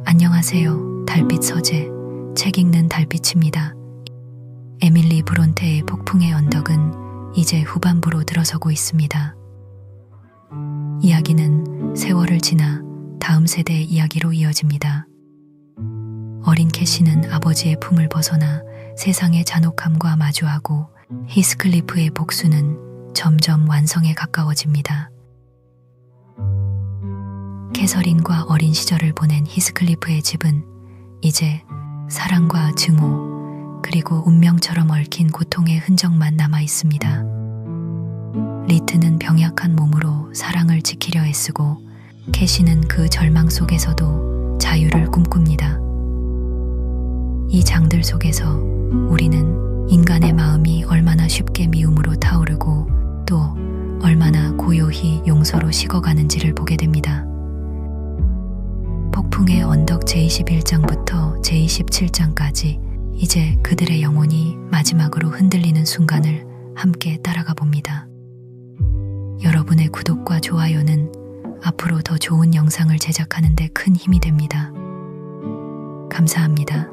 안녕하세요. 달빛 서재, 책 읽는 달빛입니다. 에밀리 브론테의 폭풍의 언덕은 이제 후반부로 들어서고 있습니다. 이야기는 세월을 지나 다음 세대의 이야기로 이어집니다. 어린 캐시는 아버지의 품을 벗어나 세상의 잔혹함과 마주하고 히스클리프의 복수는 점점 완성에 가까워집니다. 캐서린과 어린 시절을 보낸 히스클리프의 집은 이제 사랑과 증오, 그리고 운명처럼 얽힌 고통의 흔적만 남아 있습니다. 리트는 병약한 몸으로 사랑을 지키려 애쓰고 캐시는 그 절망 속에서도 자유를 꿈꿉니다. 이 장들 속에서 우리는 인간의 마음이 얼마나 쉽게 미움으로 타오르고 또 얼마나 고요히 용서로 식어가는지를 보게 됩니다. 폭풍의 언덕 제21장부터 제27장까지 이제 그들의 영혼이 마지막으로 흔들리는 순간을 함께 따라가 봅니다. 여러분의 구독과 좋아요는 앞으로 더 좋은 영상을 제작하는 데 큰 힘이 됩니다. 감사합니다.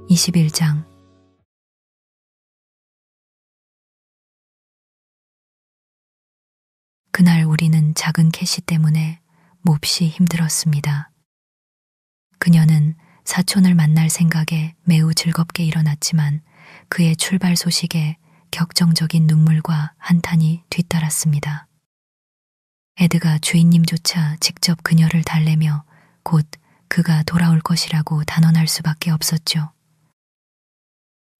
(21장) 그날 우리는 작은 캐시 때문에 몹시 힘들었습니다. 그녀는 사촌을 만날 생각에 매우 즐겁게 일어났지만 그의 출발 소식에 격정적인 눈물과 한탄이 뒤따랐습니다. 에드가 주인님조차 직접 그녀를 달래며 곧 그가 돌아올 것이라고 단언할 수밖에 없었죠.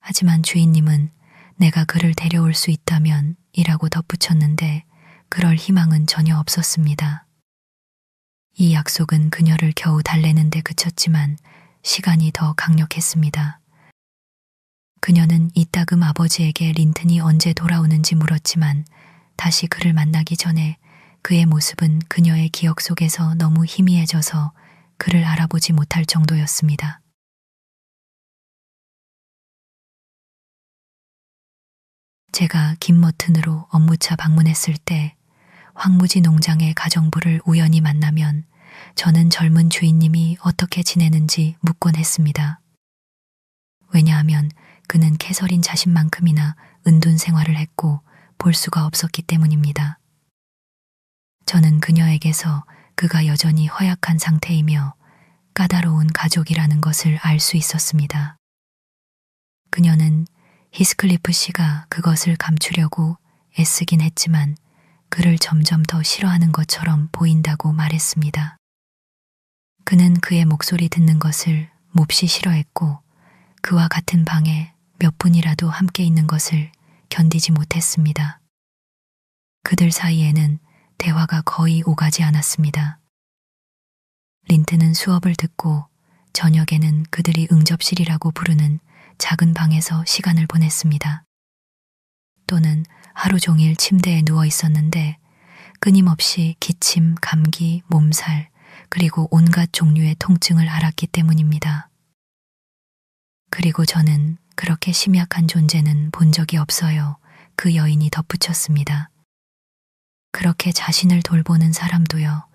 하지만 주인님은 내가 그를 데려올 수 있다면 이라고 덧붙였는데 그럴 희망은 전혀 없었습니다. 이 약속은 그녀를 겨우 달래는 데 그쳤지만 시간이 더 강력했습니다. 그녀는 이따금 아버지에게 린튼이 언제 돌아오는지 물었지만 다시 그를 만나기 전에 그의 모습은 그녀의 기억 속에서 너무 희미해져서 그를 알아보지 못할 정도였습니다. 제가 김머튼으로 업무차 방문했을 때 황무지 농장의 가정부를 우연히 만나면 저는 젊은 주인님이 어떻게 지내는지 묻곤 했습니다. 왜냐하면 그는 캐서린 자신만큼이나 은둔 생활을 했고 볼 수가 없었기 때문입니다. 저는 그녀에게서 그가 여전히 허약한 상태이며 까다로운 가족이라는 것을 알 수 있었습니다. 그녀는 히스클리프 씨가 그것을 감추려고 애쓰긴 했지만 그를 점점 더 싫어하는 것처럼 보인다고 말했습니다. 그는 그의 목소리 듣는 것을 몹시 싫어했고 그와 같은 방에 몇 분이라도 함께 있는 것을 견디지 못했습니다. 그들 사이에는 대화가 거의 오가지 않았습니다. 린트는 수업을 듣고 저녁에는 그들이 응접실이라고 부르는 작은 방에서 시간을 보냈습니다. 또는 하루 종일 침대에 누워 있었는데 끊임없이 기침, 감기, 몸살, 그리고 온갖 종류의 통증을 앓았기 때문입니다. 그리고 저는 그렇게 심약한 존재는 본 적이 없어요. 그 여인이 덧붙였습니다. 그렇게 자신을 돌보는 사람도요.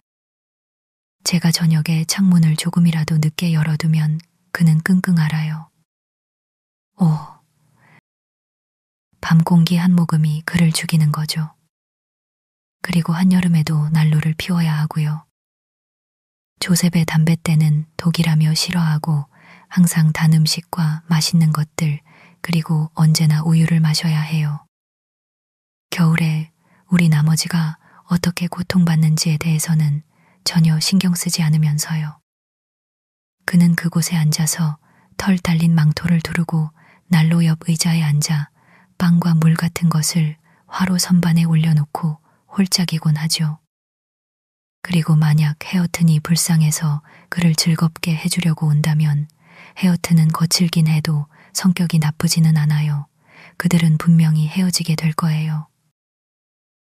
제가 저녁에 창문을 조금이라도 늦게 열어두면 그는 끙끙 앓아요. 오, 밤 공기 한 모금이 그를 죽이는 거죠. 그리고 한여름에도 난로를 피워야 하고요. 조셉의 담뱃대는 독이라며 싫어하고 항상 단 음식과 맛있는 것들 그리고 언제나 우유를 마셔야 해요. 겨울에 우리 나머지가 어떻게 고통받는지에 대해서는 전혀 신경 쓰지 않으면서요. 그는 그곳에 앉아서 털 달린 망토를 두르고 난로 옆 의자에 앉아 빵과 물 같은 것을 화로 선반에 올려놓고 홀짝이곤 하죠. 그리고 만약 헤어튼이 불쌍해서 그를 즐겁게 해주려고 온다면 헤어튼은 거칠긴 해도 성격이 나쁘지는 않아요. 그들은 분명히 헤어지게 될 거예요.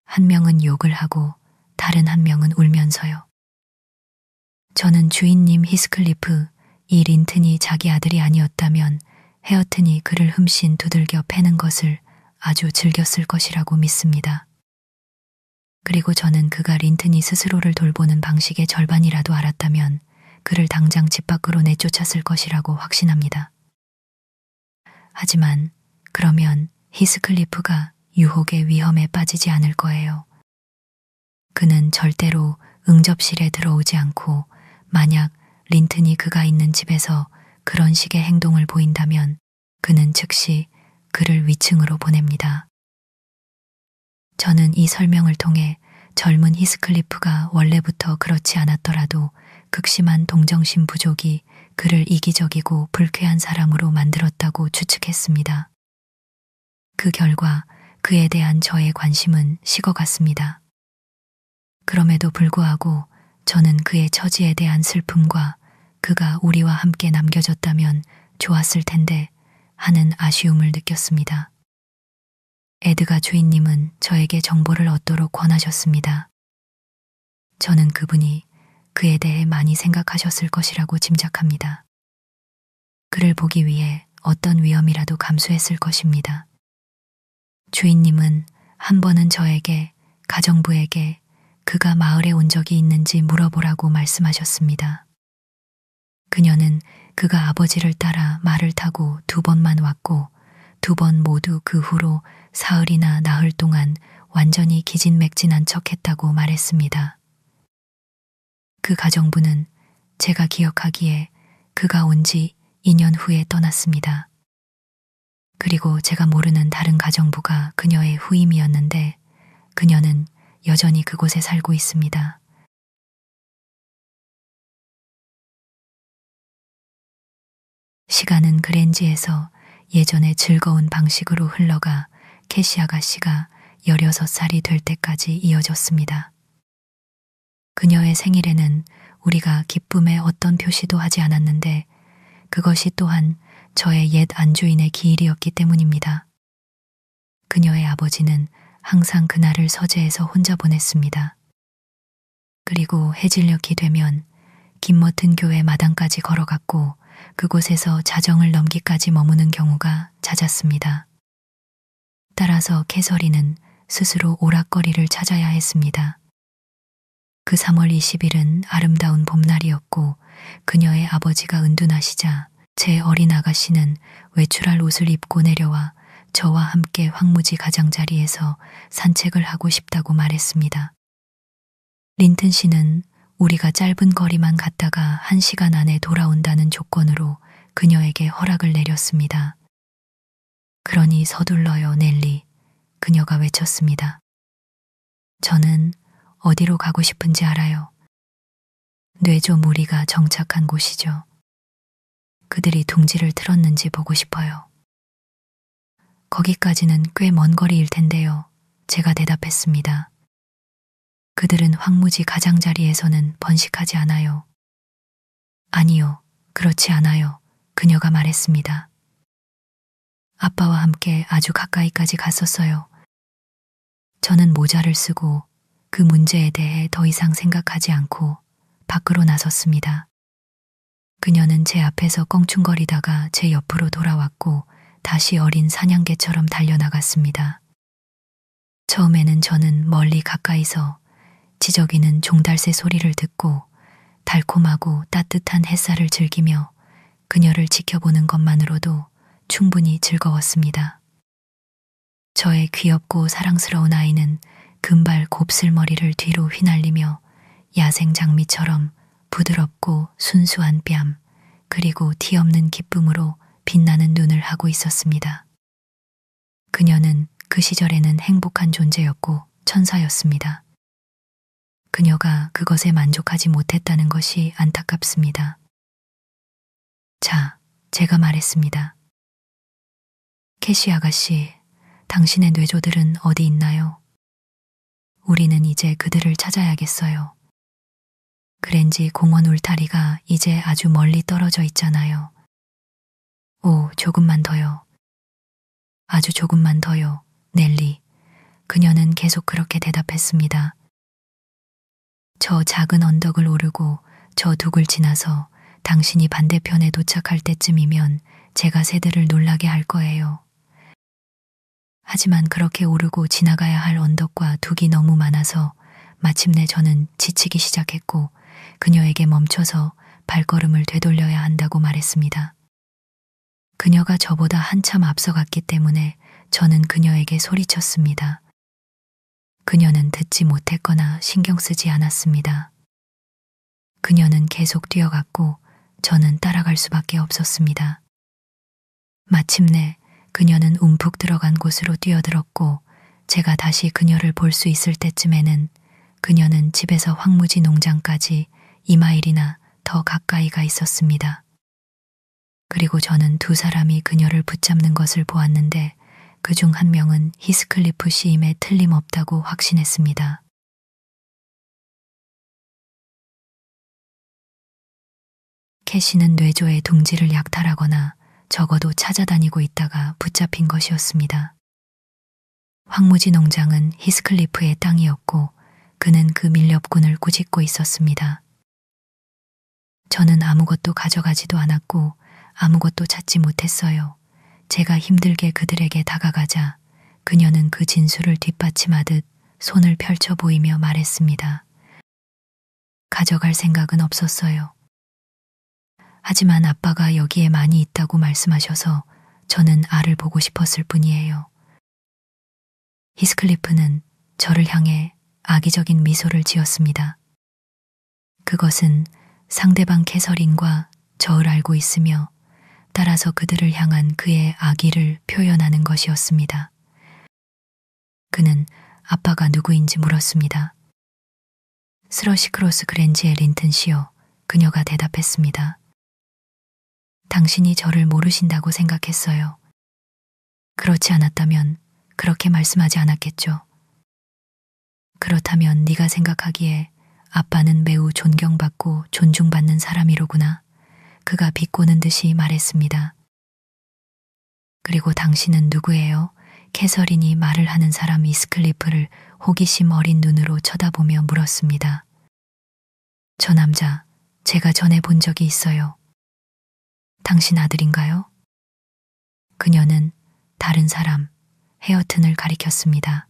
한 명은 욕을 하고 다른 한 명은 울면서요. 저는 주인님 히스클리프, 이 린튼이 자기 아들이 아니었다면 헤어튼이 그를 흠씬 두들겨 패는 것을 아주 즐겼을 것이라고 믿습니다. 그리고 저는 그가 린튼이 스스로를 돌보는 방식의 절반이라도 알았다면 그를 당장 집 밖으로 내쫓았을 것이라고 확신합니다. 하지만 그러면 히스클리프가 유혹의 위험에 빠지지 않을 거예요. 그는 절대로 응접실에 들어오지 않고 만약 린튼이 그가 있는 집에서 그런 식의 행동을 보인다면 그는 즉시 그를 위층으로 보냅니다. 저는 이 설명을 통해 젊은 히스클리프가 원래부터 그렇지 않았더라도 극심한 동정심 부족이 그를 이기적이고 불쾌한 사람으로 만들었다고 추측했습니다. 그 결과 그에 대한 저의 관심은 식어갔습니다. 그럼에도 불구하고 저는 그의 처지에 대한 슬픔과 그가 우리와 함께 남겨졌다면 좋았을 텐데 하는 아쉬움을 느꼈습니다. 에드가 주인님은 저에게 정보를 얻도록 권하셨습니다. 저는 그분이 그에 대해 많이 생각하셨을 것이라고 짐작합니다. 그를 보기 위해 어떤 위험이라도 감수했을 것입니다. 주인님은 한 번은 저에게, 가정부에게 그가 마을에 온 적이 있는지 물어보라고 말씀하셨습니다. 그녀는 그가 아버지를 따라 말을 타고 2번만 왔고 2번 모두 그 후로 사흘이나 나흘 동안 완전히 기진맥진한 척했다고 말했습니다. 그 가정부는 제가 기억하기에 그가 온 지 2년 후에 떠났습니다. 그리고 제가 모르는 다른 가정부가 그녀의 후임이었는데 그녀는 여전히 그곳에 살고 있습니다. 시간은 그랜지에서 예전의 즐거운 방식으로 흘러가 캐시 아가씨가 16살이 될 때까지 이어졌습니다. 그녀의 생일에는 우리가 기쁨의 어떤 표시도 하지 않았는데 그것이 또한 저의 옛 안주인의 기일이었기 때문입니다. 그녀의 아버지는 항상 그날을 서재에서 혼자 보냈습니다. 그리고 해질녘이 되면 김머튼 교회 마당까지 걸어갔고 그곳에서 자정을 넘기까지 머무는 경우가 잦았습니다. 따라서 캐서린은 스스로 오락거리를 찾아야 했습니다. 그 3월 20일은 아름다운 봄날이었고 그녀의 아버지가 은둔하시자 제 어린 아가씨는 외출할 옷을 입고 내려와 저와 함께 황무지 가장자리에서 산책을 하고 싶다고 말했습니다. 린튼 씨는 우리가 짧은 거리만 갔다가 1시간 안에 돌아온다는 조건으로 그녀에게 허락을 내렸습니다. 그러니 서둘러요, 넬리. 그녀가 외쳤습니다. 저는 어디로 가고 싶은지 알아요. 뇌조 무리가 정착한 곳이죠. 그들이 둥지를 틀었는지 보고 싶어요. 거기까지는 꽤 먼 거리일 텐데요. 제가 대답했습니다. 그들은 황무지 가장자리에서는 번식하지 않아요. 아니요, 그렇지 않아요. 그녀가 말했습니다. 아빠와 함께 아주 가까이까지 갔었어요. 저는 모자를 쓰고 그 문제에 대해 더 이상 생각하지 않고 밖으로 나섰습니다. 그녀는 제 앞에서 껑충거리다가 제 옆으로 돌아왔고 다시 어린 사냥개처럼 달려나갔습니다. 처음에는 저는 멀리 가까이서 지저귀는 종달새 소리를 듣고 달콤하고 따뜻한 햇살을 즐기며 그녀를 지켜보는 것만으로도 충분히 즐거웠습니다. 저의 귀엽고 사랑스러운 아이는 금발 곱슬머리를 뒤로 휘날리며 야생 장미처럼 부드럽고 순수한 뺨 그리고 티 없는 기쁨으로 빛나는 눈을 하고 있었습니다. 그녀는 그 시절에는 행복한 존재였고 천사였습니다. 그녀가 그것에 만족하지 못했다는 것이 안타깝습니다. 자, 제가 말했습니다. 캐시 아가씨, 당신의 뇌조들은 어디 있나요? 우리는 이제 그들을 찾아야겠어요. 그랜지 공원 울타리가 이제 아주 멀리 떨어져 있잖아요. 오, 조금만 더요. 아주 조금만 더요, 넬리. 그녀는 계속 그렇게 대답했습니다. 저 작은 언덕을 오르고 저 둑을 지나서 당신이 반대편에 도착할 때쯤이면 제가 새들을 놀라게 할 거예요. 하지만 그렇게 오르고 지나가야 할 언덕과 둑이 너무 많아서 마침내 저는 지치기 시작했고 그녀에게 멈춰서 발걸음을 되돌려야 한다고 말했습니다. 그녀가 저보다 한참 앞서갔기 때문에 저는 그녀에게 소리쳤습니다. 그녀는 듣지 못했거나 신경 쓰지 않았습니다. 그녀는 계속 뛰어갔고 저는 따라갈 수밖에 없었습니다. 마침내 그녀는 움푹 들어간 곳으로 뛰어들었고 제가 다시 그녀를 볼 수 있을 때쯤에는 그녀는 집에서 황무지 농장까지 2마일이나 더 가까이가 있었습니다. 그리고 저는 두 사람이 그녀를 붙잡는 것을 보았는데 그중 한 명은 히스클리프 씨임에 틀림없다고 확신했습니다. 캐시는 뇌조의 둥지를 약탈하거나 적어도 찾아다니고 있다가 붙잡힌 것이었습니다. 황무지 농장은 히스클리프의 땅이었고 그는 그 밀렵꾼을 꾸짖고 있었습니다. 저는 아무것도 가져가지도 않았고 아무것도 찾지 못했어요. 제가 힘들게 그들에게 다가가자 그녀는 그 진술을 뒷받침하듯 손을 펼쳐 보이며 말했습니다. 가져갈 생각은 없었어요. 하지만 아빠가 여기에 많이 있다고 말씀하셔서 저는 알을 보고 싶었을 뿐이에요. 히스클리프는 저를 향해 악의적인 미소를 지었습니다. 그것은 상대방 캐서린과 저를 알고 있으며 따라서 그들을 향한 그의 악의를 표현하는 것이었습니다. 그는 아빠가 누구인지 물었습니다. 스러시 크로스 그랜지의 린튼 씨요. 그녀가 대답했습니다. 당신이 저를 모르신다고 생각했어요. 그렇지 않았다면 그렇게 말씀하지 않았겠죠. 그렇다면 네가 생각하기에 아빠는 매우 존경받고 존중받는 사람이로구나. 그가 비꼬는 듯이 말했습니다. 그리고 당신은 누구예요? 캐서린이 말을 하는 사람 히스클리프를 호기심 어린 눈으로 쳐다보며 물었습니다. 저 남자, 제가 전에 본 적이 있어요. 당신 아들인가요? 그녀는 다른 사람, 헤어튼을 가리켰습니다.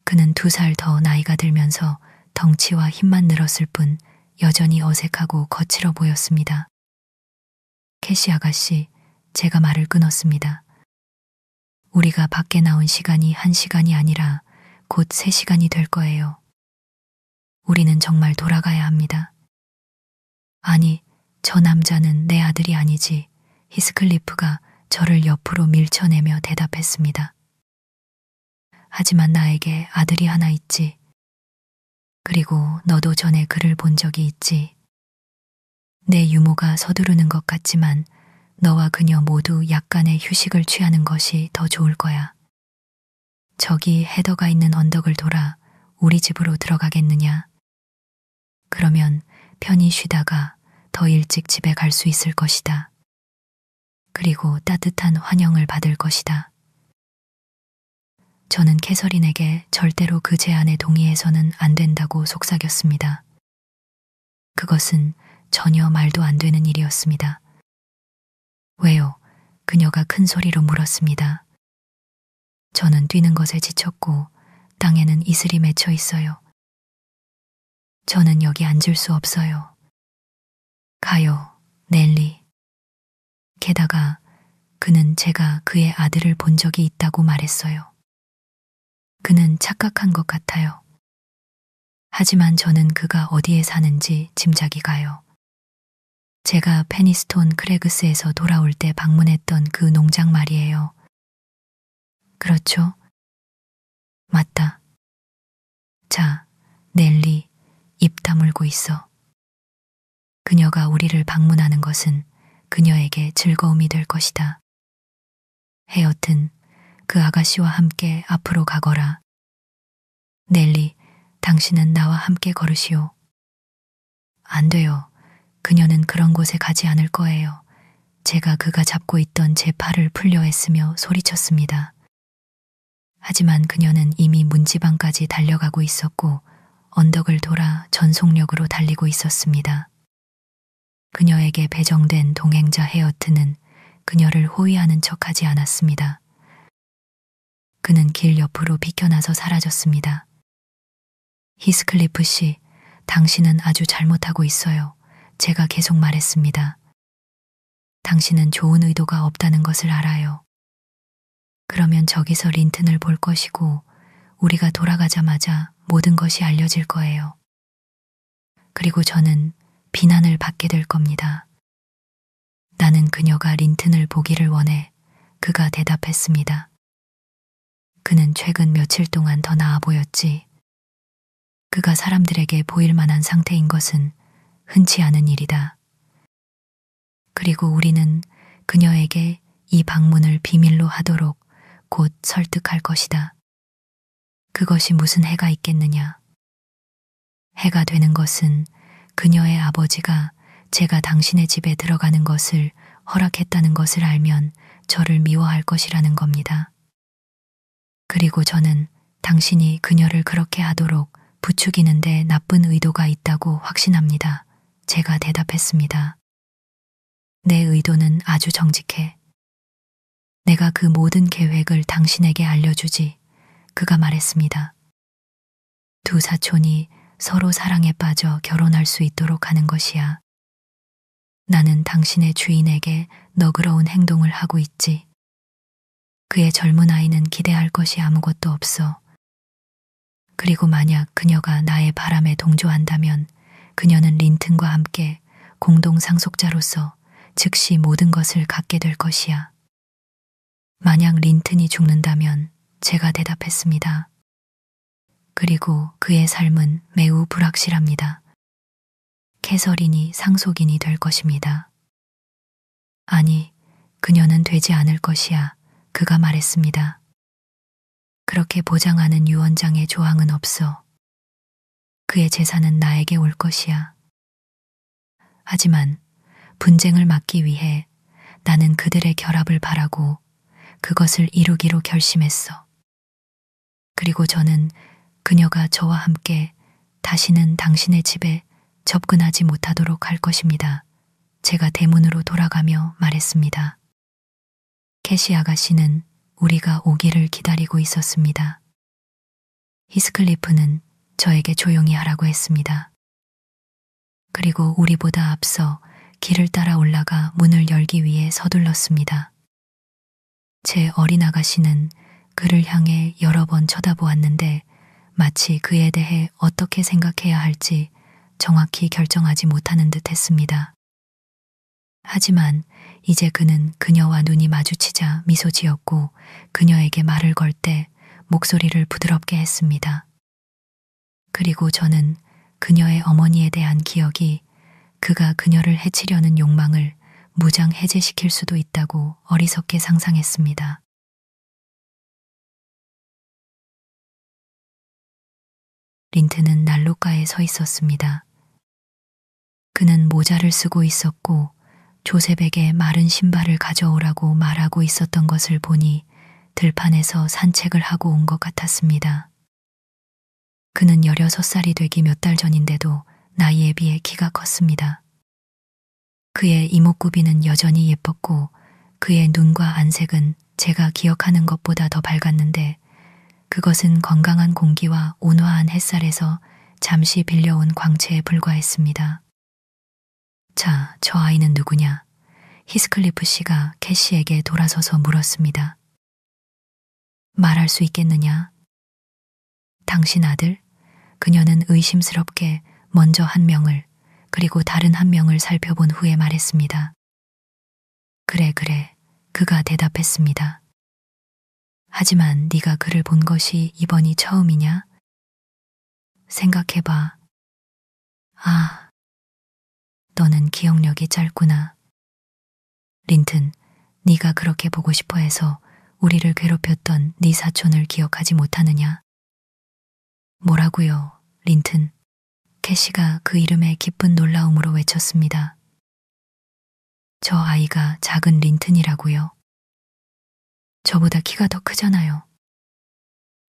그는 2살 더 나이가 들면서 덩치와 힘만 늘었을 뿐 여전히 어색하고 거칠어 보였습니다. 캐시 아가씨, 제가 말을 끊었습니다. 우리가 밖에 나온 시간이 1시간이 아니라 곧 3시간이 될 거예요. 우리는 정말 돌아가야 합니다. 아니, 저 남자는 내 아들이 아니지. 히스클리프가 저를 옆으로 밀쳐내며 대답했습니다. 하지만 나에게 아들이 하나 있지. 그리고 너도 전에 그를 본 적이 있지. 내 유모가 서두르는 것 같지만 너와 그녀 모두 약간의 휴식을 취하는 것이 더 좋을 거야. 저기 헤더가 있는 언덕을 돌아 우리 집으로 들어가겠느냐? 그러면 편히 쉬다가 더 일찍 집에 갈 수 있을 것이다. 그리고 따뜻한 환영을 받을 것이다. 저는 캐서린에게 절대로 그 제안에 동의해서는 안 된다고 속삭였습니다. 그것은 전혀 말도 안 되는 일이었습니다. 왜요? 그녀가 큰 소리로 물었습니다. 저는 뛰는 것에 지쳤고 땅에는 이슬이 맺혀 있어요. 저는 여기 앉을 수 없어요. 가요, 넬리. 게다가 그는 제가 그의 아들을 본 적이 있다고 말했어요. 그는 착각한 것 같아요. 하지만 저는 그가 어디에 사는지 짐작이 가요. 제가 페니스톤 크레그스에서 돌아올 때 방문했던 그 농장 말이에요. 그렇죠? 맞다. 자, 넬리, 입 다물고 있어. 그녀가 우리를 방문하는 것은 그녀에게 즐거움이 될 것이다. 헤어튼, 그 아가씨와 함께 앞으로 가거라. 넬리, 당신은 나와 함께 걸으시오. 안 돼요. 그녀는 그런 곳에 가지 않을 거예요. 제가 그가 잡고 있던 제 팔을 풀려 했으며 소리쳤습니다. 하지만 그녀는 이미 문지방까지 달려가고 있었고 언덕을 돌아 전속력으로 달리고 있었습니다. 그녀에게 배정된 동행자 헤어트는 그녀를 호위하는 척하지 않았습니다. 그는 길 옆으로 비켜나서 사라졌습니다. 히스클리프 씨, 당신은 아주 잘못하고 있어요. 제가 계속 말했습니다. 당신은 좋은 의도가 없다는 것을 알아요. 그러면 저기서 린튼을 볼 것이고 우리가 돌아가자마자 모든 것이 알려질 거예요. 그리고 저는 비난을 받게 될 겁니다. 나는 그녀가 린튼을 보기를 원해. 그가 대답했습니다. 그는 최근 며칠 동안 더 나아 보였지. 그가 사람들에게 보일 만한 상태인 것은 흔치 않은 일이다. 그리고 우리는 그녀에게 이 방문을 비밀로 하도록 곧 설득할 것이다. 그것이 무슨 해가 있겠느냐. 해가 되는 것은 그녀의 아버지가 제가 당신의 집에 들어가는 것을 허락했다는 것을 알면 저를 미워할 것이라는 겁니다. 그리고 저는 당신이 그녀를 그렇게 하도록 부추기는데 나쁜 의도가 있다고 확신합니다. 제가 대답했습니다. 내 의도는 아주 정직해. 내가 그 모든 계획을 당신에게 알려주지. 그가 말했습니다. 두 사촌이 서로 사랑에 빠져 결혼할 수 있도록 하는 것이야. 나는 당신의 주인에게 너그러운 행동을 하고 있지. 그의 젊은 아이는 기대할 것이 아무것도 없어. 그리고 만약 그녀가 나의 바람에 동조한다면 그녀는 린튼과 함께 공동 상속자로서 즉시 모든 것을 갖게 될 것이야. 만약 린튼이 죽는다면 제가 대답했습니다. 그리고 그의 삶은 매우 불확실합니다. 캐서린이 상속인이 될 것입니다. 아니, 그녀는 되지 않을 것이야. 그가 말했습니다. 그렇게 보장하는 유언장의 조항은 없어. 그의 재산은 나에게 올 것이야. 하지만 분쟁을 막기 위해 나는 그들의 결합을 바라고 그것을 이루기로 결심했어. 그리고 저는 그녀가 저와 함께 다시는 당신의 집에 접근하지 못하도록 할 것입니다. 제가 대문으로 돌아가며 말했습니다. 캐시 아가씨는 우리가 오기를 기다리고 있었습니다. 히스클리프는 저에게 조용히 하라고 했습니다. 그리고 우리보다 앞서 길을 따라 올라가 문을 열기 위해 서둘렀습니다. 제 어린 아가씨는 그를 향해 여러 번 쳐다보았는데 마치 그에 대해 어떻게 생각해야 할지 정확히 결정하지 못하는 듯 했습니다. 하지만 이제 그는 그녀와 눈이 마주치자 미소 지었고 그녀에게 말을 걸 때 목소리를 부드럽게 했습니다. 그리고 저는 그녀의 어머니에 대한 기억이 그가 그녀를 해치려는 욕망을 무장 해제시킬 수도 있다고 어리석게 상상했습니다. 린튼은 난로가에 서 있었습니다. 그는 모자를 쓰고 있었고 조셉에게 마른 신발을 가져오라고 말하고 있었던 것을 보니 들판에서 산책을 하고 온 것 같았습니다. 그는 16살이 되기 몇 달 전인데도 나이에 비해 키가 컸습니다. 그의 이목구비는 여전히 예뻤고 그의 눈과 안색은 제가 기억하는 것보다 더 밝았는데 그것은 건강한 공기와 온화한 햇살에서 잠시 빌려온 광채에 불과했습니다. 자, 저 아이는 누구냐? 히스클리프 씨가 캐시에게 돌아서서 물었습니다. 말할 수 있겠느냐? 당신 아들? 그녀는 의심스럽게 먼저 한 명을 그리고 다른 한 명을 살펴본 후에 말했습니다. 그래, 그가 대답했습니다. 하지만 네가 그를 본 것이 이번이 처음이냐? 생각해봐. 아, 너는 기억력이 짧구나. 린튼, 네가 그렇게 보고 싶어 해서 우리를 괴롭혔던 네 사촌을 기억하지 못하느냐? 뭐라고요, 린튼? 캐시가 그 이름에 기쁜 놀라움으로 외쳤습니다. 저 아이가 작은 린튼이라고요? 저보다 키가 더 크잖아요.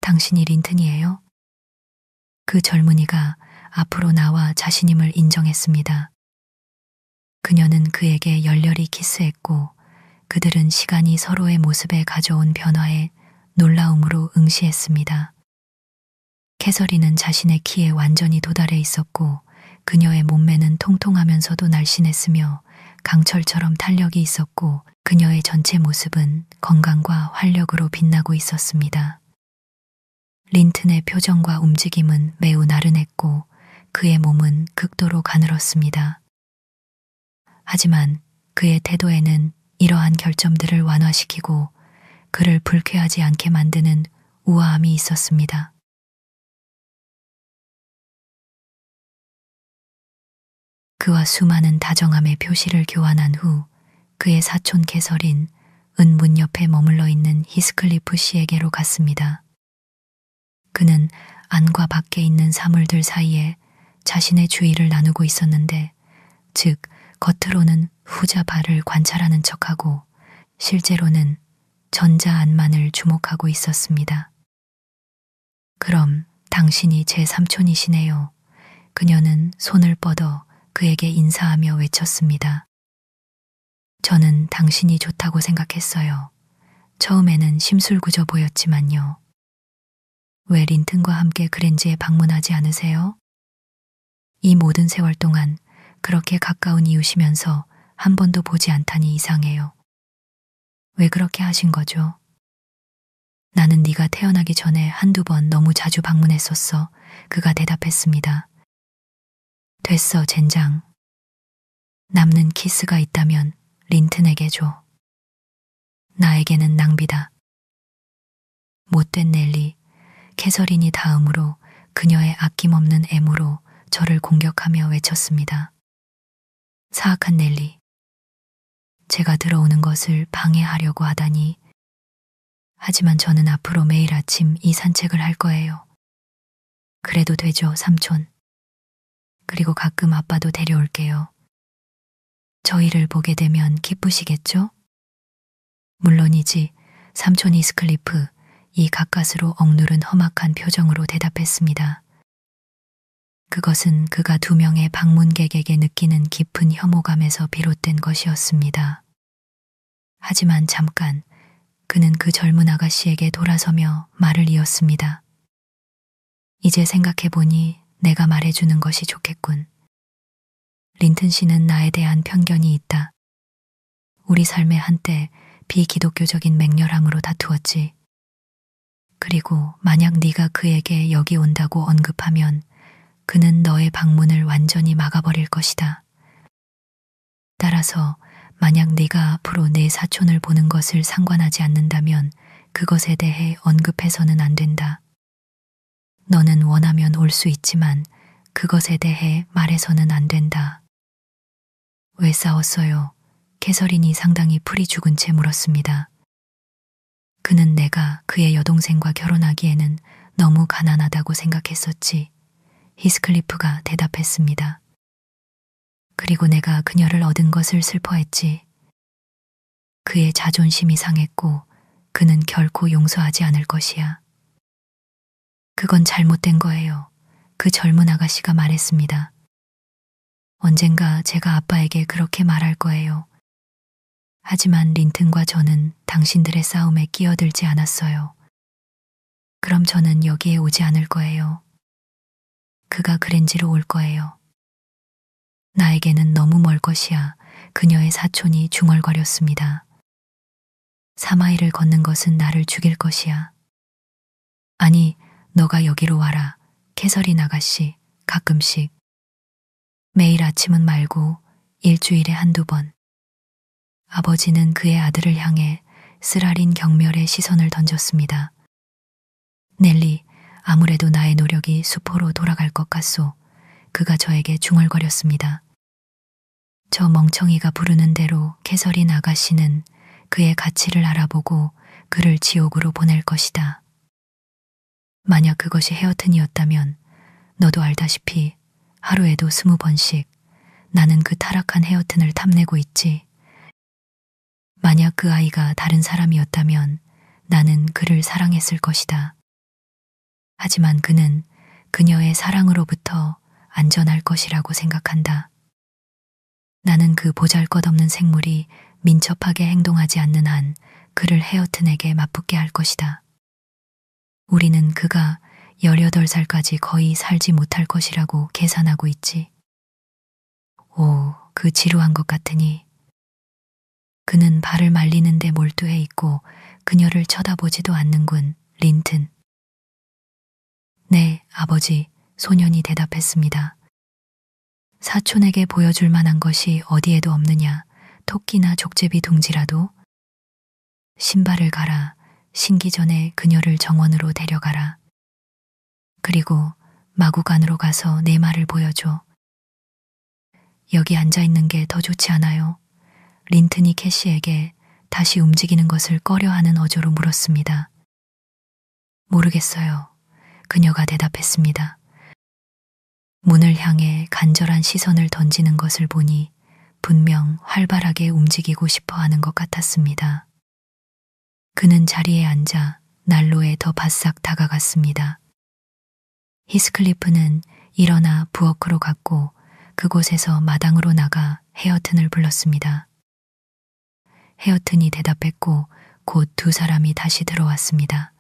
당신이 린튼이에요? 그 젊은이가 앞으로 나와 자신임을 인정했습니다. 그녀는 그에게 열렬히 키스했고 그들은 시간이 서로의 모습에 가져온 변화에 놀라움으로 응시했습니다. 캐서린은 자신의 키에 완전히 도달해 있었고 그녀의 몸매는 통통하면서도 날씬했으며 강철처럼 탄력이 있었고 그녀의 전체 모습은 건강과 활력으로 빛나고 있었습니다. 린튼의 표정과 움직임은 매우 나른했고 그의 몸은 극도로 가늘었습니다. 하지만 그의 태도에는 이러한 결점들을 완화시키고 그를 불쾌하지 않게 만드는 우아함이 있었습니다. 그와 수많은 다정함의 표시를 교환한 후 그의 사촌 캐서린 은 문 옆에 머물러 있는 히스클리프 씨에게로 갔습니다. 그는 안과 밖에 있는 사물들 사이에 자신의 주의를 나누고 있었는데, 즉 겉으로는 후자 발을 관찰하는 척하고 실제로는 전자 안만을 주목하고 있었습니다. 그럼 당신이 제 삼촌이시네요. 그녀는 손을 뻗어 그에게 인사하며 외쳤습니다. 저는 당신이 좋다고 생각했어요. 처음에는 심술궂어 보였지만요. 왜 린튼과 함께 그랜지에 방문하지 않으세요? 이 모든 세월 동안 그렇게 가까운 이웃이면서 한 번도 보지 않다니 이상해요. 왜 그렇게 하신 거죠? 나는 네가 태어나기 전에 한두 번 너무 자주 방문했었어. 그가 대답했습니다. 됐어, 젠장. 남는 키스가 있다면 린튼에게 줘. 나에게는 낭비다. 못된 넬리, 캐서린이 다음으로 그녀의 아낌없는 애무로 저를 공격하며 외쳤습니다. 사악한 넬리, 제가 들어오는 것을 방해하려고 하다니. 하지만 저는 앞으로 매일 아침 이 산책을 할 거예요. 그래도 되죠, 삼촌. 그리고 가끔 아빠도 데려올게요. 저희를 보게 되면 기쁘시겠죠? 물론이지, 삼촌 히스클리프, 이 가까스로 억누른 험악한 표정으로 대답했습니다. 그것은 그가 두 명의 방문객에게 느끼는 깊은 혐오감에서 비롯된 것이었습니다. 하지만 잠깐, 그는 그 젊은 아가씨에게 돌아서며 말을 이었습니다. 이제 생각해보니 내가 말해주는 것이 좋겠군. 린튼 씨는 나에 대한 편견이 있다. 우리 삶의 한때 비기독교적인 맹렬함으로 다투었지. 그리고 만약 네가 그에게 여기 온다고 언급하면 그는 너의 방문을 완전히 막아버릴 것이다. 따라서 만약 네가 앞으로 내 사촌을 보는 것을 상관하지 않는다면 그것에 대해 언급해서는 안 된다. 너는 원하면 올 수 있지만 그것에 대해 말해서는 안 된다. 왜 싸웠어요? 캐서린이 상당히 풀이 죽은 채 물었습니다. 그는 내가 그의 여동생과 결혼하기에는 너무 가난하다고 생각했었지. 히스클리프가 대답했습니다. 그리고 내가 그녀를 얻은 것을 슬퍼했지. 그의 자존심이 상했고 그는 결코 용서하지 않을 것이야. 그건 잘못된 거예요. 그 젊은 아가씨가 말했습니다. 언젠가 제가 아빠에게 그렇게 말할 거예요. 하지만 린튼과 저는 당신들의 싸움에 끼어들지 않았어요. 그럼 저는 여기에 오지 않을 거예요. 그가 그랜지로 올 거예요. 나에게는 너무 멀 것이야. 그녀의 사촌이 중얼거렸습니다. 3마일을 걷는 것은 나를 죽일 것이야. 아니, 너가 여기로 와라. 캐서린 아가씨, 가끔씩. 매일 아침은 말고 일주일에 한두 번. 아버지는 그의 아들을 향해 쓰라린 경멸의 시선을 던졌습니다. 넬리, 아무래도 나의 노력이 수포로 돌아갈 것 같소. 그가 저에게 중얼거렸습니다. 저 멍청이가 부르는 대로 캐서린 아가씨는 그의 가치를 알아보고 그를 지옥으로 보낼 것이다. 만약 그것이 헤어튼이었다면 너도 알다시피 하루에도 20번씩 나는 그 타락한 헤어튼을 탐내고 있지. 만약 그 아이가 다른 사람이었다면 나는 그를 사랑했을 것이다. 하지만 그는 그녀의 사랑으로부터 안전할 것이라고 생각한다. 나는 그 보잘것없는 생물이 민첩하게 행동하지 않는 한 그를 헤어튼에게 맞붙게 할 것이다. 우리는 그가 18살까지 거의 살지 못할 것이라고 계산하고 있지. 오, 그 지루한 것 같으니. 그는 발을 말리는 데 몰두해 있고 그녀를 쳐다보지도 않는군, 린튼. 네, 아버지, 소년이 대답했습니다. 사촌에게 보여줄 만한 것이 어디에도 없느냐, 토끼나 족제비 둥지라도? 신발을 갈아 신기 전에 그녀를 정원으로 데려가라. 그리고 마구간으로 가서 내 말을 보여줘. 여기 앉아있는 게 더 좋지 않아요? 린튼이 캐시에게 다시 움직이는 것을 꺼려하는 어조로 물었습니다. 모르겠어요. 그녀가 대답했습니다. 문을 향해 간절한 시선을 던지는 것을 보니 분명 활발하게 움직이고 싶어 하는 것 같았습니다. 그는 자리에 앉아 난로에 더 바싹 다가갔습니다. 히스클리프는 일어나 부엌으로 갔고 그곳에서 마당으로 나가 헤어튼을 불렀습니다. 헤어튼이 대답했고 곧 두 사람이 다시 들어왔습니다.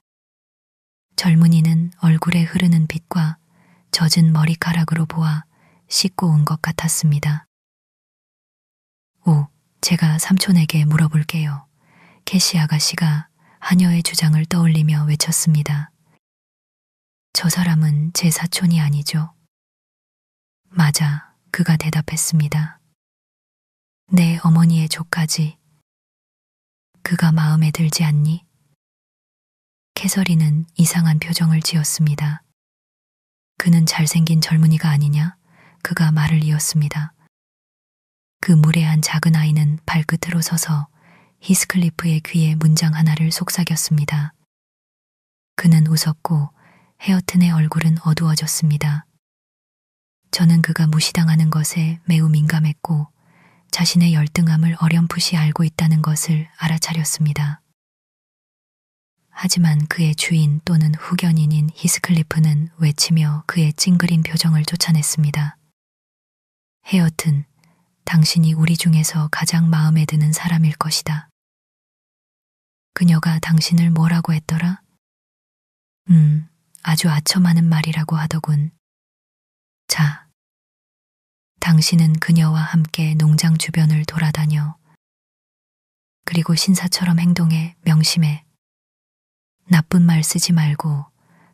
젊은이는 얼굴에 흐르는 빛과 젖은 머리카락으로 보아 씻고 온 것 같았습니다. 오, 제가 삼촌에게 물어볼게요. 캐시 아가씨가 하녀의 주장을 떠올리며 외쳤습니다. 저 사람은 제 사촌이 아니죠. 맞아, 그가 대답했습니다. 내 어머니의 조카지. 그가 마음에 들지 않니? 캐서린은 이상한 표정을 지었습니다. 그는 잘생긴 젊은이가 아니냐? 그가 말을 이었습니다. 그 무례한 작은 아이는 발끝으로 서서 히스클리프의 귀에 문장 하나를 속삭였습니다. 그는 웃었고 헤어튼의 얼굴은 어두워졌습니다. 저는 그가 무시당하는 것에 매우 민감했고 자신의 열등함을 어렴풋이 알고 있다는 것을 알아차렸습니다. 하지만 그의 주인 또는 후견인인 히스클리프는 외치며 그의 찡그린 표정을 쫓아냈습니다. 헤어튼, 당신이 우리 중에서 가장 마음에 드는 사람일 것이다. 그녀가 당신을 뭐라고 했더라? 아주 아첨하는 말이라고 하더군. 자, 당신은 그녀와 함께 농장 주변을 돌아다녀. 그리고 신사처럼 행동해, 명심해. 나쁜 말 쓰지 말고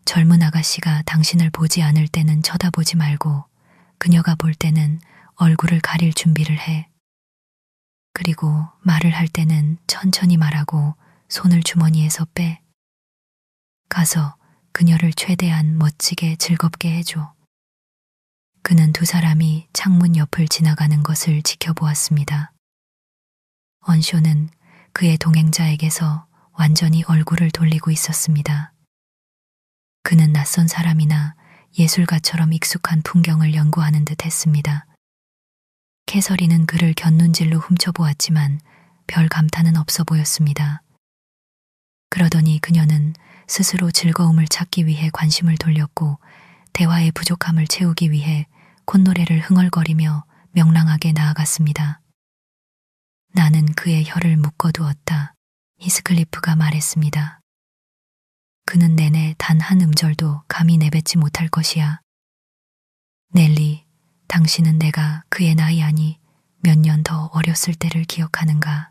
젊은 아가씨가 당신을 보지 않을 때는 쳐다보지 말고 그녀가 볼 때는 얼굴을 가릴 준비를 해. 그리고 말을 할 때는 천천히 말하고 손을 주머니에서 빼. 가서 그녀를 최대한 멋지게 즐겁게 해줘. 그는 두 사람이 창문 옆을 지나가는 것을 지켜보았습니다. 언쇼는 그의 동행자에게서 완전히 얼굴을 돌리고 있었습니다. 그는 낯선 사람이나 예술가처럼 익숙한 풍경을 연구하는 듯 했습니다. 캐서린은 그를 곁눈질로 훔쳐보았지만 별 감탄은 없어 보였습니다. 그러더니 그녀는 스스로 즐거움을 찾기 위해 관심을 돌렸고 대화의 부족함을 채우기 위해 콧노래를 흥얼거리며 명랑하게 나아갔습니다. 나는 그의 혀를 묶어두었다. 히스클리프가 말했습니다. 그는 내내 단 한 음절도 감히 내뱉지 못할 것이야. 넬리, 당신은 내가 그의 나이 아니 몇 년 더 어렸을 때를 기억하는가?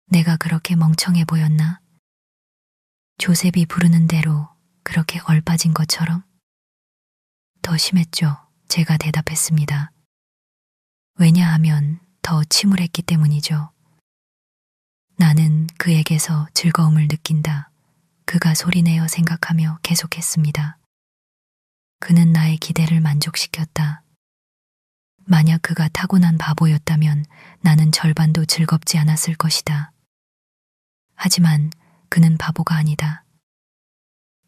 내가 그렇게 멍청해 보였나? 조셉이 부르는 대로 그렇게 얼빠진 것처럼? 더 심했죠. 제가 대답했습니다. 왜냐하면 더 침울했기 때문이죠. 나는 그에게서 즐거움을 느낀다. 그가 소리내어 생각하며 계속했습니다. 그는 나의 기대를 만족시켰다. 만약 그가 타고난 바보였다면 나는 절반도 즐겁지 않았을 것이다. 하지만 그는 바보가 아니다.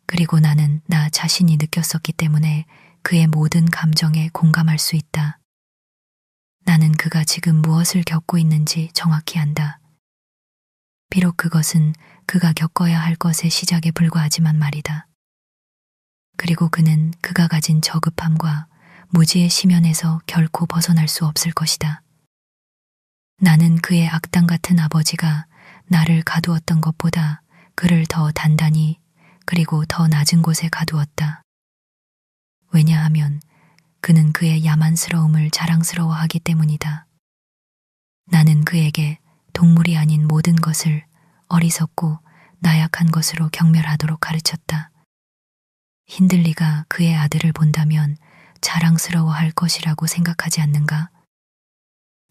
그리고 나는 나 자신이 느꼈었기 때문에 그의 모든 감정에 공감할 수 있다. 나는 그가 지금 무엇을 겪고 있는지 정확히 안다. 비록 그것은 그가 겪어야 할 것의 시작에 불과하지만 말이다. 그리고 그는 그가 가진 저급함과 무지의 심연에서 결코 벗어날 수 없을 것이다. 나는 그의 악당 같은 아버지가 나를 가두었던 것보다 그를 더 단단히 그리고 더 낮은 곳에 가두었다. 왜냐하면 그는 그의 야만스러움을 자랑스러워하기 때문이다. 나는 그에게 동물이 아닌 모든 것을 어리석고 나약한 것으로 경멸하도록 가르쳤다. 힌들리가 그의 아들을 본다면 자랑스러워할 것이라고 생각하지 않는가?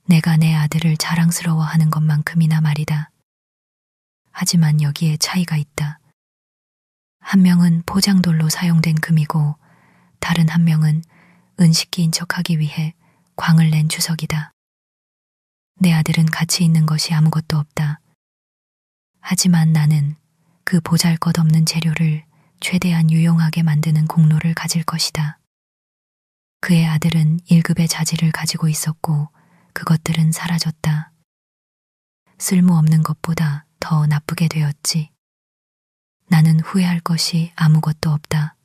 내가 내 아들을 자랑스러워하는 것만큼이나 말이다. 하지만 여기에 차이가 있다. 한 명은 포장돌로 사용된 금이고 다른 한 명은 은식기인 척하기 위해 광을 낸 주석이다. 내 아들은 가치 있는 것이 아무것도 없다. 하지만 나는 그 보잘것없는 재료를 최대한 유용하게 만드는 공로를 가질 것이다. 그의 아들은 1급의 자질을 가지고 있었고 그것들은 사라졌다. 쓸모없는 것보다 더 나쁘게 되었지. 나는 후회할 것이 아무것도 없다.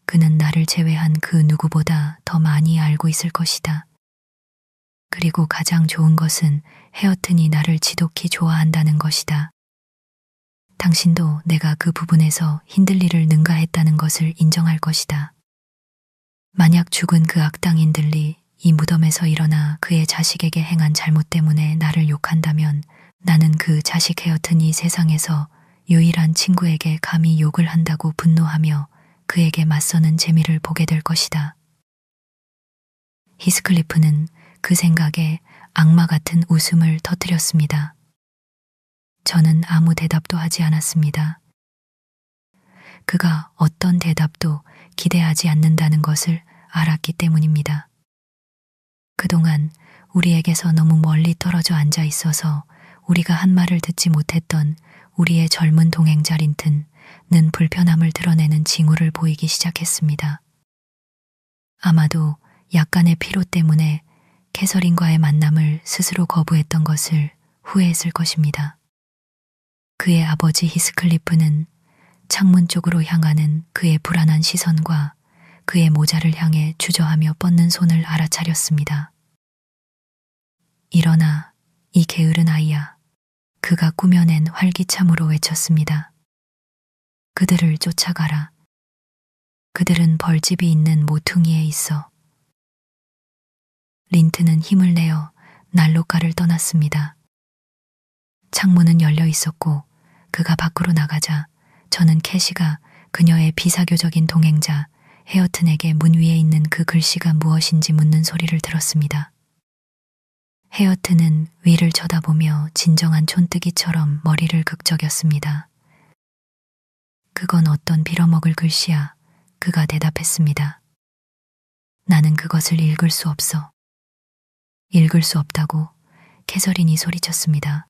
그는 나를 제외한 그 누구보다 더 많이 알고 있을 것이다. 그리고 가장 좋은 것은 헤어튼이 나를 지독히 좋아한다는 것이다. 당신도 내가 그 부분에서 힌들리를 능가했다는 것을 인정할 것이다. 만약 죽은 그 악당 힌들리 이 무덤에서 일어나 그의 자식에게 행한 잘못 때문에 나를 욕한다면 나는 그 자식 헤어튼이 세상에서 유일한 친구에게 감히 욕을 한다고 분노하며 그에게 맞서는 재미를 보게 될 것이다. 히스클리프는 그 생각에 악마 같은 웃음을 터뜨렸습니다. 저는 아무 대답도 하지 않았습니다. 그가 어떤 대답도 기대하지 않는다는 것을 알았기 때문입니다. 그동안 우리에게서 너무 멀리 떨어져 앉아 있어서 우리가 한 말을 듣지 못했던 우리의 젊은 동행자 린튼은 불편함을 드러내는 징후를 보이기 시작했습니다. 아마도 약간의 피로 때문에 캐서린과의 만남을 스스로 거부했던 것을 후회했을 것입니다. 그의 아버지 히스클리프는 창문 쪽으로 향하는 그의 불안한 시선과 그의 모자를 향해 주저하며 뻗는 손을 알아차렸습니다. 일어나, 이 게으른 아이야. 그가 꾸며낸 활기참으로 외쳤습니다. 그들을 쫓아가라. 그들은 벌집이 있는 모퉁이에 있어. 린튼은 힘을 내어 난로가를 떠났습니다. 창문은 열려 있었고 그가 밖으로 나가자 저는 캐시가 그녀의 비사교적인 동행자 헤어튼에게 문 위에 있는 그 글씨가 무엇인지 묻는 소리를 들었습니다. 헤어튼은 위를 쳐다보며 진정한 촌뜨기처럼 머리를 극적였습니다. 그건 어떤 빌어먹을 글씨야. 그가 대답했습니다. 나는 그것을 읽을 수 없어. 읽을 수 없다고 캐서린이 소리쳤습니다.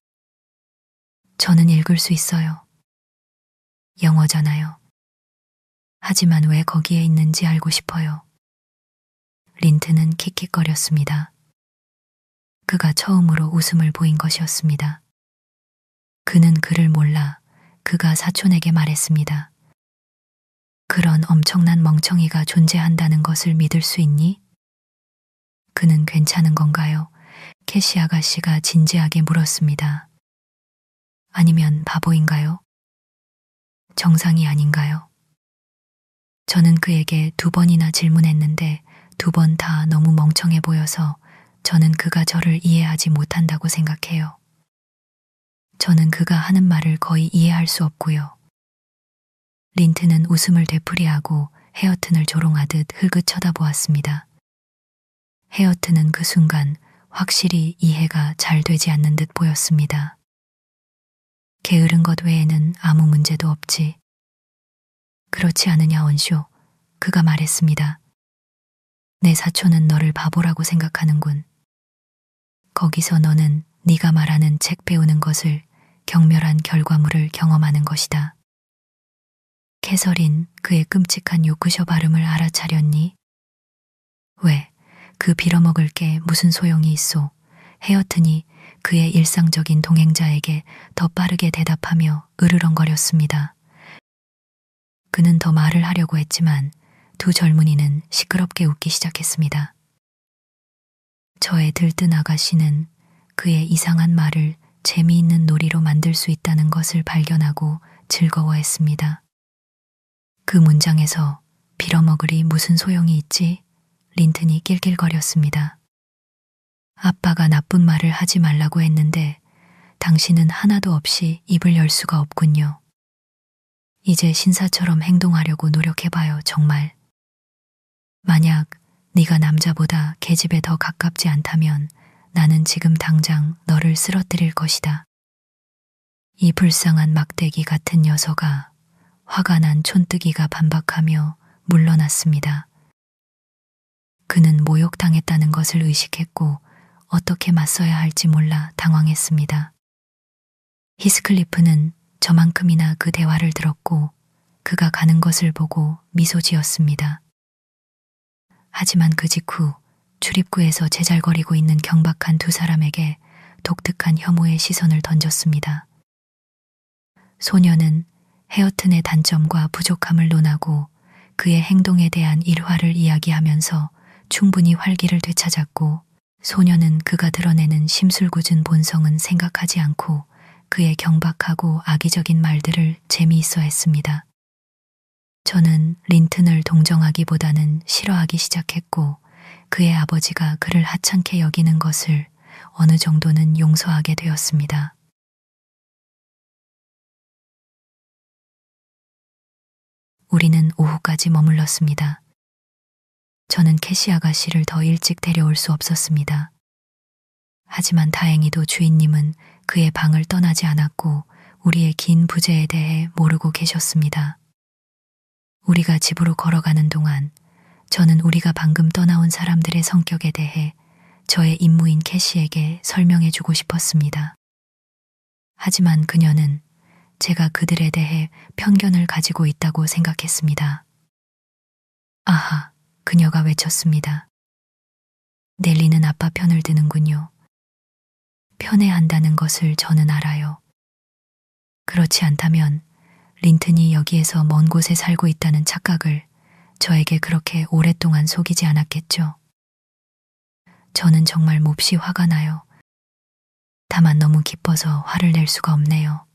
저는 읽을 수 있어요. 영어잖아요. 하지만 왜 거기에 있는지 알고 싶어요. 린튼은 킥킥거렸습니다. 그가 처음으로 웃음을 보인 것이었습니다. 그는 그를 몰라 그가 사촌에게 말했습니다. 그런 엄청난 멍청이가 존재한다는 것을 믿을 수 있니? 그는 괜찮은 건가요? 캐시 아가씨가 진지하게 물었습니다. 아니면 바보인가요? 정상이 아닌가요? 저는 그에게 2번이나 질문했는데 2번 다 너무 멍청해 보여서 저는 그가 저를 이해하지 못한다고 생각해요. 저는 그가 하는 말을 거의 이해할 수 없고요. 린튼은 웃음을 되풀이하고 헤어튼을 조롱하듯 흘긋 쳐다보았습니다. 헤어튼은 그 순간 확실히 이해가 잘 되지 않는 듯 보였습니다. 게으른 것 외에는 아무 문제도 없지. 그렇지 않으냐, 원쇼. 그가 말했습니다. 내 사촌은 너를 바보라고 생각하는군. 거기서 너는 네가 말하는 책 배우는 것을 경멸한 결과물을 경험하는 것이다. 캐서린 그의 끔찍한 요크셔 발음을 알아차렸니? 왜, 그 빌어먹을 게 무슨 소용이 있소? 헤어튼이 그의 일상적인 동행자에게 더 빠르게 대답하며 으르렁거렸습니다. 그는 더 말을 하려고 했지만 두 젊은이는 시끄럽게 웃기 시작했습니다. 저의 들뜬 아가씨는 그의 이상한 말을 재미있는 놀이로 만들 수 있다는 것을 발견하고 즐거워했습니다. 그 문장에서 빌어먹으리 무슨 소용이 있지? 린튼이 낄낄거렸습니다. 아빠가 나쁜 말을 하지 말라고 했는데 당신은 하나도 없이 입을 열 수가 없군요. 이제 신사처럼 행동하려고 노력해봐요, 정말. 만약 네가 남자보다 계집에 더 가깝지 않다면 나는 지금 당장 너를 쓰러뜨릴 것이다. 이 불쌍한 막대기 같은 녀석아, 화가 난 촌뜨기가 반박하며 물러났습니다. 그는 모욕당했다는 것을 의식했고 어떻게 맞서야 할지 몰라 당황했습니다. 히스클리프는 저만큼이나 그 대화를 들었고 그가 가는 것을 보고 미소 지었습니다. 하지만 그 직후 출입구에서 제잘거리고 있는 경박한 두 사람에게 독특한 혐오의 시선을 던졌습니다. 소녀는 헤어튼의 단점과 부족함을 논하고 그의 행동에 대한 일화를 이야기하면서 충분히 활기를 되찾았고 소녀는 그가 드러내는 심술궂은 본성은 생각하지 않고 그의 경박하고 악의적인 말들을 재미있어 했습니다. 저는 린튼을 동정하기보다는 싫어하기 시작했고 그의 아버지가 그를 하찮게 여기는 것을 어느 정도는 용서하게 되었습니다. 우리는 오후까지 머물렀습니다. 저는 캐시 아가씨를 더 일찍 데려올 수 없었습니다. 하지만 다행히도 주인님은 그의 방을 떠나지 않았고 우리의 긴 부재에 대해 모르고 계셨습니다. 우리가 집으로 걸어가는 동안 저는 우리가 방금 떠나온 사람들의 성격에 대해 저의 임무인 캐시에게 설명해 주고 싶었습니다. 하지만 그녀는 제가 그들에 대해 편견을 가지고 있다고 생각했습니다. 아하, 그녀가 외쳤습니다. 넬리는 아빠 편을 드는군요. 편해야 한다는 것을 저는 알아요. 그렇지 않다면 린튼이 여기에서 먼 곳에 살고 있다는 착각을 저에게 그렇게 오랫동안 속이지 않았겠죠. 저는 정말 몹시 화가 나요. 다만 너무 기뻐서 화를 낼 수가 없네요.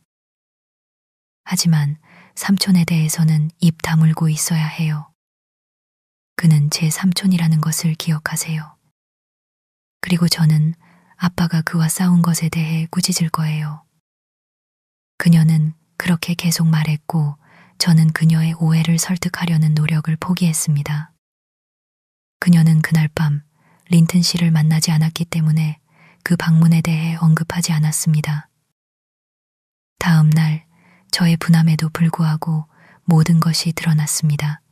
하지만 삼촌에 대해서는 입 다물고 있어야 해요. 그는 제 삼촌이라는 것을 기억하세요. 그리고 저는 아빠가 그와 싸운 것에 대해 꾸짖을 거예요. 그녀는 그렇게 계속 말했고 저는 그녀의 오해를 설득하려는 노력을 포기했습니다. 그녀는 그날 밤 린튼 씨를 만나지 않았기 때문에 그 방문에 대해 언급하지 않았습니다. 다음 날 저의 분함에도 불구하고 모든 것이 드러났습니다.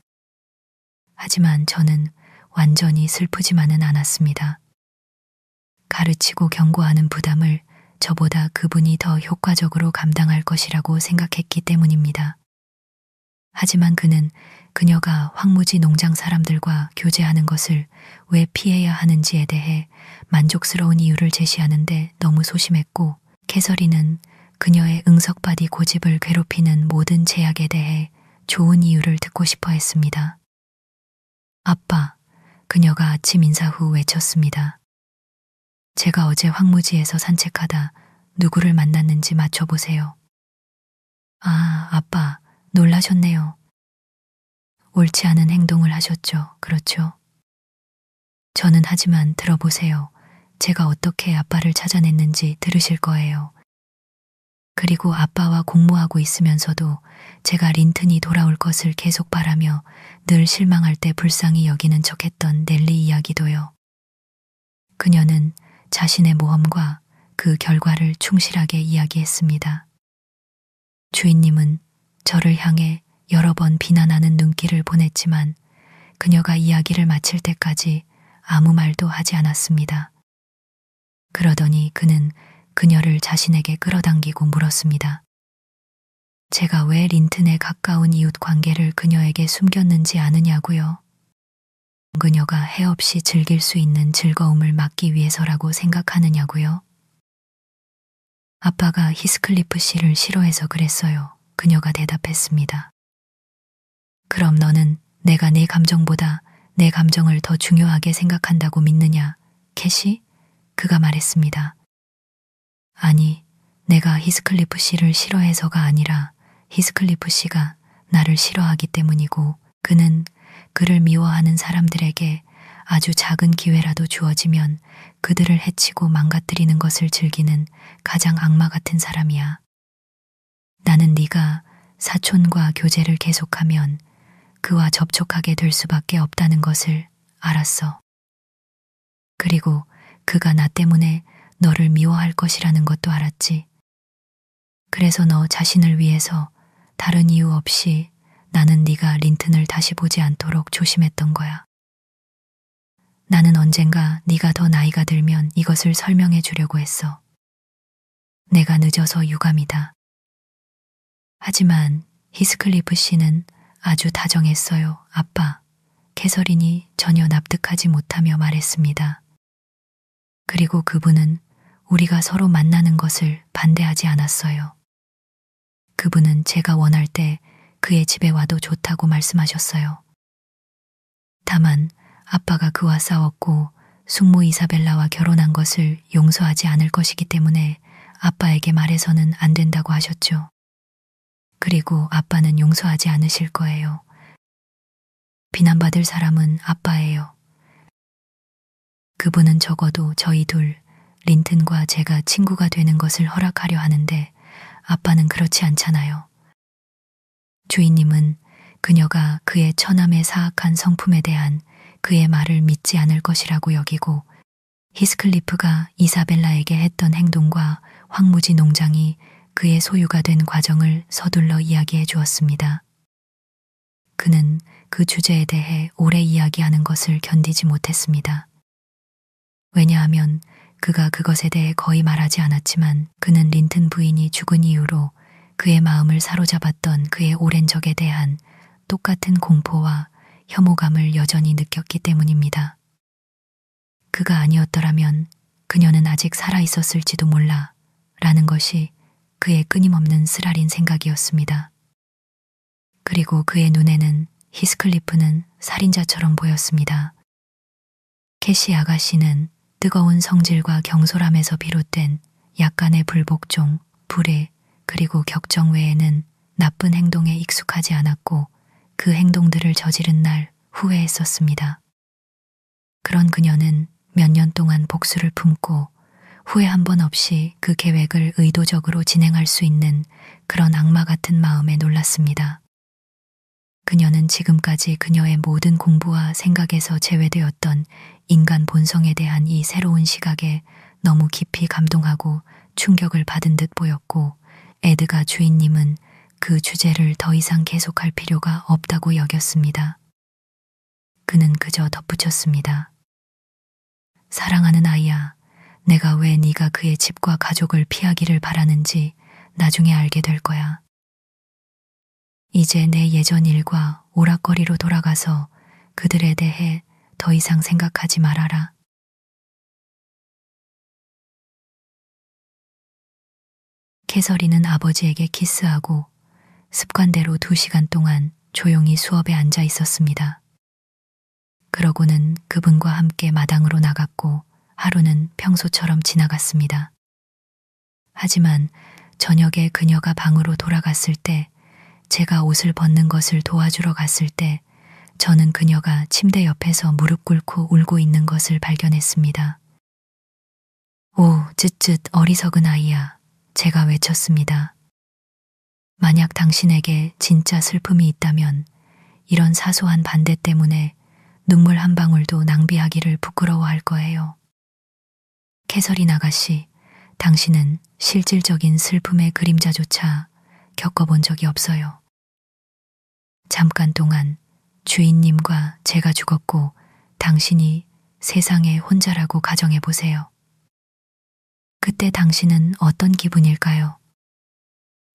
하지만 저는 완전히 슬프지만은 않았습니다. 가르치고 경고하는 부담을 저보다 그분이 더 효과적으로 감당할 것이라고 생각했기 때문입니다. 하지만 그는 그녀가 황무지 농장 사람들과 교제하는 것을 왜 피해야 하는지에 대해 만족스러운 이유를 제시하는데 너무 소심했고 캐서린은 그녀의 응석바디 고집을 괴롭히는 모든 제약에 대해 좋은 이유를 듣고 싶어 했습니다. 아빠, 그녀가 아침 인사 후 외쳤습니다. 제가 어제 황무지에서 산책하다 누구를 만났는지 맞춰보세요. 아, 아빠, 놀라셨네요. 옳지 않은 행동을 하셨죠. 그렇죠? 저는 하지만 들어보세요. 제가 어떻게 아빠를 찾아냈는지 들으실 거예요. 그리고 아빠와 공모하고 있으면서도 제가 린튼이 돌아올 것을 계속 바라며 늘 실망할 때 불쌍히 여기는 척했던 넬리 이야기도요. 그녀는 자신의 모험과 그 결과를 충실하게 이야기했습니다. 주인님은 저를 향해 여러 번 비난하는 눈길을 보냈지만 그녀가 이야기를 마칠 때까지 아무 말도 하지 않았습니다. 그러더니 그는 그녀를 자신에게 끌어당기고 물었습니다. 제가 왜 린튼의 가까운 이웃 관계를 그녀에게 숨겼는지 아느냐고요? 그녀가 해 없이 즐길 수 있는 즐거움을 막기 위해서라고 생각하느냐고요? 아빠가 히스클리프 씨를 싫어해서 그랬어요. 그녀가 대답했습니다. 그럼 너는 내가 내 감정보다 내 감정을 더 중요하게 생각한다고 믿느냐, 캐시? 그가 말했습니다. 아니, 내가 히스클리프 씨를 싫어해서가 아니라 히스클리프 씨가 나를 싫어하기 때문이고 그는 그를 미워하는 사람들에게 아주 작은 기회라도 주어지면 그들을 해치고 망가뜨리는 것을 즐기는 가장 악마 같은 사람이야. 나는 네가 사촌과 교제를 계속하면 그와 접촉하게 될 수밖에 없다는 것을 알았어. 그리고 그가 나 때문에 너를 미워할 것이라는 것도 알았지. 그래서 너 자신을 위해서 다른 이유 없이 나는 네가 린튼을 다시 보지 않도록 조심했던 거야. 나는 언젠가 네가 더 나이가 들면 이것을 설명해 주려고 했어. 내가 늦어서 유감이다. 하지만 히스클리프 씨는 아주 다정했어요. 아빠, 캐서린이 전혀 납득하지 못하며 말했습니다. 그리고 그분은 우리가 서로 만나는 것을 반대하지 않았어요. 그분은 제가 원할 때 그의 집에 와도 좋다고 말씀하셨어요. 다만 아빠가 그와 싸웠고 숙모 이사벨라와 결혼한 것을 용서하지 않을 것이기 때문에 아빠에게 말해서는 안 된다고 하셨죠. 그리고 아빠는 용서하지 않으실 거예요. 비난받을 사람은 아빠예요. 그분은 적어도 저희 둘, 린튼과 제가 친구가 되는 것을 허락하려 하는데 아빠는 그렇지 않잖아요. 주인님은 그녀가 그의 처남의 사악한 성품에 대한 그의 말을 믿지 않을 것이라고 여기고 히스클리프가 이사벨라에게 했던 행동과 황무지 농장이 그의 소유가 된 과정을 서둘러 이야기해 주었습니다. 그는 그 주제에 대해 오래 이야기하는 것을 견디지 못했습니다. 왜냐하면 그가 그것에 대해 거의 말하지 않았지만 그는 린튼 부인이 죽은 이후로 그의 마음을 사로잡았던 그의 오랜 적에 대한 똑같은 공포와 혐오감을 여전히 느꼈기 때문입니다. 그가 아니었더라면 그녀는 아직 살아 있었을지도 몰라 라는 것이 그의 끊임없는 쓰라린 생각이었습니다. 그리고 그의 눈에는 히스클리프는 살인자처럼 보였습니다. 캐시 아가씨는 뜨거운 성질과 경솔함에서 비롯된 약간의 불복종, 불의, 그리고 격정 외에는 나쁜 행동에 익숙하지 않았고 그 행동들을 저지른 날 후회했었습니다. 그런 그녀는 몇 년 동안 복수를 품고 후회 한 번 없이 그 계획을 의도적으로 진행할 수 있는 그런 악마 같은 마음에 놀랐습니다. 그녀는 지금까지 그녀의 모든 공부와 생각에서 제외되었던 인간 본성에 대한 이 새로운 시각에 너무 깊이 감동하고 충격을 받은 듯 보였고 에드가 주인님은 그 주제를 더 이상 계속할 필요가 없다고 여겼습니다. 그는 그저 덧붙였습니다. 사랑하는 아이야, 내가 왜 네가 그의 집과 가족을 피하기를 바라는지 나중에 알게 될 거야. 이제 내 예전 일과 오락거리로 돌아가서 그들에 대해 더 이상 생각하지 말아라. 캐서린은 아버지에게 키스하고 습관대로 2시간 동안 조용히 수업에 앉아 있었습니다. 그러고는 그분과 함께 마당으로 나갔고 하루는 평소처럼 지나갔습니다. 하지만 저녁에 그녀가 방으로 돌아갔을 때 제가 옷을 벗는 것을 도와주러 갔을 때 저는 그녀가 침대 옆에서 무릎 꿇고 울고 있는 것을 발견했습니다. 오, 쯧쯧 어리석은 아이야. 제가 외쳤습니다. 만약 당신에게 진짜 슬픔이 있다면 이런 사소한 반대 때문에 눈물 한 방울도 낭비하기를 부끄러워할 거예요. 캐서린 아가씨, 당신은 실질적인 슬픔의 그림자조차 겪어본 적이 없어요. 잠깐 동안 주인님과 제가 죽었고 당신이 세상에 혼자라고 가정해 보세요. 그때 당신은 어떤 기분일까요?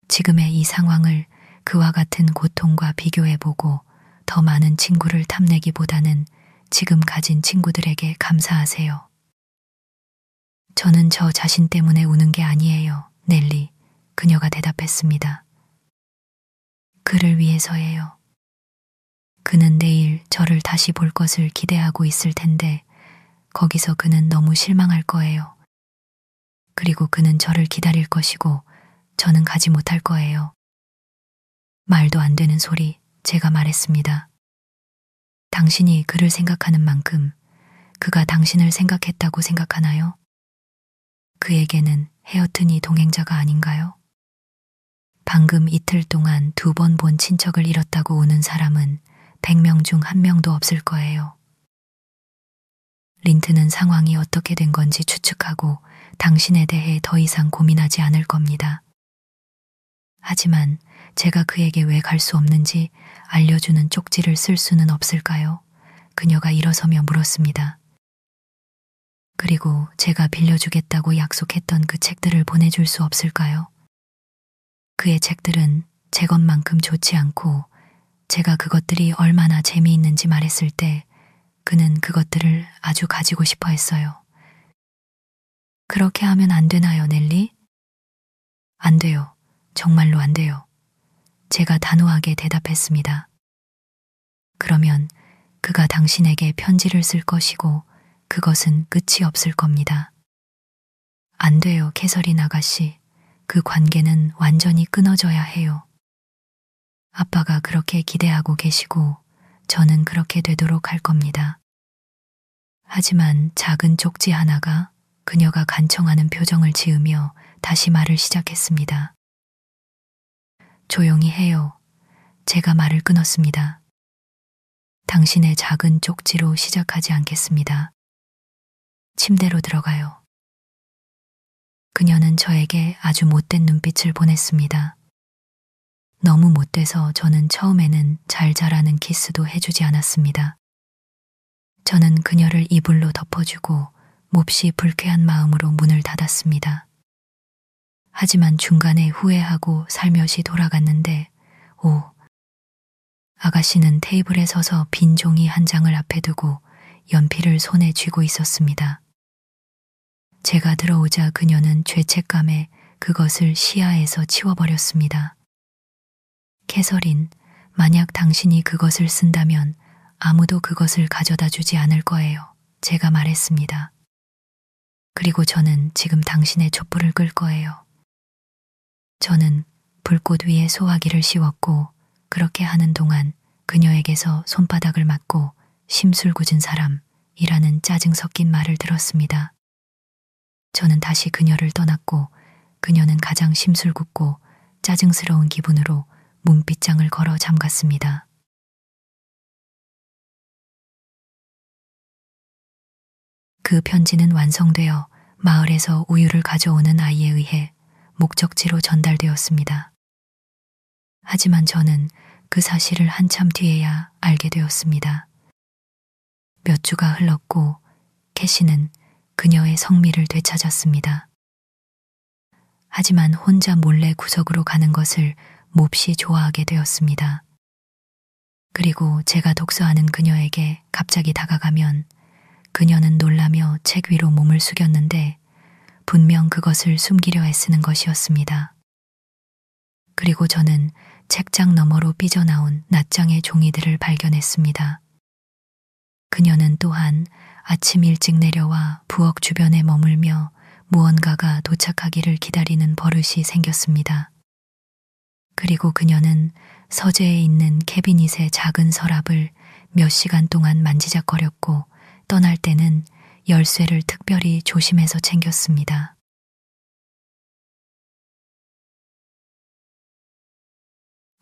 지금의 이 상황을 그와 같은 고통과 비교해 보고 더 많은 친구를 탐내기보다는 지금 가진 친구들에게 감사하세요. 저는 저 자신 때문에 우는 게 아니에요, 넬리. 그녀가 대답했습니다. 그를 위해서예요. 그는 내일 저를 다시 볼 것을 기대하고 있을 텐데 거기서 그는 너무 실망할 거예요. 그리고 그는 저를 기다릴 것이고 저는 가지 못할 거예요. 말도 안 되는 소리, 제가 말했습니다. 당신이 그를 생각하는 만큼 그가 당신을 생각했다고 생각하나요? 그에게는 헤어트니 동행자가 아닌가요? 방금 이틀 동안 2번 본 친척을 잃었다고 우는 사람은 100명 중 1명도 없을 거예요. 린트는 상황이 어떻게 된 건지 추측하고 당신에 대해 더 이상 고민하지 않을 겁니다. 하지만 제가 그에게 왜 갈 수 없는지 알려주는 쪽지를 쓸 수는 없을까요? 그녀가 일어서며 물었습니다. 그리고 제가 빌려주겠다고 약속했던 그 책들을 보내줄 수 없을까요? 그의 책들은 제 것만큼 좋지 않고 제가 그것들이 얼마나 재미있는지 말했을 때 그는 그것들을 아주 가지고 싶어 했어요. 그렇게 하면 안 되나요, 넬리? 안 돼요. 정말로 안 돼요. 제가 단호하게 대답했습니다. 그러면 그가 당신에게 편지를 쓸 것이고 그것은 끝이 없을 겁니다. 안 돼요, 캐서린 아가씨. 그 관계는 완전히 끊어져야 해요. 아빠가 그렇게 기대하고 계시고 저는 그렇게 되도록 할 겁니다. 하지만 작은 쪽지 하나가 그녀가 간청하는 표정을 지으며 다시 말을 시작했습니다. 조용히 해요. 제가 말을 끊었습니다. 당신의 작은 쪽지로 시작하지 않겠습니다. 침대로 들어가요. 그녀는 저에게 아주 못된 눈빛을 보냈습니다. 너무 못돼서 저는 처음에는 잘 자라는 키스도 해주지 않았습니다. 저는 그녀를 이불로 덮어주고 몹시 불쾌한 마음으로 문을 닫았습니다. 하지만 중간에 후회하고 살며시 돌아갔는데, 아가씨는 테이블에 서서 빈 종이 한 장을 앞에 두고 연필을 손에 쥐고 있었습니다. 제가 들어오자 그녀는 죄책감에 그것을 시야에서 치워버렸습니다. 캐서린, 만약 당신이 그것을 쓴다면 아무도 그것을 가져다 주지 않을 거예요. 제가 말했습니다. 그리고 저는 지금 당신의 촛불을 끌 거예요. 저는 불꽃 위에 소화기를 씌웠고 그렇게 하는 동안 그녀에게서 손바닥을 맞고 심술궂은 사람이라는 짜증 섞인 말을 들었습니다. 저는 다시 그녀를 떠났고 그녀는 가장 심술궂고 짜증스러운 기분으로 문빗장을 걸어 잠갔습니다. 그 편지는 완성되어 마을에서 우유를 가져오는 아이에 의해 목적지로 전달되었습니다. 하지만 저는 그 사실을 한참 뒤에야 알게 되었습니다. 몇 주가 흘렀고 캐시는 그녀의 성미를 되찾았습니다. 하지만 혼자 몰래 구석으로 가는 것을 몹시 좋아하게 되었습니다. 그리고 제가 독서하는 그녀에게 갑자기 다가가면 그녀는 놀라며 책 위로 몸을 숙였는데 분명 그것을 숨기려 애쓰는 것이었습니다. 그리고 저는 책장 너머로 삐져나온 낱장의 종이들을 발견했습니다. 그녀는 또한 아침 일찍 내려와 부엌 주변에 머물며 무언가가 도착하기를 기다리는 버릇이 생겼습니다. 그리고 그녀는 서재에 있는 캐비닛의 작은 서랍을 몇 시간 동안 만지작거렸고 떠날 때는 열쇠를 특별히 조심해서 챙겼습니다.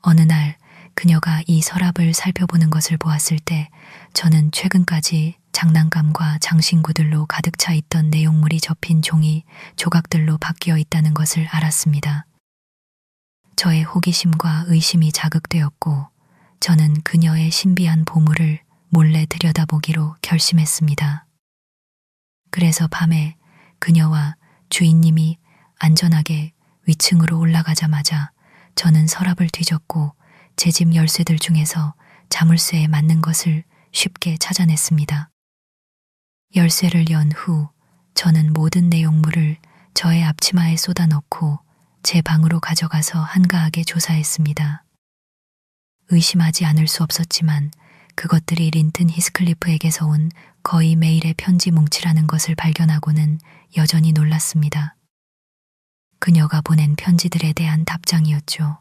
어느 날 그녀가 이 서랍을 살펴보는 것을 보았을 때 저는 최근까지 장난감과 장신구들로 가득 차 있던 내용물이 접힌 종이 조각들로 바뀌어 있다는 것을 알았습니다. 저의 호기심과 의심이 자극되었고 저는 그녀의 신비한 보물을 몰래 들여다보기로 결심했습니다. 그래서 밤에 그녀와 주인님이 안전하게 위층으로 올라가자마자 저는 서랍을 뒤졌고 제 집 열쇠들 중에서 자물쇠에 맞는 것을 쉽게 찾아냈습니다. 열쇠를 연 후 저는 모든 내용물을 저의 앞치마에 쏟아넣고 제 방으로 가져가서 한가하게 조사했습니다. 의심하지 않을 수 없었지만 그것들이 린튼 히스클리프에게서 온 거의 메일의 편지 뭉치라는 것을 발견하고는 여전히 놀랐습니다. 그녀가 보낸 편지들에 대한 답장이었죠.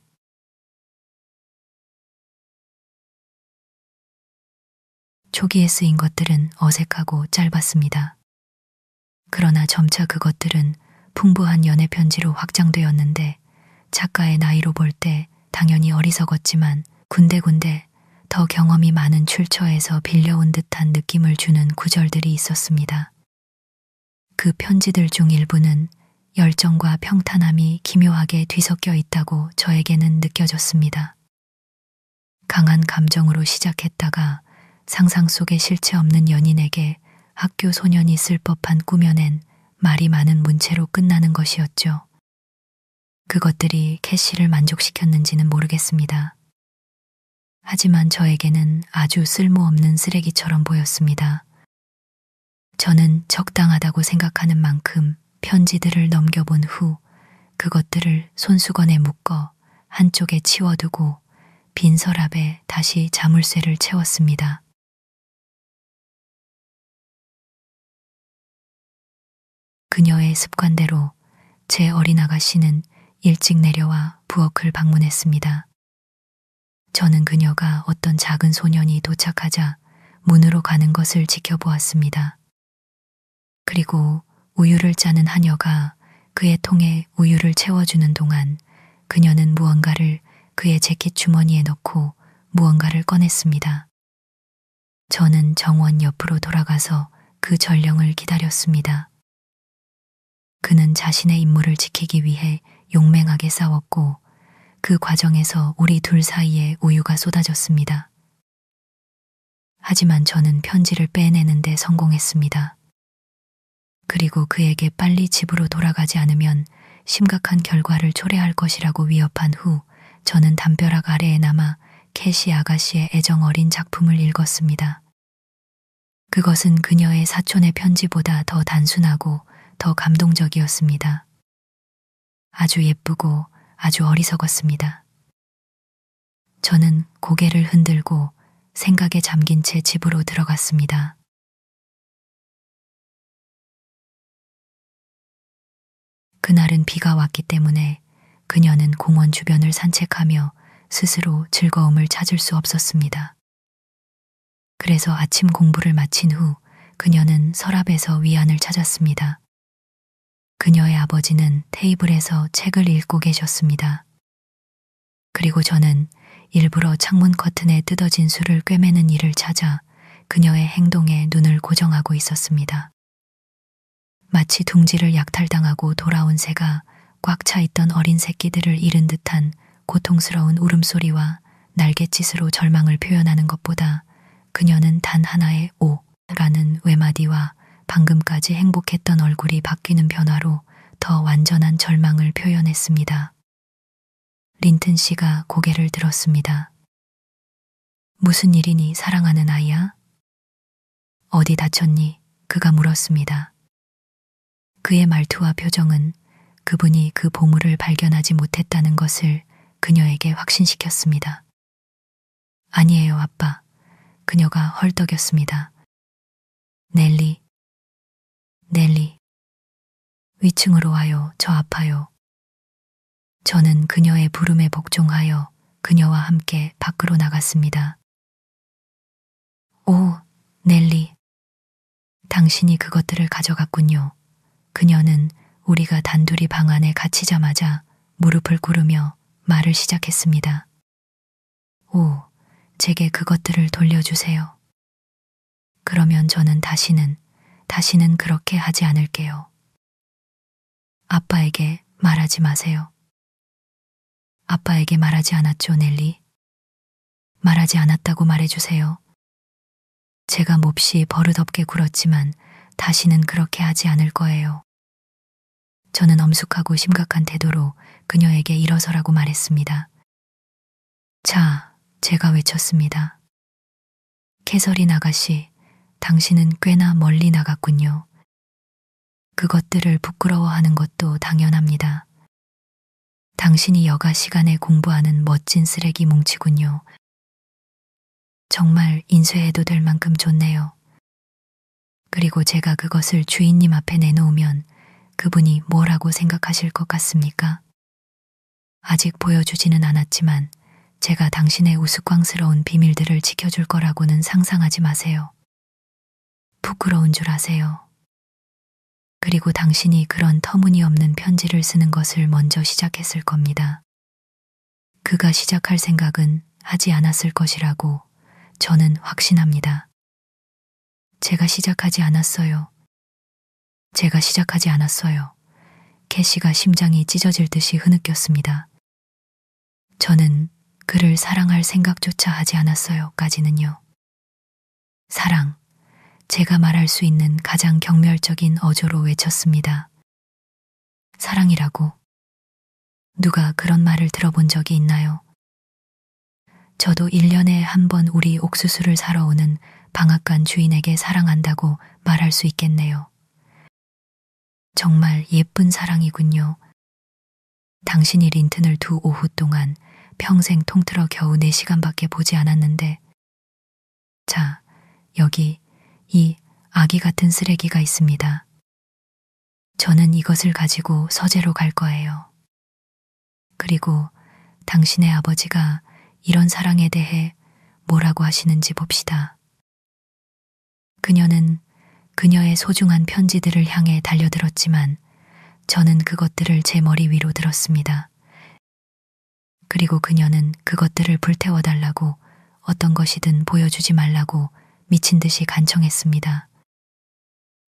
초기에 쓰인 것들은 어색하고 짧았습니다. 그러나 점차 그것들은 풍부한 연애 편지로 확장되었는데 작가의 나이로 볼 때 당연히 어리석었지만 군데군데 더 경험이 많은 출처에서 빌려온 듯한 느낌을 주는 구절들이 있었습니다. 그 편지들 중 일부는 열정과 평탄함이 기묘하게 뒤섞여 있다고 저에게는 느껴졌습니다. 강한 감정으로 시작했다가 상상 속에 실체 없는 연인에게 학교 소년이 쓸 법한 꾸며낸 말이 많은 문체로 끝나는 것이었죠. 그것들이 캐시를 만족시켰는지는 모르겠습니다. 하지만 저에게는 아주 쓸모없는 쓰레기처럼 보였습니다. 저는 적당하다고 생각하는 만큼 편지들을 넘겨본 후 그것들을 손수건에 묶어 한쪽에 치워두고 빈 서랍에 다시 자물쇠를 채웠습니다. 그녀의 습관대로 제 어린 아가씨는 일찍 내려와 부엌을 방문했습니다. 저는 그녀가 어떤 작은 소년이 도착하자 문으로 가는 것을 지켜보았습니다. 그리고 우유를 짜는 하녀가 그의 통에 우유를 채워주는 동안 그녀는 무언가를 그의 재킷 주머니에 넣고 무언가를 꺼냈습니다. 저는 정원 옆으로 돌아가서 그 전령을 기다렸습니다. 그는 자신의 임무를 지키기 위해 용맹하게 싸웠고 그 과정에서 우리 둘 사이에 우유가 쏟아졌습니다. 하지만 저는 편지를 빼내는 데 성공했습니다. 그리고 그에게 빨리 집으로 돌아가지 않으면 심각한 결과를 초래할 것이라고 위협한 후 저는 담벼락 아래에 남아 캐시 아가씨의 애정 어린 작품을 읽었습니다. 그것은 그녀의 사촌의 편지보다 더 단순하고 더 감동적이었습니다. 아주 예쁘고 아주 어리석었습니다. 저는 고개를 흔들고 생각에 잠긴 채 집으로 들어갔습니다. 그날은 비가 왔기 때문에 그녀는 공원 주변을 산책하며 스스로 즐거움을 찾을 수 없었습니다. 그래서 아침 공부를 마친 후 그녀는 서랍에서 위안을 찾았습니다. 그녀의 아버지는 테이블에서 책을 읽고 계셨습니다. 그리고 저는 일부러 창문 커튼에 뜯어진 술을 꿰매는 일을 찾아 그녀의 행동에 눈을 고정하고 있었습니다. 마치 둥지를 약탈당하고 돌아온 새가 꽉 차 있던 어린 새끼들을 잃은 듯한 고통스러운 울음소리와 날갯짓으로 절망을 표현하는 것보다 그녀는 단 하나의 오 라는 외마디와 방금까지 행복했던 얼굴이 바뀌는 변화로 더 완전한 절망을 표현했습니다. 린튼 씨가 고개를 들었습니다. 무슨 일이니, 사랑하는 아이야? 어디 다쳤니? 그가 물었습니다. 그의 말투와 표정은 그분이 그 보물을 발견하지 못했다는 것을 그녀에게 확신시켰습니다. 아니에요, 아빠. 그녀가 헐떡였습니다. 넬리. 위층으로 와요. 저 아파요. 저는 그녀의 부름에 복종하여 그녀와 함께 밖으로 나갔습니다. 오, 넬리. 당신이 그것들을 가져갔군요. 그녀는 우리가 단둘이 방 안에 갇히자마자 무릎을 꿇으며 말을 시작했습니다. 오, 제게 그것들을 돌려주세요. 그러면 저는 다시는 그렇게 하지 않을게요. 아빠에게 말하지 마세요. 아빠에게 말하지 않았죠, 넬리? 말하지 않았다고 말해주세요. 제가 몹시 버릇없게 굴었지만 다시는 그렇게 하지 않을 거예요. 저는 엄숙하고 심각한 태도로 그녀에게 일어서라고 말했습니다. 자, 제가 외쳤습니다. 캐서린 아가씨, 당신은 꽤나 멀리 나갔군요. 그것들을 부끄러워하는 것도 당연합니다. 당신이 여가 시간에 공부하는 멋진 쓰레기 뭉치군요. 정말 인쇄해도 될 만큼 좋네요. 그리고 제가 그것을 주인님 앞에 내놓으면 그분이 뭐라고 생각하실 것 같습니까? 아직 보여주지는 않았지만 제가 당신의 우스꽝스러운 비밀들을 지켜줄 거라고는 상상하지 마세요. 부끄러운 줄 아세요. 그리고 당신이 그런 터무니없는 편지를 쓰는 것을 먼저 시작했을 겁니다. 그가 시작할 생각은 하지 않았을 것이라고 저는 확신합니다. 제가 시작하지 않았어요. 제가 시작하지 않았어요. 캐시가 심장이 찢어질 듯이 흐느꼈습니다. 저는 그를 사랑할 생각조차 하지 않았어요.까지는요. 사랑, 제가 말할 수 있는 가장 경멸적인 어조로 외쳤습니다. 사랑이라고. 누가 그런 말을 들어본 적이 있나요? 저도 1년에 한 번 우리 옥수수를 사러 오는 방앗간 주인에게 사랑한다고 말할 수 있겠네요. 정말 예쁜 사랑이군요. 당신이 린튼을 두 오후 동안 평생 통틀어 겨우 4시간밖에 보지 않았는데, 자, 여기 이 아기 같은 쓰레기가 있습니다. 저는 이것을 가지고 서재로 갈 거예요. 그리고 당신의 아버지가 이런 사랑에 대해 뭐라고 하시는지 봅시다. 그녀는 그녀의 소중한 편지들을 향해 달려들었지만 저는 그것들을 제 머리 위로 들었습니다. 그리고 그녀는 그것들을 불태워달라고, 어떤 것이든 보여주지 말라고 미친 듯이 간청했습니다.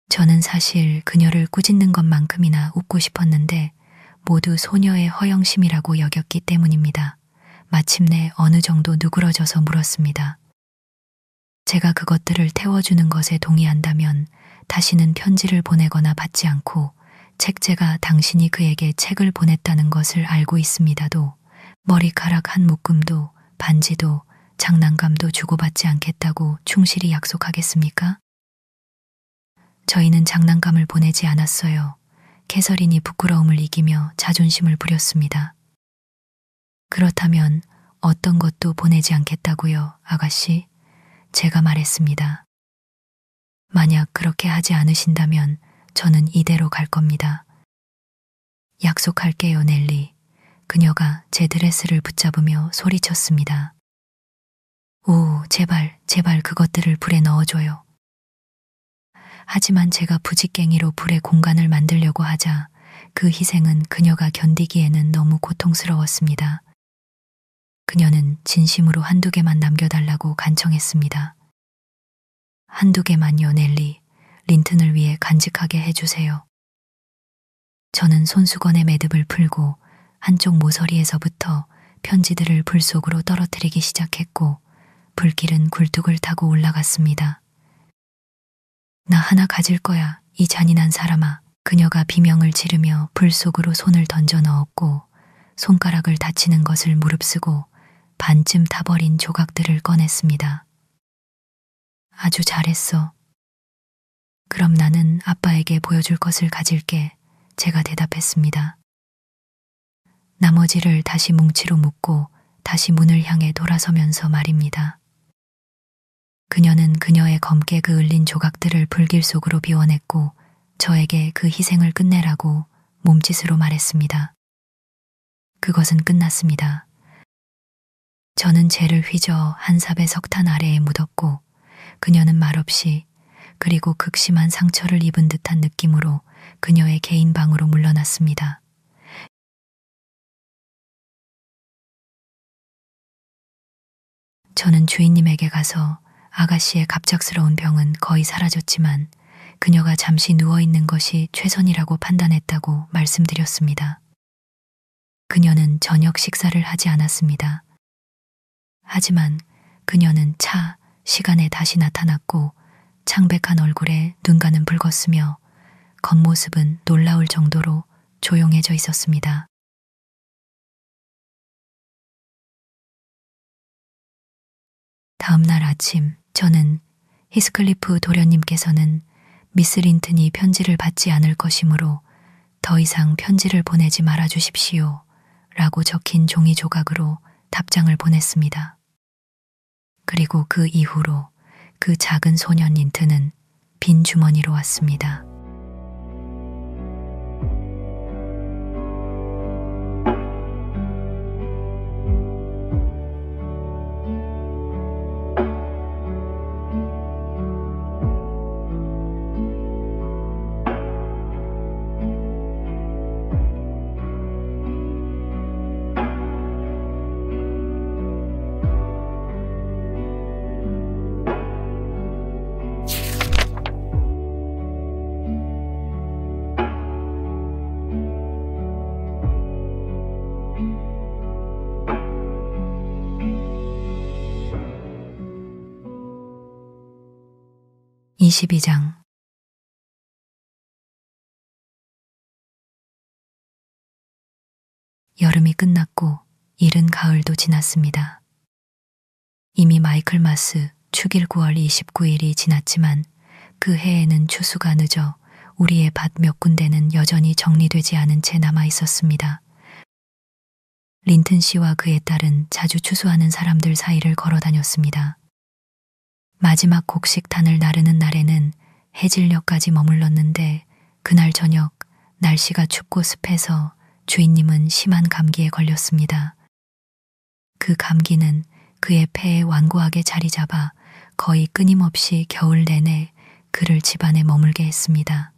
저는 사실 그녀를 꾸짖는 것만큼이나 웃고 싶었는데 모두 소녀의 허영심이라고 여겼기 때문입니다. 마침내 어느 정도 누그러져서 물었습니다. 제가 그것들을 태워주는 것에 동의한다면 다시는 편지를 보내거나 받지 않고 책제가 당신이 그에게 책을 보냈다는 것을 알고 있습니다도 머리카락 한 묶음도 반지도 장난감도 주고받지 않겠다고 충실히 약속하겠습니까? 저희는 장난감을 보내지 않았어요. 캐서린이 부끄러움을 이기며 자존심을 부렸습니다. 그렇다면 어떤 것도 보내지 않겠다고요, 아가씨? 제가 말했습니다. 만약 그렇게 하지 않으신다면 저는 이대로 갈 겁니다. 약속할게요, 넬리. 그녀가 제 드레스를 붙잡으며 소리쳤습니다. 오, 제발, 제발 그것들을 불에 넣어줘요. 하지만 제가 부직갱이로 불에 공간을 만들려고 하자 그 희생은 그녀가 견디기에는 너무 고통스러웠습니다. 그녀는 진심으로 1~2개만 남겨달라고 간청했습니다. 1~2개만요, 넬리. 린튼을 위해 간직하게 해주세요. 저는 손수건의 매듭을 풀고 한쪽 모서리에서부터 편지들을 불 속으로 떨어뜨리기 시작했고 불길은 굴뚝을 타고 올라갔습니다. 나 하나 가질 거야, 이 잔인한 사람아. 그녀가 비명을 지르며 불 속으로 손을 던져 넣었고 손가락을 다치는 것을 무릅쓰고 반쯤 타버린 조각들을 꺼냈습니다. 아주 잘했어. 그럼 나는 아빠에게 보여줄 것을 가질게. 제가 대답했습니다. 나머지를 다시 뭉치로 묶고 다시 문을 향해 돌아서면서 말입니다. 그녀는 그녀의 검게 그을린 조각들을 불길 속으로 비워냈고 저에게 그 희생을 끝내라고 몸짓으로 말했습니다. 그것은 끝났습니다. 저는 쟤를 휘저어 한 삽의 석탄 아래에 묻었고 그녀는 말없이, 그리고 극심한 상처를 입은 듯한 느낌으로 그녀의 개인 방으로 물러났습니다. 저는 주인님에게 가서 아가씨의 갑작스러운 병은 거의 사라졌지만 그녀가 잠시 누워있는 것이 최선이라고 판단했다고 말씀드렸습니다. 그녀는 저녁 식사를 하지 않았습니다. 하지만 그녀는 차 시간에 다시 나타났고 창백한 얼굴에 눈가는 붉었으며 겉모습은 놀라울 정도로 조용해져 있었습니다. 다음 날 아침 저는 히스클리프 도련님께서는 미스 린튼이 편지를 받지 않을 것이므로 더 이상 편지를 보내지 말아 주십시오 라고 적힌 종이 조각으로 답장을 보냈습니다. 그리고 그 이후로 그 작은 소년 린튼은 빈 주머니로 왔습니다. (22장) 여름이 끝났고 이른 가을도 지났습니다. 이미 마이클마스 축일 9월 29일이 지났지만 그 해에는 추수가 늦어 우리의 밭 몇 군데는 여전히 정리되지 않은 채 남아 있었습니다. 린튼 씨와 그의 딸은 자주 추수하는 사람들 사이를 걸어 다녔습니다. 마지막 곡식단을 나르는 날에는 해질녘까지 머물렀는데 그날 저녁 날씨가 춥고 습해서 주인님은 심한 감기에 걸렸습니다. 그 감기는 그의 폐에 완고하게 자리 잡아 거의 끊임없이 겨울 내내 그를 집안에 머물게 했습니다.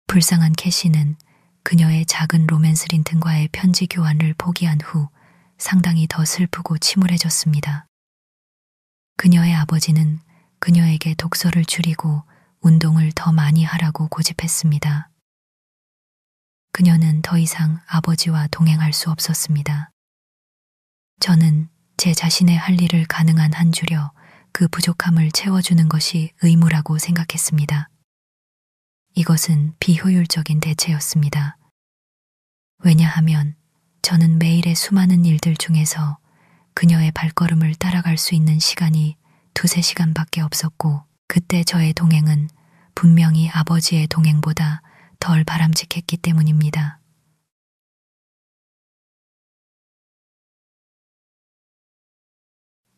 불쌍한 캐시는 그녀의 작은 로맨스 린튼과의 편지 교환을 포기한 후 상당히 더 슬프고 침울해졌습니다. 그녀의 아버지는 그녀에게 독서를 줄이고 운동을 더 많이 하라고 고집했습니다. 그녀는 더 이상 아버지와 동행할 수 없었습니다. 저는 제 자신의 할 일을 가능한 한 줄여 그 부족함을 채워주는 것이 의무라고 생각했습니다. 이것은 비효율적인 대체였습니다. 왜냐하면 저는 매일의 수많은 일들 중에서 그녀의 발걸음을 따라갈 수 있는 시간이 2~3시간밖에 없었고 그때 저의 동행은 분명히 아버지의 동행보다 덜 바람직했기 때문입니다.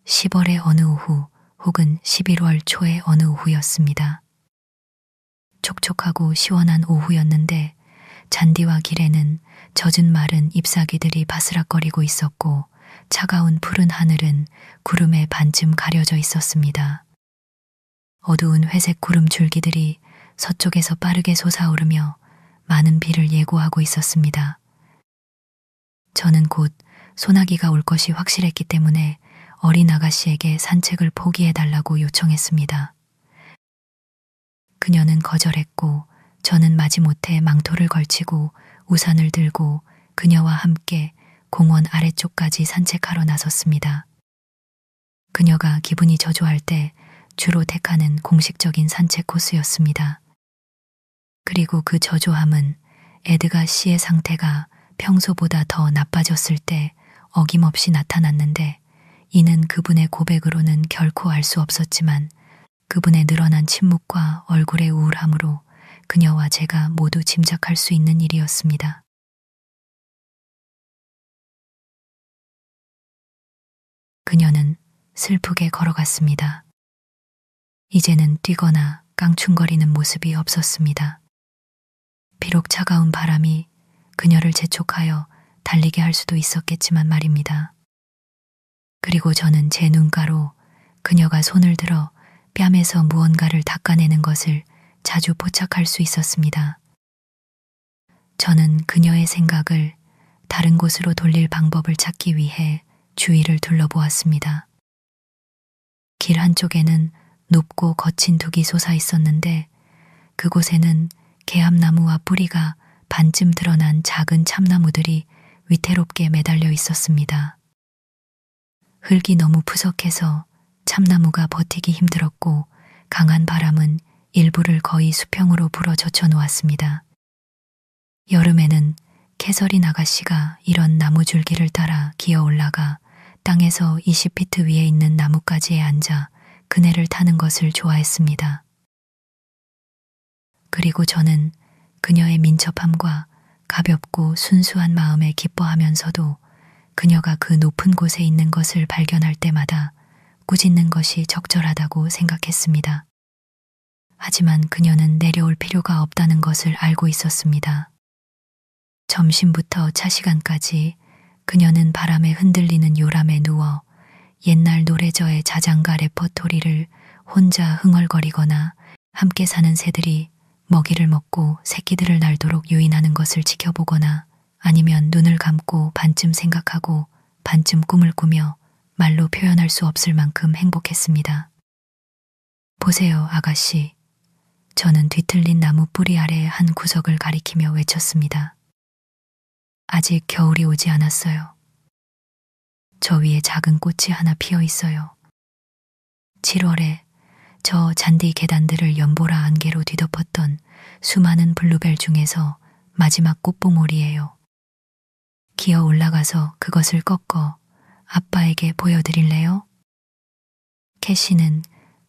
(10월의) 어느 오후 혹은 (11월) 초의 어느 오후였습니다. 촉촉하고 시원한 오후였는데 잔디와 길에는 젖은 마른 잎사귀들이 바스락거리고 있었고 차가운 푸른 하늘은 구름에 반쯤 가려져 있었습니다. 어두운 회색 구름 줄기들이 서쪽에서 빠르게 솟아오르며 많은 비를 예고하고 있었습니다. 저는 곧 소나기가 올 것이 확실했기 때문에 어린 아가씨에게 산책을 포기해달라고 요청했습니다. 그녀는 거절했고 저는 마지못해 망토를 걸치고 우산을 들고 그녀와 함께 공원 아래쪽까지 산책하러 나섰습니다. 그녀가 기분이 저조할 때 주로 택하는 공식적인 산책 코스였습니다. 그리고 그 저조함은 에드가 씨의 상태가 평소보다 더 나빠졌을 때 어김없이 나타났는데 이는 그분의 고백으로는 결코 알 수 없었지만 그분의 늘어난 침묵과 얼굴의 우울함으로 그녀와 제가 모두 짐작할 수 있는 일이었습니다. 그녀는 슬프게 걸어갔습니다. 이제는 뛰거나 깡충거리는 모습이 없었습니다. 비록 차가운 바람이 그녀를 재촉하여 달리게 할 수도 있었겠지만 말입니다. 그리고 저는 제 눈가로 그녀가 손을 들어 뺨에서 무언가를 닦아내는 것을 자주 포착할 수 있었습니다. 저는 그녀의 생각을 다른 곳으로 돌릴 방법을 찾기 위해 주위를 둘러보았습니다. 길 한쪽에는 높고 거친 둑이 솟아 있었는데 그곳에는 개합나무와 뿌리가 반쯤 드러난 작은 참나무들이 위태롭게 매달려 있었습니다. 흙이 너무 푸석해서 참나무가 버티기 힘들었고 강한 바람은 일부를 거의 수평으로 불어 젖혀 놓았습니다. 여름에는 캐서린 아가씨가 이런 나무 줄기를 따라 기어 올라가 땅에서 20피트 위에 있는 나뭇가지에 앉아 그네를 타는 것을 좋아했습니다. 그리고 저는 그녀의 민첩함과 가볍고 순수한 마음에 기뻐하면서도 그녀가 그 높은 곳에 있는 것을 발견할 때마다 꾸짖는 것이 적절하다고 생각했습니다. 하지만 그녀는 내려올 필요가 없다는 것을 알고 있었습니다. 점심부터 차시간까지 그녀는 바람에 흔들리는 요람에 누워 옛날 노래저의 자장가 레퍼토리를 혼자 흥얼거리거나 함께 사는 새들이 먹이를 먹고 새끼들을 날도록 유인하는 것을 지켜보거나 아니면 눈을 감고 반쯤 생각하고 반쯤 꿈을 꾸며 말로 표현할 수 없을 만큼 행복했습니다. 보세요, 아가씨. 저는 뒤틀린 나무 뿌리 아래의 한 구석을 가리키며 외쳤습니다. 아직 겨울이 오지 않았어요. 저 위에 작은 꽃이 하나 피어 있어요. 7월에 저 잔디 계단들을 연보라 안개로 뒤덮었던 수많은 블루벨 중에서 마지막 꽃봉오리예요. 기어 올라가서 그것을 꺾어 아빠에게 보여드릴래요? 캐시는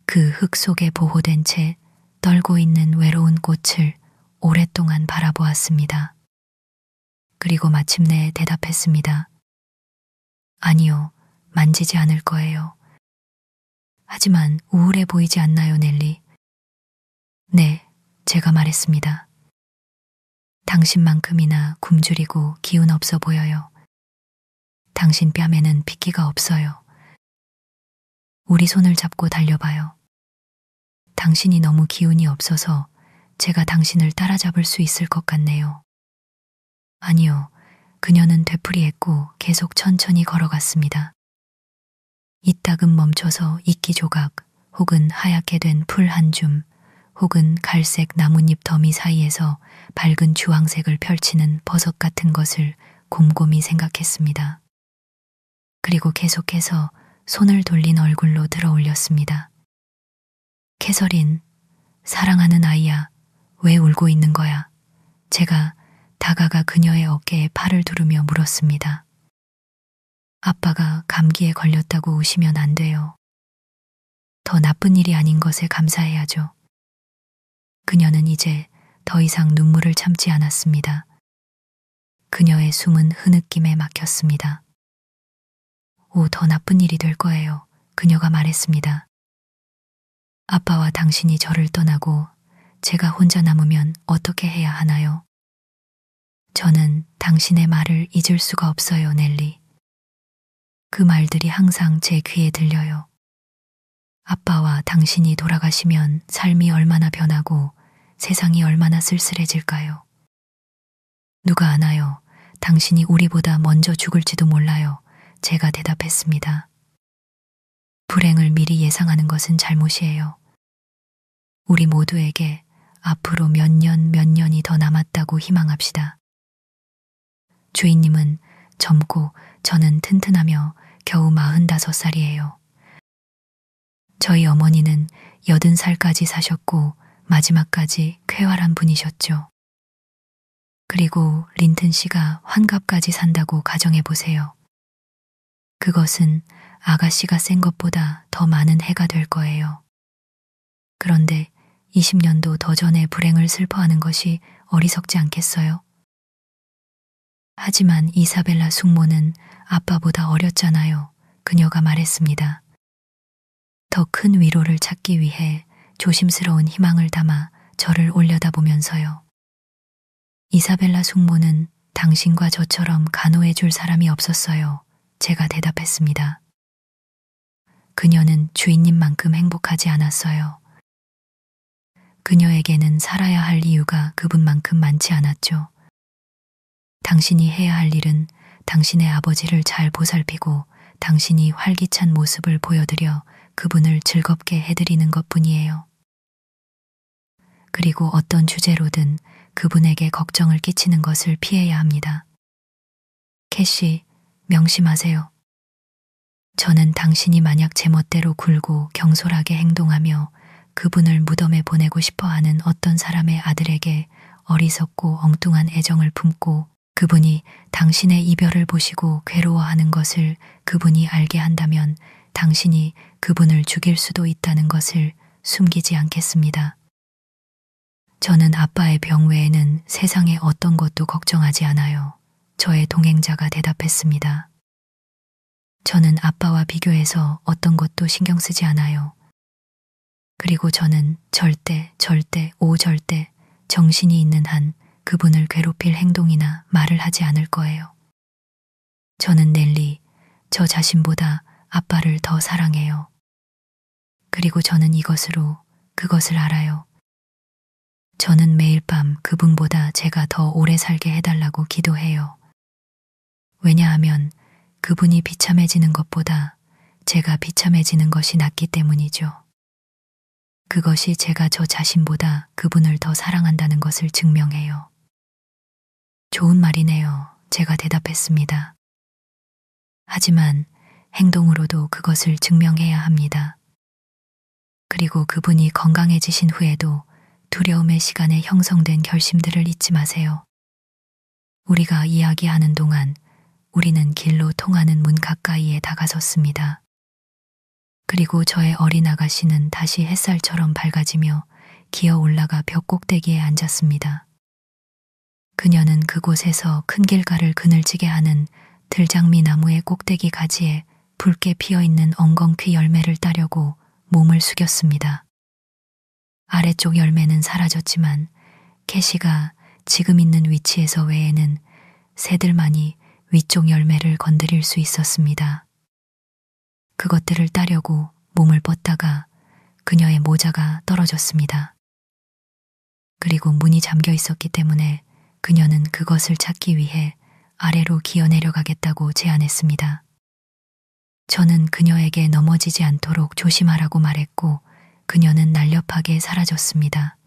그 흙 속에 보호된 채 떨고 있는 외로운 꽃을 오랫동안 바라보았습니다. 그리고 마침내 대답했습니다. 아니요, 만지지 않을 거예요. 하지만 우울해 보이지 않나요, 넬리? 네, 제가 말했습니다. 당신만큼이나 굶주리고 기운 없어 보여요. 당신 뺨에는 핏기가 없어요. 우리 손을 잡고 달려봐요. 당신이 너무 기운이 없어서 제가 당신을 따라잡을 수 있을 것 같네요. 아니요, 그녀는 되풀이했고 계속 천천히 걸어갔습니다. 이따금 멈춰서 이끼 조각 혹은 하얗게 된 풀 한 줌 혹은 갈색 나뭇잎 더미 사이에서 밝은 주황색을 펼치는 버섯 같은 것을 곰곰이 생각했습니다. 그리고 계속해서 손을 돌린 얼굴로 들어 올렸습니다. 캐서린, 사랑하는 아이야, 왜 울고 있는 거야? 제가 다가가 그녀의 어깨에 팔을 두르며 물었습니다. 아빠가 감기에 걸렸다고 우시면 안 돼요. 더 나쁜 일이 아닌 것에 감사해야죠. 그녀는 이제 더 이상 눈물을 참지 않았습니다. 그녀의 숨은 흐느낌에 막혔습니다. 더 나쁜 일이 될 거예요. 그녀가 말했습니다. 아빠와 당신이 저를 떠나고 제가 혼자 남으면 어떻게 해야 하나요? 저는 당신의 말을 잊을 수가 없어요, 넬리. 그 말들이 항상 제 귀에 들려요. 아빠와 당신이 돌아가시면 삶이 얼마나 변하고 세상이 얼마나 쓸쓸해질까요? 누가 아나요? 당신이 우리보다 먼저 죽을지도 몰라요. 제가 대답했습니다. 불행을 미리 예상하는 것은 잘못이에요. 우리 모두에게 앞으로 몇 년이 더 남았다고 희망합시다. 주인님은 젊고 저는 튼튼하며 겨우 45살이에요. 저희 어머니는 80살까지 사셨고 마지막까지 쾌활한 분이셨죠. 그리고 린튼 씨가 환갑까지 산다고 가정해보세요. 그것은 아가씨가 센 것보다 더 많은 해가 될 거예요. 그런데 20년도 더 전에 불행을 슬퍼하는 것이 어리석지 않겠어요? 하지만 이사벨라 숙모는 아빠보다 어렸잖아요. 그녀가 말했습니다. 더 큰 위로를 찾기 위해 조심스러운 희망을 담아 저를 올려다보면서요. 이사벨라 숙모는 당신과 저처럼 간호해 줄 사람이 없었어요. 제가 대답했습니다. 그녀는 주인님만큼 행복하지 않았어요. 그녀에게는 살아야 할 이유가 그분만큼 많지 않았죠. 당신이 해야 할 일은 당신의 아버지를 잘 보살피고 당신이 활기찬 모습을 보여드려 그분을 즐겁게 해드리는 것뿐이에요. 그리고 어떤 주제로든 그분에게 걱정을 끼치는 것을 피해야 합니다. 캐시, 명심하세요. 저는 당신이 만약 제멋대로 굴고 경솔하게 행동하며 그분을 무덤에 보내고 싶어 하는 어떤 사람의 아들에게 어리석고 엉뚱한 애정을 품고 그분이 당신의 이별을 보시고 괴로워하는 것을 그분이 알게 한다면 당신이 그분을 죽일 수도 있다는 것을 숨기지 않겠습니다. 저는 아빠의 병 외에는 세상에 어떤 것도 걱정하지 않아요. 저의 동행자가 대답했습니다. 저는 아빠와 비교해서 어떤 것도 신경 쓰지 않아요. 그리고 저는 절대 정신이 있는 한 그분을 괴롭힐 행동이나 말을 하지 않을 거예요. 저는 넬리, 저 자신보다 아빠를 더 사랑해요. 그리고 저는 그것을 알아요. 저는 매일 밤 그분보다 제가 더 오래 살게 해달라고 기도해요. 왜냐하면 그분이 비참해지는 것보다 제가 비참해지는 것이 낫기 때문이죠. 그것이 제가 저 자신보다 그분을 더 사랑한다는 것을 증명해요. 좋은 말이네요. 제가 대답했습니다. 하지만 행동으로도 그것을 증명해야 합니다. 그리고 그분이 건강해지신 후에도 두려움의 시간에 형성된 결심들을 잊지 마세요. 우리가 이야기하는 동안 우리는 길로 통하는 문 가까이에 다가섰습니다. 그리고 저의 어린 아가씨는 다시 햇살처럼 밝아지며 기어 올라가 벽 꼭대기에 앉았습니다. 그녀는 그곳에서 큰 길가를 그늘지게 하는 들장미 나무의 꼭대기 가지에 붉게 피어있는 엉겅퀴 열매를 따려고 몸을 숙였습니다. 아래쪽 열매는 사라졌지만 캐시가 지금 있는 위치에서 외에는 새들만이 위쪽 열매를 건드릴 수 있었습니다. 그것들을 따려고 몸을 뻗다가 그녀의 모자가 떨어졌습니다. 그리고 문이 잠겨 있었기 때문에 그녀는 그것을 찾기 위해 아래로 기어 내려가겠다고 제안했습니다. 저는 그녀에게 넘어지지 않도록 조심하라고 말했고 그녀는 날렵하게 사라졌습니다.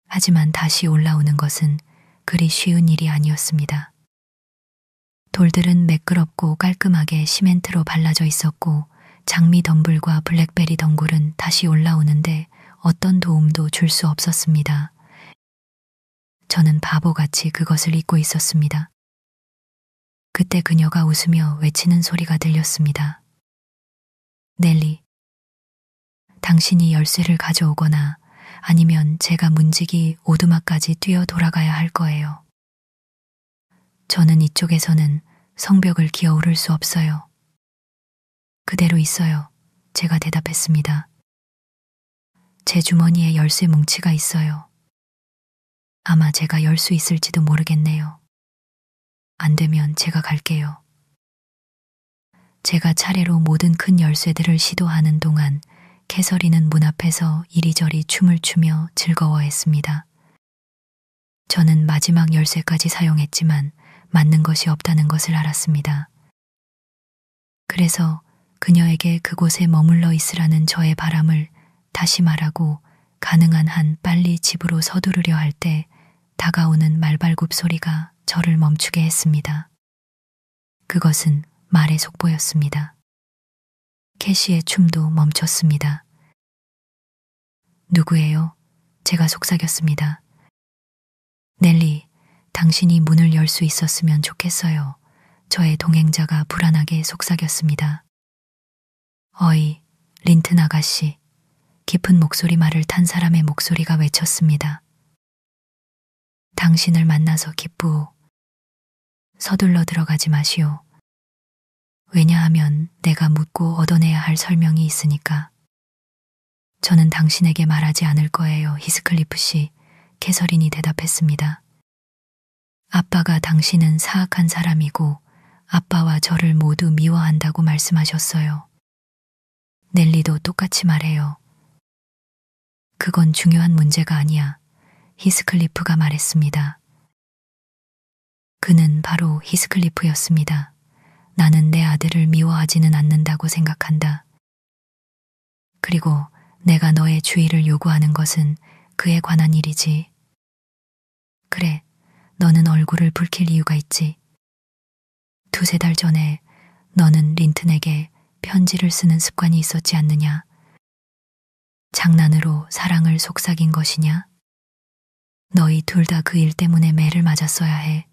하지만 다시 올라오는 것은 그리 쉬운 일이 아니었습니다. 돌들은 매끄럽고 깔끔하게 시멘트로 발라져 있었고 장미 덤불과 블랙베리 덩굴은 다시 올라오는데 어떤 도움도 줄 수 없었습니다. 저는 바보같이 그것을 잊고 있었습니다. 그때 그녀가 웃으며 외치는 소리가 들렸습니다. 넬리, 당신이 열쇠를 가져오거나 아니면 제가 문지기 오두막까지 뛰어 돌아가야 할 거예요. 저는 이쪽에서는 성벽을 기어오를 수 없어요. 그대로 있어요. 제가 대답했습니다. 제 주머니에 열쇠 뭉치가 있어요. 아마 제가 열 수 있을지도 모르겠네요. 안 되면 제가 갈게요. 제가 차례로 모든 큰 열쇠들을 시도하는 동안 캐서린은 문 앞에서 이리저리 춤을 추며 즐거워했습니다. 저는 마지막 열쇠까지 사용했지만 맞는 것이 없다는 것을 알았습니다. 그래서 그녀에게 그곳에 머물러 있으라는 저의 바람을 다시 말하고 가능한 한 빨리 집으로 서두르려 할 때 다가오는 말발굽 소리가 저를 멈추게 했습니다. 그것은 말의 속보였습니다. 캐시의 춤도 멈췄습니다. 누구예요? 제가 속삭였습니다. 넬리, 당신이 문을 열 수 있었으면 좋겠어요. 저의 동행자가 불안하게 속삭였습니다. 어이, 린튼 아가씨. 깊은 목소리 말을 탄 사람의 목소리가 외쳤습니다. 당신을 만나서 기쁘오. 서둘러 들어가지 마시오. 왜냐하면 내가 묻고 얻어내야 할 설명이 있으니까. 저는 당신에게 말하지 않을 거예요, 히스클리프 씨. 캐서린이 대답했습니다. 아빠가 당신은 사악한 사람이고 아빠와 저를 모두 미워한다고 말씀하셨어요. 넬리도 똑같이 말해요. 그건 중요한 문제가 아니야. 히스클리프가 말했습니다. 그는 바로 히스클리프였습니다. 나는 내 아들을 미워하지는 않는다고 생각한다. 그리고 내가 너의 주의를 요구하는 것은 그에 관한 일이지. 그래, 너는 얼굴을 붉힐 이유가 있지. 두세 달 전에 너는 린튼에게 편지를 쓰는 습관이 있었지 않느냐? 장난으로 사랑을 속삭인 것이냐? 너희 둘 다 그 일 때문에 매를 맞았어야 해.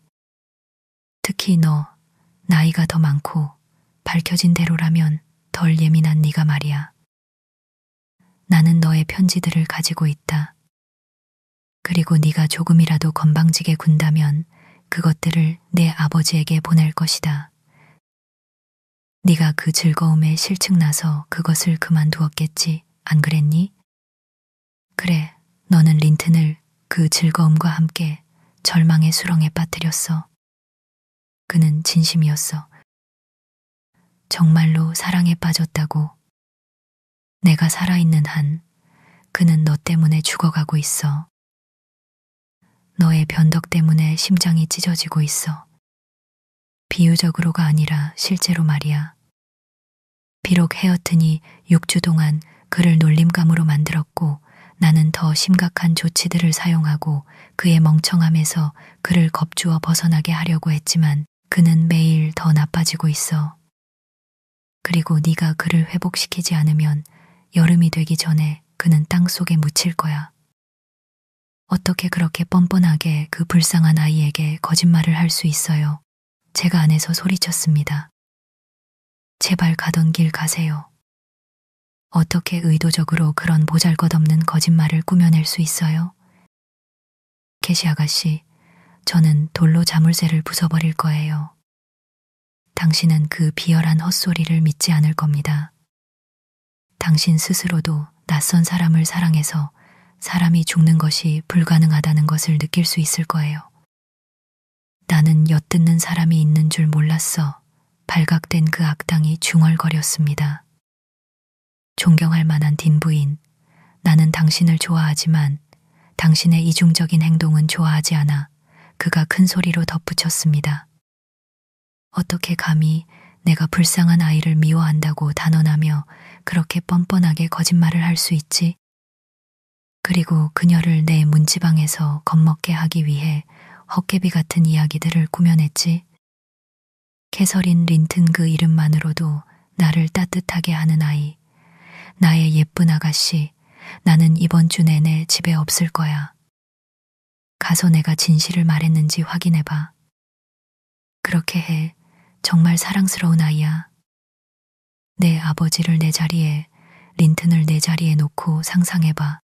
특히 너, 나이가 더 많고 밝혀진 대로라면 덜 예민한 네가 말이야. 나는 너의 편지들을 가지고 있다. 그리고 네가 조금이라도 건방지게 군다면 그것들을 내 아버지에게 보낼 것이다. 네가 그 즐거움에 실증나서 그것을 그만두었겠지, 안 그랬니? 그래, 너는 린튼을 그 즐거움과 함께 절망의 수렁에 빠뜨렸어. 그는 진심이었어. 정말로 사랑에 빠졌다고. 내가 살아있는 한 그는 너 때문에 죽어가고 있어. 너의 변덕 때문에 심장이 찢어지고 있어. 비유적으로가 아니라 실제로 말이야. 비록 헤어튼이 6주 동안 그를 놀림감으로 만들었고 나는 더 심각한 조치들을 사용하고 그의 멍청함에서 그를 겁주어 벗어나게 하려고 했지만 그는 매일 더 나빠지고 있어. 그리고 네가 그를 회복시키지 않으면 여름이 되기 전에 그는 땅속에 묻힐 거야. 어떻게 그렇게 뻔뻔하게 그 불쌍한 아이에게 거짓말을 할 수 있어요? 제가 안에서 소리쳤습니다. 제발 가던 길 가세요. 어떻게 의도적으로 그런 보잘것없는 거짓말을 꾸며낼 수 있어요? 캐시 아가씨, 저는 돌로 자물쇠를 부숴버릴 거예요. 당신은 그 비열한 헛소리를 믿지 않을 겁니다. 당신 스스로도 낯선 사람을 사랑해서 사람이 죽는 것이 불가능하다는 것을 느낄 수 있을 거예요. 나는 엿듣는 사람이 있는 줄 몰랐어. 발각된 그 악당이 중얼거렸습니다. 존경할 만한 딘 부인, 나는 당신을 좋아하지만 당신의 이중적인 행동은 좋아하지 않아. 그가 큰 소리로 덧붙였습니다. 어떻게 감히 내가 불쌍한 아이를 미워한다고 단언하며 그렇게 뻔뻔하게 거짓말을 할 수 있지? 그리고 그녀를 내 문지방에서 겁먹게 하기 위해 헛개비 같은 이야기들을 꾸며냈지? 캐서린 린튼 그 이름만으로도 나를 따뜻하게 하는 아이. 나의 예쁜 아가씨, 나는 이번 주 내내 집에 없을 거야. 가서 내가 진실을 말했는지 확인해봐. 그렇게 해. 정말 사랑스러운 아이야. 내 아버지를 내 자리에, 린튼을 내 자리에 놓고 상상해봐.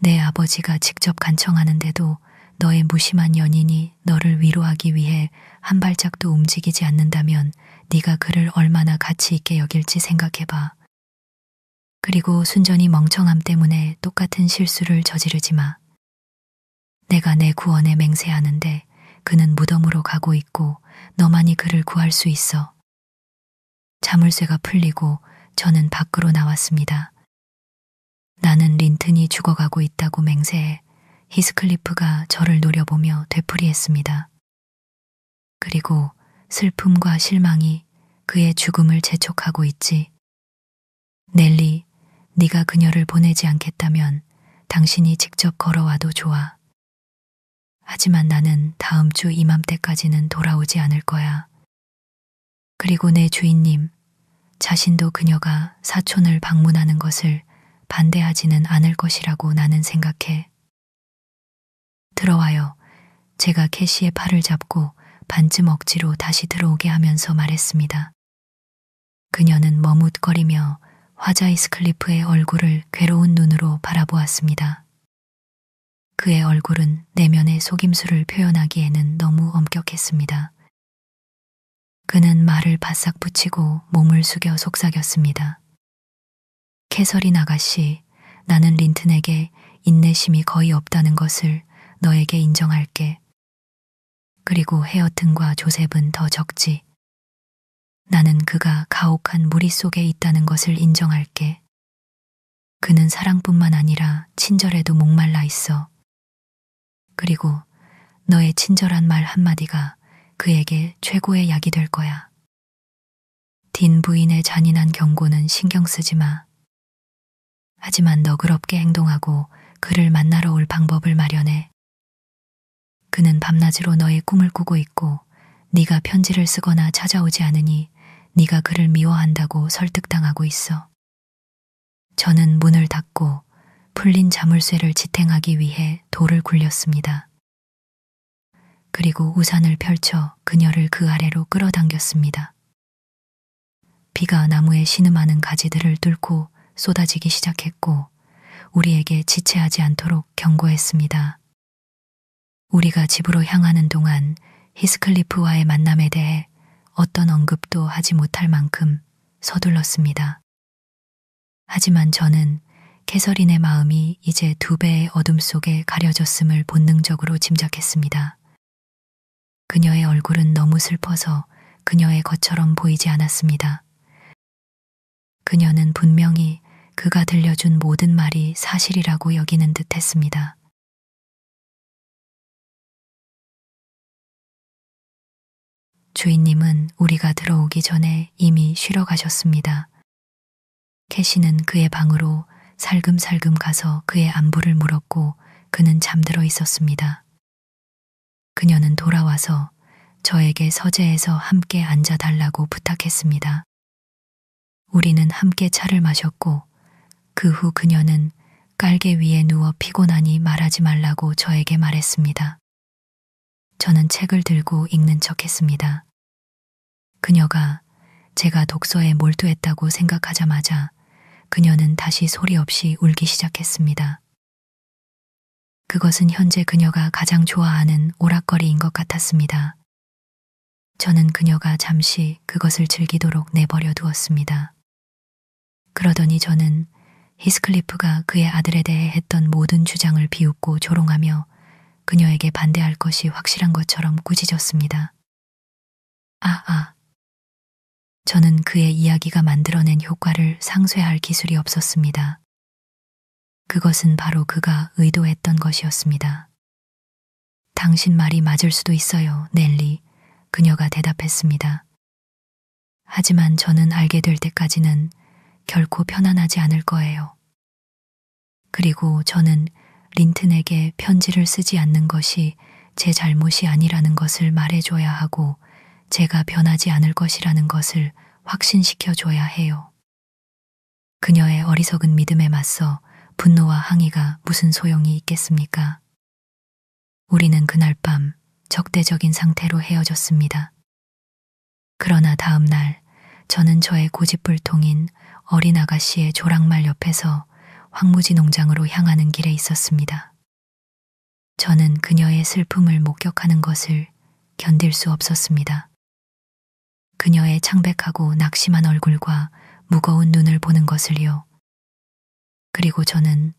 내 아버지가 직접 간청하는데도 너의 무심한 연인이 너를 위로하기 위해 한 발짝도 움직이지 않는다면 네가 그를 얼마나 가치 있게 여길지 생각해봐. 그리고 순전히 멍청함 때문에 똑같은 실수를 저지르지 마. 내가 내 구원에 맹세하는데 그는 무덤으로 가고 있고 너만이 그를 구할 수 있어. 자물쇠가 풀리고 저는 밖으로 나왔습니다. 나는 린튼이 죽어가고 있다고 맹세해 히스클리프가 저를 노려보며 되풀이했습니다. 그리고 슬픔과 실망이 그의 죽음을 재촉하고 있지. 넬리, 네가 그녀를 보내지 않겠다면 당신이 직접 걸어와도 좋아. 하지만 나는 다음 주 이맘때까지는 돌아오지 않을 거야. 그리고 내 주인님, 자신도 그녀가 사촌을 방문하는 것을 반대하지는 않을 것이라고 나는 생각해. 들어와요. 제가 캐시의 팔을 잡고 반쯤 억지로 다시 들어오게 하면서 말했습니다. 그녀는 머뭇거리며 화자 히스클리프의 얼굴을 괴로운 눈으로 바라보았습니다. 그의 얼굴은 내면의 속임수를 표현하기에는 너무 엄격했습니다. 그는 말을 바싹 붙이고 몸을 숙여 속삭였습니다. 캐서린 아가씨, 나는 린튼에게 인내심이 거의 없다는 것을 너에게 인정할게. 그리고 헤어튼과 조셉은 더 적지. 나는 그가 가혹한 무리 속에 있다는 것을 인정할게. 그는 사랑뿐만 아니라 친절에도 목말라 있어. 그리고 너의 친절한 말 한마디가 그에게 최고의 약이 될 거야. 딘 부인의 잔인한 경고는 신경 쓰지 마. 하지만 너그럽게 행동하고 그를 만나러 올 방법을 마련해. 그는 밤낮으로 너의 꿈을 꾸고 있고 네가 편지를 쓰거나 찾아오지 않으니 네가 그를 미워한다고 설득당하고 있어. 저는 문을 닫고 풀린 자물쇠를 지탱하기 위해 돌을 굴렸습니다. 그리고 우산을 펼쳐 그녀를 그 아래로 끌어당겼습니다. 비가 나무의 신음하는 가지들을 뚫고 쏟아지기 시작했고 우리에게 지체하지 않도록 경고했습니다. 우리가 집으로 향하는 동안 히스클리프와의 만남에 대해 어떤 언급도 하지 못할 만큼 서둘렀습니다. 하지만 저는 캐서린의 마음이 이제 2배의 어둠 속에 가려졌음을 본능적으로 짐작했습니다. 그녀의 얼굴은 너무 슬퍼서 그녀의 것처럼 보이지 않았습니다. 그녀는 분명히 그가 들려준 모든 말이 사실이라고 여기는 듯 했습니다. 주인님은 우리가 들어오기 전에 이미 쉬러 가셨습니다. 캐시는 그의 방으로 살금살금 가서 그의 안부를 물었고 그는 잠들어 있었습니다. 그녀는 돌아와서 저에게 서재에서 함께 앉아달라고 부탁했습니다. 우리는 함께 차를 마셨고 그 후 그녀는 깔개 위에 누워 피곤하니 말하지 말라고 저에게 말했습니다. 저는 책을 들고 읽는 척했습니다. 그녀가 제가 독서에 몰두했다고 생각하자마자 그녀는 다시 소리 없이 울기 시작했습니다. 그것은 현재 그녀가 가장 좋아하는 오락거리인 것 같았습니다. 저는 그녀가 잠시 그것을 즐기도록 내버려 두었습니다. 그러더니 저는 히스클리프가 그의 아들에 대해 했던 모든 주장을 비웃고 조롱하며 그녀에게 반대할 것이 확실한 것처럼 꾸짖었습니다. 저는 그의 이야기가 만들어낸 효과를 상쇄할 기술이 없었습니다. 그것은 바로 그가 의도했던 것이었습니다. 당신 말이 맞을 수도 있어요, 넬리. 그녀가 대답했습니다. 하지만 저는 알게 될 때까지는 결코 편안하지 않을 거예요. 그리고 저는 린튼에게 편지를 쓰지 않는 것이 제 잘못이 아니라는 것을 말해줘야 하고 제가 변하지 않을 것이라는 것을 확신시켜줘야 해요. 그녀의 어리석은 믿음에 맞서 분노와 항의가 무슨 소용이 있겠습니까? 우리는 그날 밤 적대적인 상태로 헤어졌습니다. 그러나 다음 날 저는 저의 고집불통인 어린 아가씨의 조랑말 옆에서 황무지 농장으로 향하는 길에 있었습니다. 저는 그녀의 슬픔을 목격하는 것을 견딜 수 없었습니다. 그녀의 창백하고 낙심한 얼굴과 무거운 눈을 보는 것을요. 그리고 저는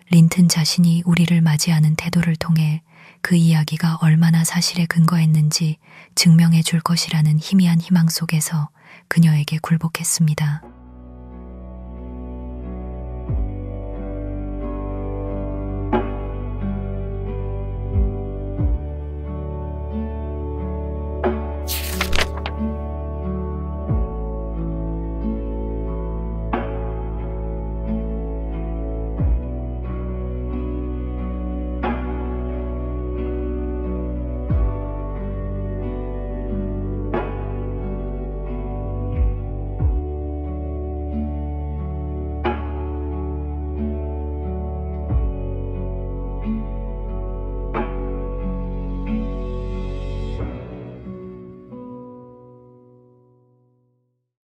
린튼 자신이 우리를 맞이하는 태도를 통해 그 이야기가 얼마나 사실에 근거했는지 증명해 줄 것이라는 희미한 희망 속에서 그녀에게 굴복했습니다.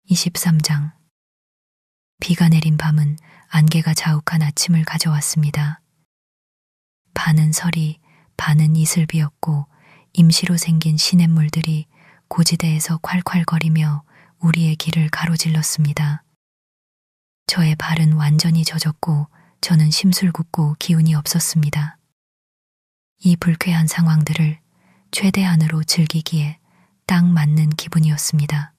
(23장) 비가 내린 밤은 안개가 자욱한 아침을 가져왔습니다. 반은 서리, 반은 이슬비였고 임시로 생긴 시냇물들이 고지대에서 콸콸거리며 우리의 길을 가로질렀습니다. 저의 발은 완전히 젖었고 저는 심술궂고 기운이 없었습니다. 이 불쾌한 상황들을 최대한으로 즐기기에 딱 맞는 기분이었습니다.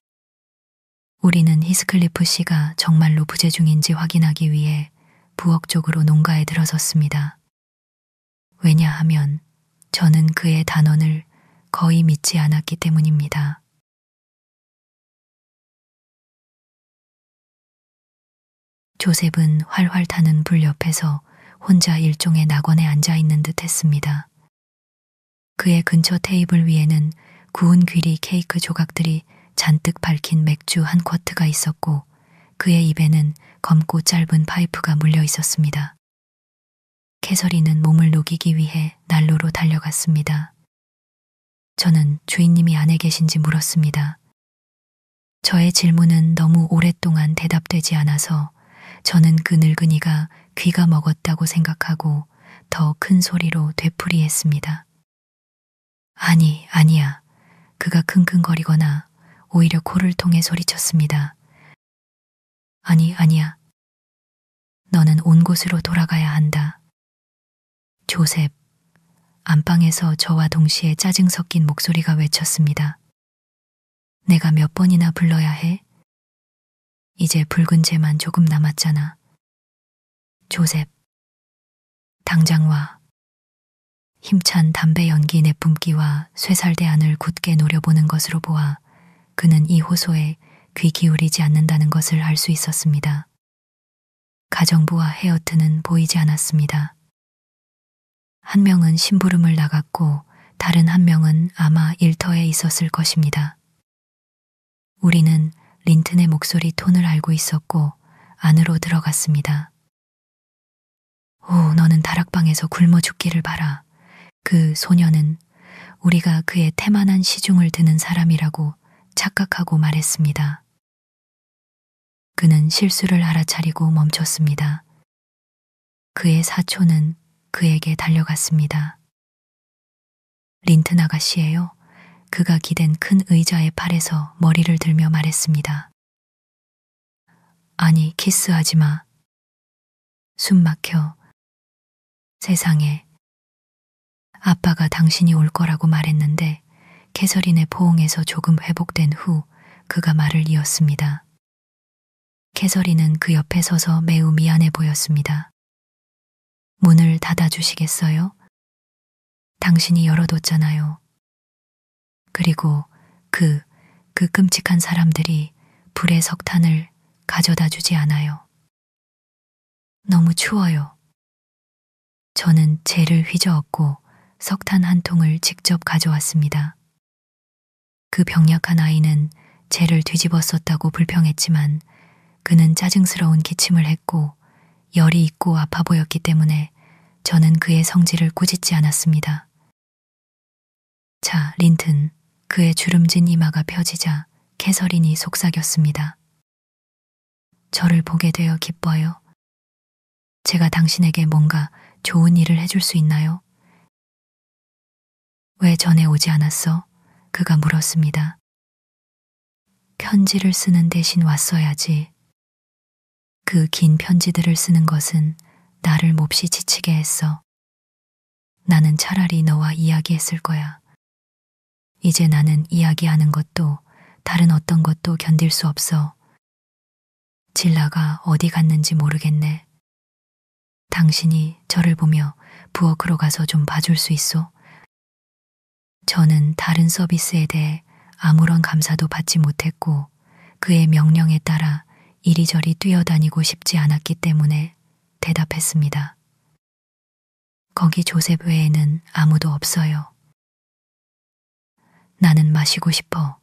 우리는 히스클리프 씨가 정말로 부재 중인지 확인하기 위해 부엌 쪽으로 농가에 들어섰습니다. 왜냐하면 저는 그의 단언을 거의 믿지 않았기 때문입니다. 조셉은 활활 타는 불 옆에서 혼자 일종의 낙원에 앉아 있는 듯 했습니다. 그의 근처 테이블 위에는 구운 귀리 케이크 조각들이 잔뜩 밝힌 맥주 한 쿼트가 있었고 그의 입에는 검고 짧은 파이프가 물려 있었습니다. 캐서린은 몸을 녹이기 위해 난로로 달려갔습니다. 저는 주인님이 안에 계신지 물었습니다. 저의 질문은 너무 오랫동안 대답되지 않아서 저는 그 늙은이가 귀가 먹었다고 생각하고 더 큰 소리로 되풀이했습니다. 아니, 아니야. 그가 킁킁거리거나 오히려 코를 통해 소리쳤습니다. 아니, 아니야. 너는 온 곳으로 돌아가야 한다. 조셉. 안방에서 저와 동시에 짜증 섞인 목소리가 외쳤습니다. 내가 몇 번이나 불러야 해? 이제 붉은 재만 조금 남았잖아. 조셉. 당장 와. 힘찬 담배 연기 내뿜기와 쇠살대 안을 굳게 노려보는 것으로 보아 그는 이 호소에 귀 기울이지 않는다는 것을 알 수 있었습니다. 가정부와 헤어트는 보이지 않았습니다. 한 명은 심부름을 나갔고 다른 한 명은 아마 일터에 있었을 것입니다. 우리는 린튼의 목소리 톤을 알고 있었고 안으로 들어갔습니다. 오, 너는 다락방에서 굶어 죽기를 바라. 그 소녀는 우리가 그의 태만한 시중을 드는 사람이라고 착각하고 말했습니다. 그는 실수를 알아차리고 멈췄습니다. 그의 사촌은 그에게 달려갔습니다. 린튼 아가씨예요. 그가 기댄 큰 의자의 팔에서 머리를 들며 말했습니다. 아니, 키스하지 마. 숨 막혀. 세상에. 아빠가 당신이 올 거라고 말했는데 캐서린의 포옹에서 조금 회복된 후 그가 말을 이었습니다. 캐서린은 그 옆에 서서 매우 미안해 보였습니다. 문을 닫아주시겠어요? 당신이 열어뒀잖아요. 그리고 그 끔찍한 사람들이 불의 석탄을 가져다 주지 않아요. 너무 추워요. 저는 젤을 휘저었고 석탄 한 통을 직접 가져왔습니다. 그 병약한 아이는 젤을 뒤집어 썼다고 불평했지만 그는 짜증스러운 기침을 했고 열이 있고 아파 보였기 때문에 저는 그의 성질을 꾸짖지 않았습니다. 자, 린튼. 그의 주름진 이마가 펴지자 캐서린이 속삭였습니다. 저를 보게 되어 기뻐요. 제가 당신에게 뭔가 좋은 일을 해줄 수 있나요? 왜 전에 오지 않았어? 그가 물었습니다. 편지를 쓰는 대신 왔어야지. 그 긴 편지들을 쓰는 것은 나를 몹시 지치게 했어. 나는 차라리 너와 이야기했을 거야. 이제 나는 이야기하는 것도 다른 어떤 것도 견딜 수 없어. 질라가 어디 갔는지 모르겠네. 당신이 저를 보며 부엌으로 가서 좀 봐줄 수 있어? 저는 다른 서비스에 대해 아무런 감사도 받지 못했고 그의 명령에 따라 이리저리 뛰어다니고 싶지 않았기 때문에 대답했습니다. 거기 조셉 외에는 아무도 없어요. 나는 마시고 싶어.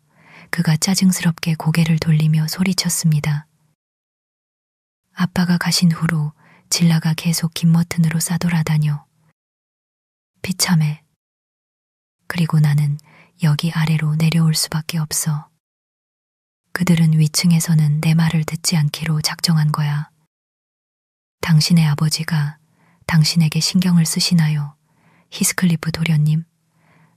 그가 짜증스럽게 고개를 돌리며 소리쳤습니다. 아빠가 가신 후로 질라가 계속 긴 머튼으로 싸돌아다녀. 비참해. 그리고 나는 여기 아래로 내려올 수밖에 없어. 그들은 위층에서는 내 말을 듣지 않기로 작정한 거야. 당신의 아버지가 당신에게 신경을 쓰시나요? 히스클리프 도련님.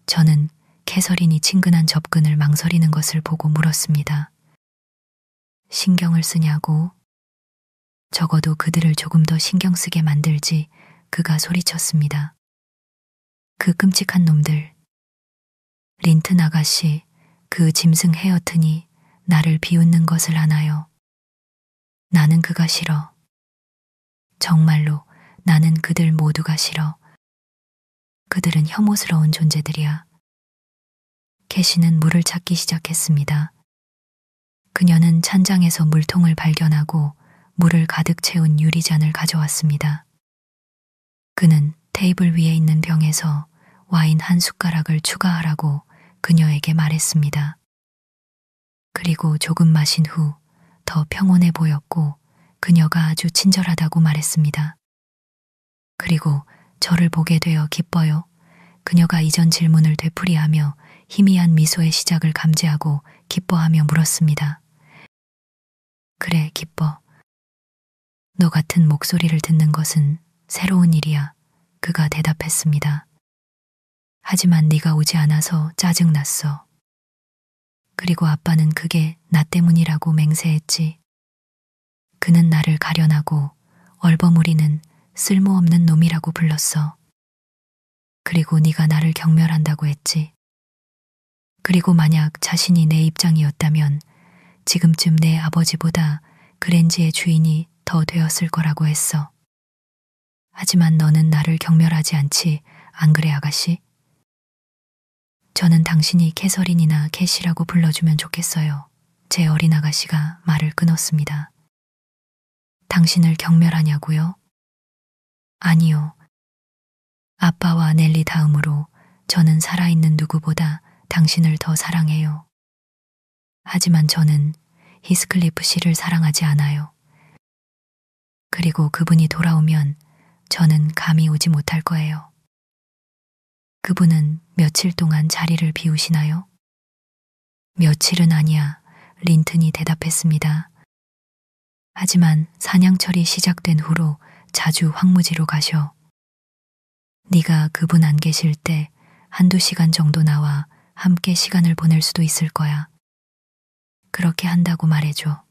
저는 캐서린이 친근한 접근을 망설이는 것을 보고 물었습니다. 신경을 쓰냐고? 적어도 그들을 조금 더 신경 쓰게 만들지. 그가 소리쳤습니다. 그 끔찍한 놈들. 린튼 아가씨, 그 짐승 헤어튼이 나를 비웃는 것을 아나요? 나는 그가 싫어. 정말로 나는 그들 모두가 싫어. 그들은 혐오스러운 존재들이야. 캐시는 물을 찾기 시작했습니다. 그녀는 찬장에서 물통을 발견하고 물을 가득 채운 유리잔을 가져왔습니다. 그는 테이블 위에 있는 병에서 와인 한 숟가락을 추가하라고 그녀에게 말했습니다. 그리고 조금 마신 후 더 평온해 보였고 그녀가 아주 친절하다고 말했습니다. 그리고 저를 보게 되어 기뻐요. 그녀가 이전 질문을 되풀이하며 희미한 미소의 시작을 감지하고 기뻐하며 물었습니다. 그래, 기뻐. 너 같은 목소리를 듣는 것은 새로운 일이야. 그가 대답했습니다. 하지만 네가 오지 않아서 짜증났어. 그리고 아빠는 그게 나 때문이라고 맹세했지. 그는 나를 가련하고 얼버무리는 쓸모없는 놈이라고 불렀어. 그리고 네가 나를 경멸한다고 했지. 그리고 만약 자신이 내 입장이었다면 지금쯤 내 아버지보다 그랜지의 주인이 더 되었을 거라고 했어. 하지만 너는 나를 경멸하지 않지, 안 그래 아가씨? 저는 당신이 캐서린이나 캐시라고 불러주면 좋겠어요. 제 어린 아가씨가 말을 끊었습니다. 당신을 경멸하냐고요? 아니요. 아빠와 넬리 다음으로 저는 살아있는 누구보다 당신을 더 사랑해요. 하지만 저는 히스클리프 씨를 사랑하지 않아요. 그리고 그분이 돌아오면 저는 감히 오지 못할 거예요. 그분은 며칠 동안 자리를 비우시나요? 며칠은 아니야, 린튼이 대답했습니다. 하지만 사냥철이 시작된 후로 자주 황무지로 가셔. 네가 그분 안 계실 때 한두 시간 정도 나와 함께 시간을 보낼 수도 있을 거야. 그렇게 한다고 말해줘.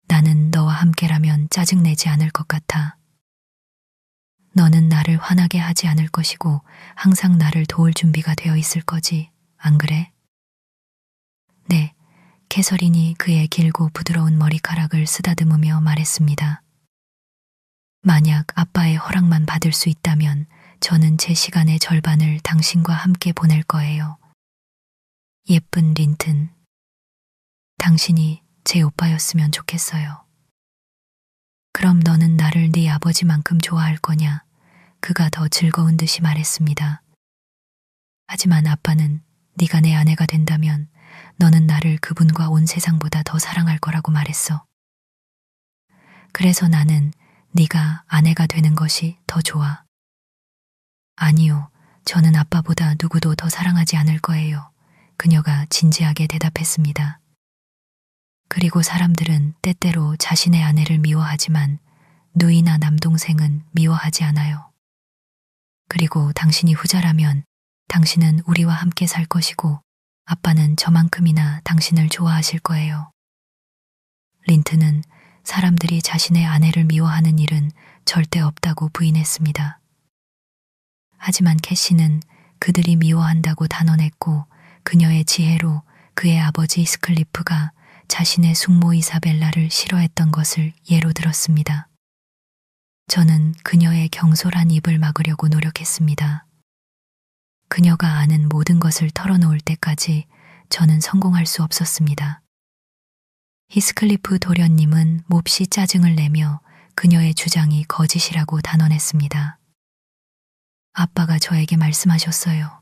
나는 너와 함께라면 짜증내지 않을 것 같아. 너는 나를 화나게 하지 않을 것이고 항상 나를 도울 준비가 되어 있을 거지, 안 그래? 네, 캐서린이 그의 길고 부드러운 머리카락을 쓰다듬으며 말했습니다. 만약 아빠의 허락만 받을 수 있다면 저는 제 시간의 절반을 당신과 함께 보낼 거예요. 예쁜 린튼. 당신이 제 오빠였으면 좋겠어요. 그럼 너는 나를 네 아버지만큼 좋아할 거냐? 그가 더 즐거운 듯이 말했습니다. 하지만 아빠는 네가 내 아내가 된다면 너는 나를 그분과 온 세상보다 더 사랑할 거라고 말했어. 그래서 나는 네가 아내가 되는 것이 더 좋아. 아니요, 저는 아빠보다 누구도 더 사랑하지 않을 거예요. 그녀가 진지하게 대답했습니다. 그리고 사람들은 때때로 자신의 아내를 미워하지만 누이나 남동생은 미워하지 않아요. 그리고 당신이 후자라면 당신은 우리와 함께 살 것이고 아빠는 저만큼이나 당신을 좋아하실 거예요. 린튼은 사람들이 자신의 아내를 미워하는 일은 절대 없다고 부인했습니다. 하지만 캐시는 그들이 미워한다고 단언했고 그녀의 지혜로 그의 아버지 스클리프가 자신의 숙모 이사벨라를 싫어했던 것을 예로 들었습니다. 저는 그녀의 경솔한 입을 막으려고 노력했습니다. 그녀가 아는 모든 것을 털어놓을 때까지 저는 성공할 수 없었습니다. 히스클리프 도련님은 몹시 짜증을 내며 그녀의 주장이 거짓이라고 단언했습니다. 아빠가 저에게 말씀하셨어요.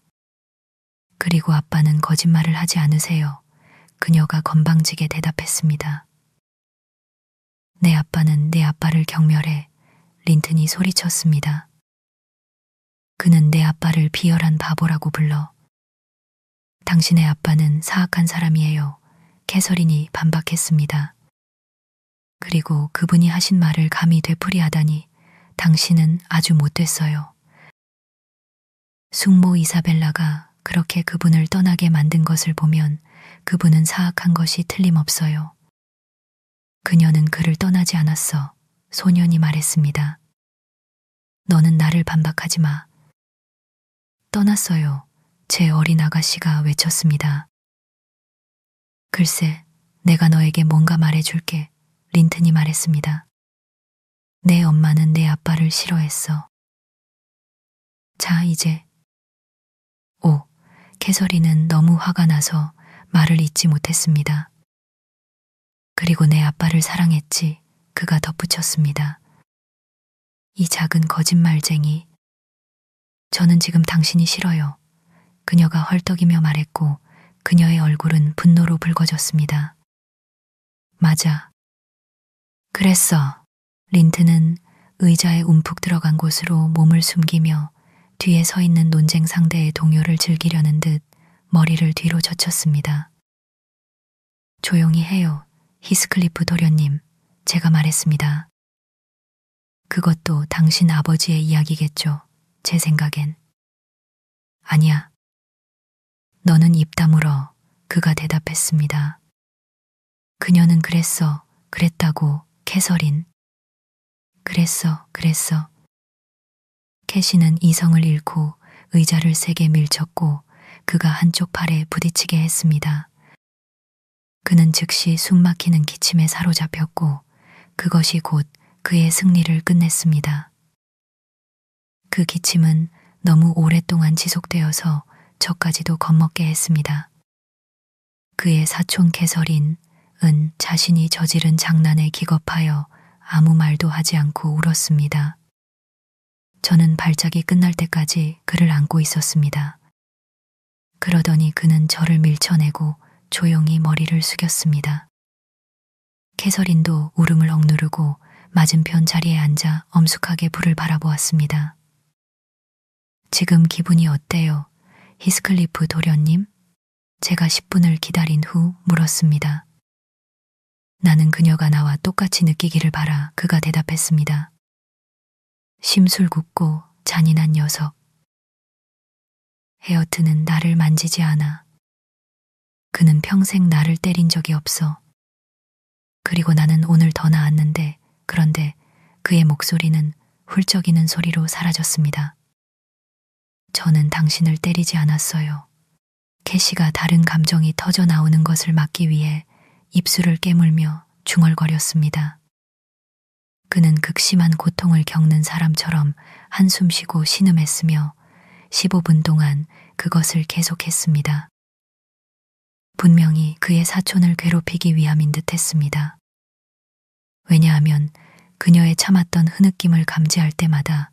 그리고 아빠는 거짓말을 하지 않으세요. 그녀가 건방지게 대답했습니다. 내 아빠는 내 아빠를 경멸해. 린튼이 소리쳤습니다. 그는 내 아빠를 비열한 바보라고 불러. 당신의 아빠는 사악한 사람이에요. 캐서린이 반박했습니다. 그리고 그분이 하신 말을 감히 되풀이하다니 당신은 아주 못됐어요. 숙모 이사벨라가 그렇게 그분을 떠나게 만든 것을 보면 그분은 사악한 것이 틀림없어요. 그녀는 그를 떠나지 않았어. 소년이 말했습니다. 너는 나를 반박하지 마. 떠났어요. 제 어린 아가씨가 외쳤습니다. 글쎄, 내가 너에게 뭔가 말해줄게. 린튼이 말했습니다. 내 엄마는 내 아빠를 싫어했어. 자, 이제. 오, 캐서린은 너무 화가 나서 말을 잇지 못했습니다. 그리고 내 아빠를 사랑했지. 그가 덧붙였습니다. 이 작은 거짓말쟁이. 저는 지금 당신이 싫어요. 그녀가 헐떡이며 말했고 그녀의 얼굴은 분노로 붉어졌습니다. 맞아. 그랬어. 린트는 의자에 움푹 들어간 곳으로 몸을 숨기며 뒤에 서 있는 논쟁 상대의 동요를 즐기려는 듯 머리를 뒤로 젖혔습니다. 조용히 해요, 히스클리프 도련님. 제가 말했습니다. 그것도 당신 아버지의 이야기겠죠. 제 생각엔. 아니야. 너는 입 다물어. 그가 대답했습니다. 그녀는 그랬어. 그랬다고. 캐서린. 그랬어. 캐시는 이성을 잃고 의자를 세게 밀쳤고 그가 한쪽 팔에 부딪히게 했습니다. 그는 즉시 숨막히는 기침에 사로잡혔고 그것이 곧 그의 승리를 끝냈습니다. 그 기침은 너무 오랫동안 지속되어서 저까지도 겁먹게 했습니다. 그의 사촌 캐서린은 자신이 저지른 장난에 기겁하여 아무 말도 하지 않고 울었습니다. 저는 발작이 끝날 때까지 그를 안고 있었습니다. 그러더니 그는 저를 밀쳐내고 조용히 머리를 숙였습니다. 캐서린도 울음을 억누르고 맞은편 자리에 앉아 엄숙하게 불을 바라보았습니다. 지금 기분이 어때요, 히스클리프 도련님? 제가 10분을 기다린 후 물었습니다. 나는 그녀가 나와 똑같이 느끼기를 바라. 그가 대답했습니다. 심술궂고 잔인한 녀석. 헤어트는 나를 만지지 않아. 그는 평생 나를 때린 적이 없어. 그리고 나는 오늘 더 나았는데, 그런데 그의 목소리는 훌쩍이는 소리로 사라졌습니다. 저는 당신을 때리지 않았어요. 캐시가 다른 감정이 터져 나오는 것을 막기 위해 입술을 깨물며 중얼거렸습니다. 그는 극심한 고통을 겪는 사람처럼 한숨 쉬고 신음했으며 15분 동안 그것을 계속했습니다. 분명히 그의 사촌을 괴롭히기 위함인 듯 했습니다. 왜냐하면 그녀의 참았던 흐느낌을 감지할 때마다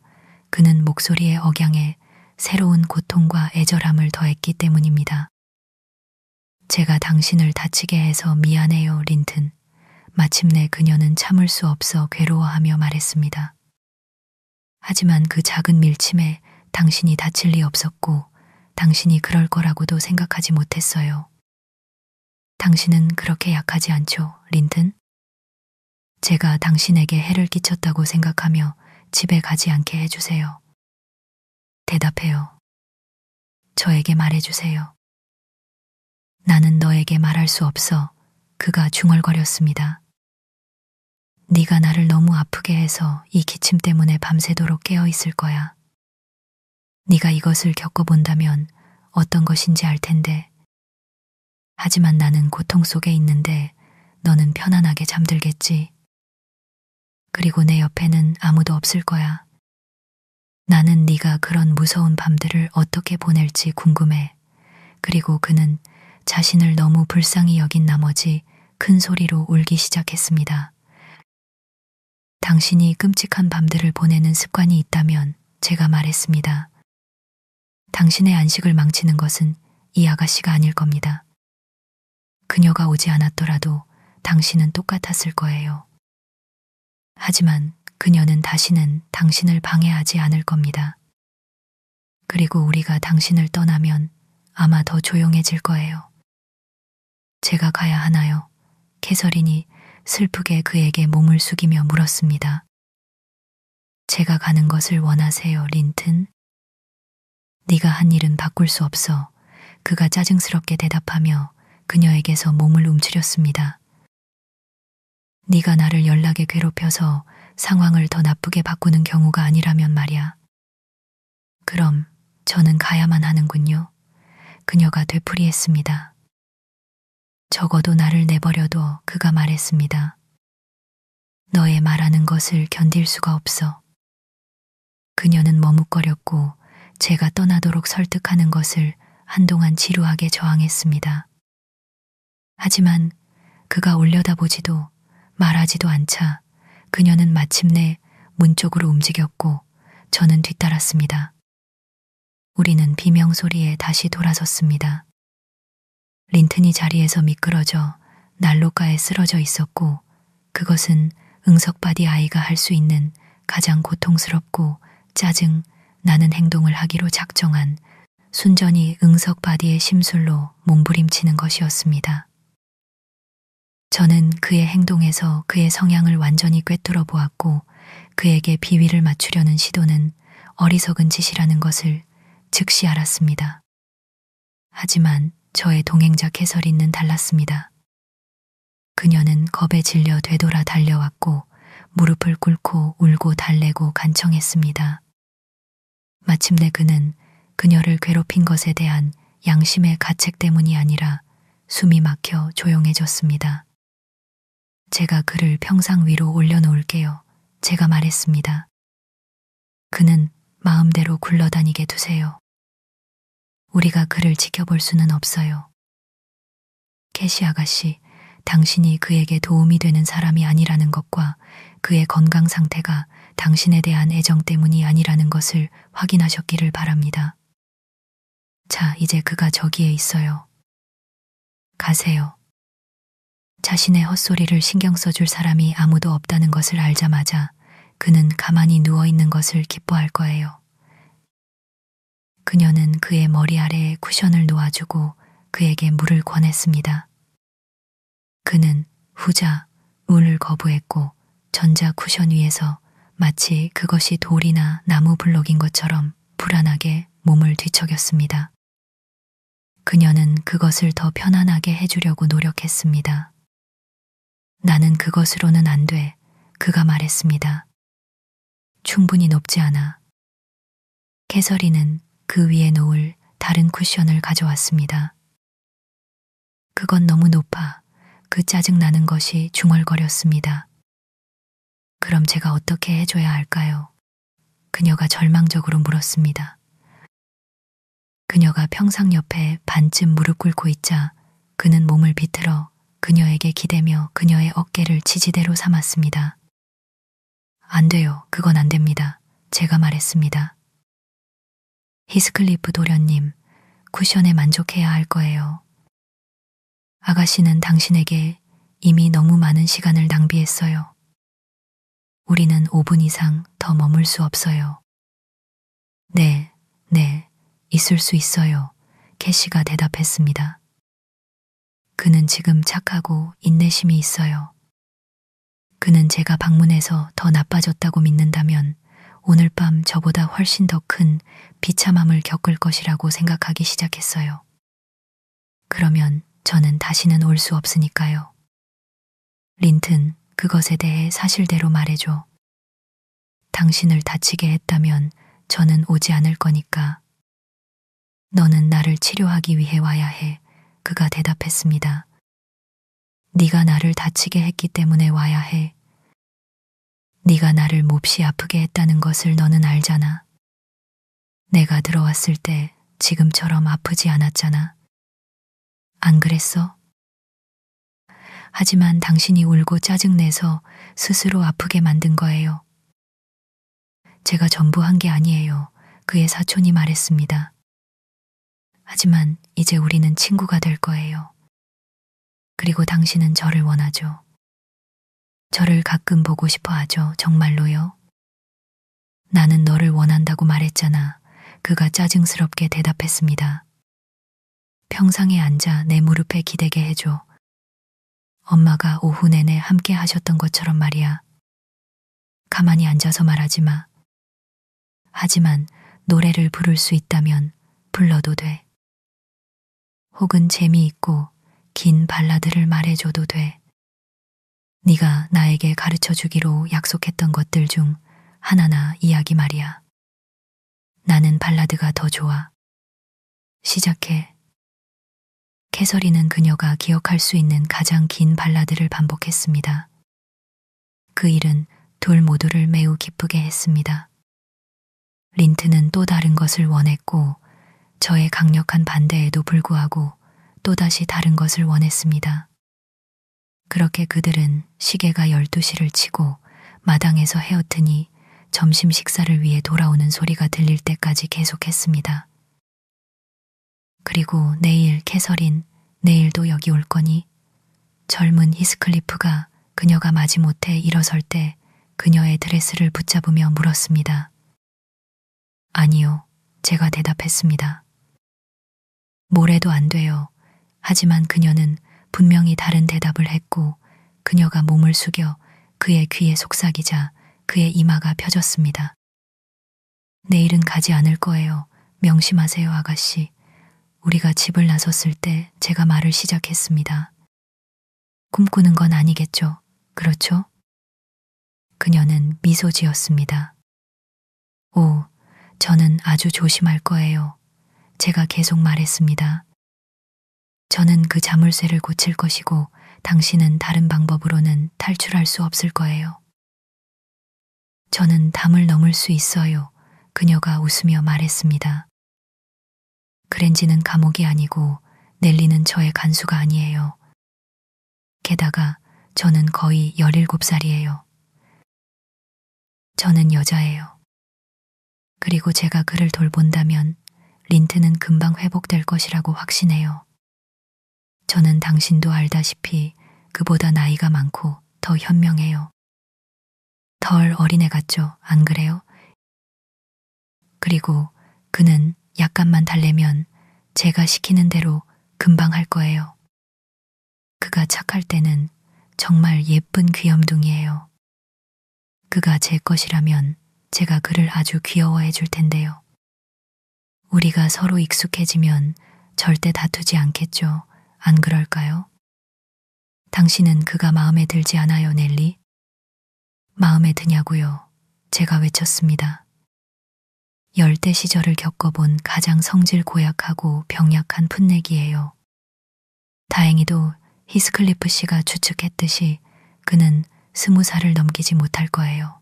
그는 목소리의 억양에 새로운 고통과 애절함을 더했기 때문입니다. 제가 당신을 다치게 해서 미안해요, 린튼. 마침내 그녀는 참을 수 없어 괴로워하며 말했습니다. 하지만 그 작은 밀침에 당신이 다칠 리 없었고 당신이 그럴 거라고도 생각하지 못했어요. 당신은 그렇게 약하지 않죠, 린튼? 제가 당신에게 해를 끼쳤다고 생각하며 집에 가지 않게 해주세요. 대답해요. 저에게 말해주세요. 나는 너에게 말할 수 없어. 그가 중얼거렸습니다. 네가 나를 너무 아프게 해서 이 기침 때문에 밤새도록 깨어 있을 거야. 네가 이것을 겪어본다면 어떤 것인지 알 텐데. 하지만 나는 고통 속에 있는데 너는 편안하게 잠들겠지. 그리고 내 옆에는 아무도 없을 거야. 나는 네가 그런 무서운 밤들을 어떻게 보낼지 궁금해. 그리고 그는 자신을 너무 불쌍히 여긴 나머지 큰 소리로 울기 시작했습니다. 당신이 끔찍한 밤들을 보내는 습관이 있다면 제가 말했습니다. 당신의 안식을 망치는 것은 이 아가씨가 아닐 겁니다. 그녀가 오지 않았더라도 당신은 똑같았을 거예요. 하지만 그녀는 다시는 당신을 방해하지 않을 겁니다. 그리고 우리가 당신을 떠나면 아마 더 조용해질 거예요. 제가 가야 하나요? 캐서린이 슬프게 그에게 몸을 숙이며 물었습니다. 제가 가는 것을 원하세요, 린튼? 네가 한 일은 바꿀 수 없어. 그가 짜증스럽게 대답하며 그녀에게서 몸을 움츠렸습니다. 네가 나를 연락에 괴롭혀서 상황을 더 나쁘게 바꾸는 경우가 아니라면 말이야. 그럼 저는 가야만 하는군요. 그녀가 되풀이했습니다. 적어도 나를 내버려둬. 그가 말했습니다. 너의 말하는 것을 견딜 수가 없어. 그녀는 머뭇거렸고 제가 떠나도록 설득하는 것을 한동안 지루하게 저항했습니다. 하지만 그가 올려다보지도 말하지도 않자 그녀는 마침내 문 쪽으로 움직였고 저는 뒤따랐습니다. 우리는 비명소리에 다시 돌아섰습니다. 린튼이 자리에서 미끄러져 난로가에 쓰러져 있었고 그것은 응석바디 아이가 할 수 있는 가장 고통스럽고 짜증 나는 행동을 하기로 작정한 순전히 응석바디의 심술로 몸부림치는 것이었습니다. 저는 그의 행동에서 그의 성향을 완전히 꿰뚫어 보았고 그에게 비위를 맞추려는 시도는 어리석은 짓이라는 것을 즉시 알았습니다. 하지만 저의 동행자 캐서린은 달랐습니다. 그녀는 겁에 질려 되돌아 달려왔고 무릎을 꿇고 울고 달래고 간청했습니다. 마침내 그는 그녀를 괴롭힌 것에 대한 양심의 가책 때문이 아니라 숨이 막혀 조용해졌습니다. 제가 그를 평상 위로 올려놓을게요. 제가 말했습니다. 그는 마음대로 굴러다니게 두세요. 우리가 그를 지켜볼 수는 없어요. 캐시 아가씨, 당신이 그에게 도움이 되는 사람이 아니라는 것과 그의 건강 상태가 당신에 대한 애정 때문이 아니라는 것을 확인하셨기를 바랍니다. 자, 이제 그가 저기에 있어요. 가세요. 자신의 헛소리를 신경 써줄 사람이 아무도 없다는 것을 알자마자 그는 가만히 누워있는 것을 기뻐할 거예요. 그녀는 그의 머리 아래에 쿠션을 놓아주고 그에게 물을 권했습니다. 그는 후자 물을 거부했고 전자 쿠션 위에서 마치 그것이 돌이나 나무 블록인 것처럼 불안하게 몸을 뒤척였습니다. 그녀는 그것을 더 편안하게 해주려고 노력했습니다. 나는 그것으로는 안 돼, 그가 말했습니다. 충분히 높지 않아. 캐서린은 그 위에 놓을 다른 쿠션을 가져왔습니다. 그건 너무 높아. 그 짜증나는 것이 중얼거렸습니다. 그럼 제가 어떻게 해줘야 할까요? 그녀가 절망적으로 물었습니다. 그녀가 평상 옆에 반쯤 무릎 꿇고 있자 그는 몸을 비틀어 그녀에게 기대며 그녀의 어깨를 지지대로 삼았습니다. 안 돼요. 그건 안 됩니다. 제가 말했습니다. 히스클리프 도련님, 쿠션에 만족해야 할 거예요. 아가씨는 당신에게 이미 너무 많은 시간을 낭비했어요. 우리는 5분 이상 더 머물 수 없어요. 네, 있을 수 있어요. 캐시가 대답했습니다. 그는 지금 착하고 인내심이 있어요. 그는 제가 방문해서 더 나빠졌다고 믿는다면 오늘 밤 저보다 훨씬 더 큰 비참함을 겪을 것이라고 생각하기 시작했어요. 그러면 저는 다시는 올 수 없으니까요. 린튼, 그것에 대해 사실대로 말해줘. 당신을 다치게 했다면 저는 오지 않을 거니까. 너는 나를 치료하기 위해 와야 해. 그가 대답했습니다. 네가 나를 다치게 했기 때문에 와야 해. 네가 나를 몹시 아프게 했다는 것을 너는 알잖아. 내가 들어왔을 때 지금처럼 아프지 않았잖아. 안 그랬어? 하지만 당신이 울고 짜증내서 스스로 아프게 만든 거예요. 제가 전부 한 게 아니에요. 그의 사촌이 말했습니다. 하지만 이제 우리는 친구가 될 거예요. 그리고 당신은 저를 원하죠. 저를 가끔 보고 싶어 하죠. 정말로요? 나는 너를 원한다고 말했잖아. 그가 짜증스럽게 대답했습니다. 평상에 앉아 내 무릎에 기대게 해줘. 엄마가 오후 내내 함께 하셨던 것처럼 말이야. 가만히 앉아서 말하지 마. 하지만 노래를 부를 수 있다면 불러도 돼. 혹은 재미있고 긴 발라드를 말해줘도 돼. 네가 나에게 가르쳐 주기로 약속했던 것들 중 하나나 이야기 말이야. 나는 발라드가 더 좋아. 시작해. 캐서린은 그녀가 기억할 수 있는 가장 긴 발라드를 반복했습니다. 그 일은 둘 모두를 매우 기쁘게 했습니다. 린트는 또 다른 것을 원했고 저의 강력한 반대에도 불구하고 또다시 다른 것을 원했습니다. 그렇게 그들은 시계가 12시를 치고 마당에서 헤어트니 점심 식사를 위해 돌아오는 소리가 들릴 때까지 계속했습니다. 그리고 내일 캐서린, 내일도 여기 올 거니? 젊은 히스클리프가 그녀가 마지못해 일어설 때 그녀의 드레스를 붙잡으며 물었습니다. 아니요, 제가 대답했습니다. 뭐래도 안 돼요. 하지만 그녀는 분명히 다른 대답을 했고 그녀가 몸을 숙여 그의 귀에 속삭이자 그의 이마가 펴졌습니다. 내일은 가지 않을 거예요. 명심하세요, 아가씨. 우리가 집을 나섰을 때 제가 말을 시작했습니다. 꿈꾸는 건 아니겠죠? 그렇죠? 그녀는 미소 지었습니다. 오, 저는 아주 조심할 거예요. 제가 계속 말했습니다. 저는 그 자물쇠를 고칠 것이고 당신은 다른 방법으로는 탈출할 수 없을 거예요. 저는 담을 넘을 수 있어요. 그녀가 웃으며 말했습니다. 그랜지는 감옥이 아니고 넬리는 저의 간수가 아니에요. 게다가 저는 거의 17살이에요. 저는 여자예요. 그리고 제가 그를 돌본다면 린트는 금방 회복될 것이라고 확신해요. 저는 당신도 알다시피 그보다 나이가 많고 더 현명해요. 덜 어린애 같죠, 안 그래요? 그리고 그는 약간만 달래면 제가 시키는 대로 금방 할 거예요. 그가 착할 때는 정말 예쁜 귀염둥이에요. 그가 제 것이라면 제가 그를 아주 귀여워해 줄 텐데요. 우리가 서로 익숙해지면 절대 다투지 않겠죠. 안 그럴까요? 당신은 그가 마음에 들지 않아요, 넬리? 마음에 드냐고요? 제가 외쳤습니다. 열대 시절을 겪어본 가장 성질 고약하고 병약한 풋내기예요. 다행히도 히스클리프 씨가 추측했듯이 그는 20살을 넘기지 못할 거예요.